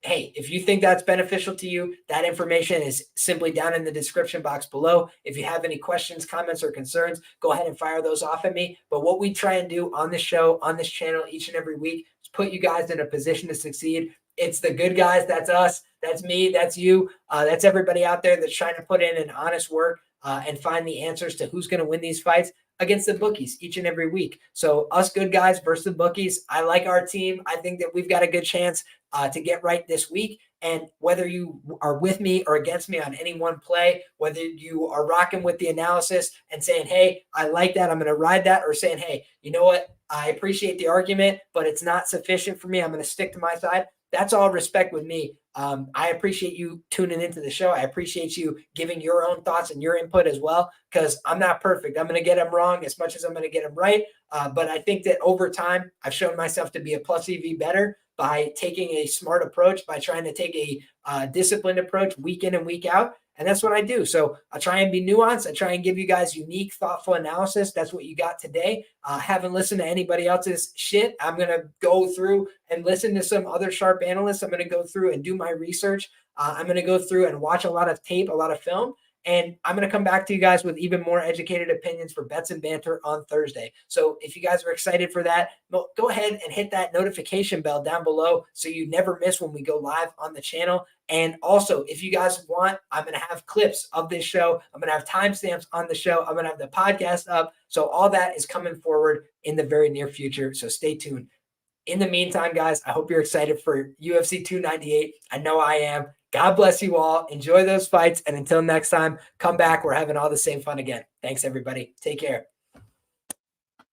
Hey, if you think that's beneficial to you, that information is simply down in the description box below. If you have any questions, comments, or concerns, go ahead and fire those off at me. But what we try and do on this show, on this channel each and every week is put you guys in a position to succeed. It's the good guys. That's us. That's me. That's you. That's everybody out there that's trying to put in an honest work and find the answers to who's going to win these fights against the bookies each and every week. So us good guys versus the bookies. I like our team. I think that we've got a good chance to get right this week. And whether you are with me or against me on any one play, whether you are rocking with the analysis and saying, hey, I like that, I'm going to ride that, or saying, hey, you know what, I appreciate the argument, but it's not sufficient for me, I'm going to stick to my side. That's all respect with me. I appreciate you tuning into the show. I appreciate you giving your own thoughts and your input as well, because I'm not perfect. I'm going to get them wrong as much as I'm going to get them right. But I think that over time, I've shown myself to be a plus EV better by taking a smart approach, by trying to take a disciplined approach week in and week out. And that's what I do. So I try and be nuanced. I try and give you guys unique, thoughtful analysis. That's what you got today. Haven't listened to anybody else's shit. I'm going to go through and listen to some other sharp analysts. I'm going to go through and do my research. I'm going to go through and watch a lot of tape, a lot of film. And I'm going to come back to you guys with even more educated opinions for Bets and Banter on Thursday. So if you guys are excited for that, go ahead and hit that notification bell down below so you never miss when we go live on the channel. And also, if you guys want, I'm going to have clips of this show. I'm going to have timestamps on the show. I'm going to have the podcast up. So all that is coming forward in the very near future. So stay tuned. In the meantime, guys, I hope you're excited for UFC 298. I know I am. God bless you all. Enjoy those fights. And until next time, come back. We're having all the same fun again. Thanks, everybody. Take care.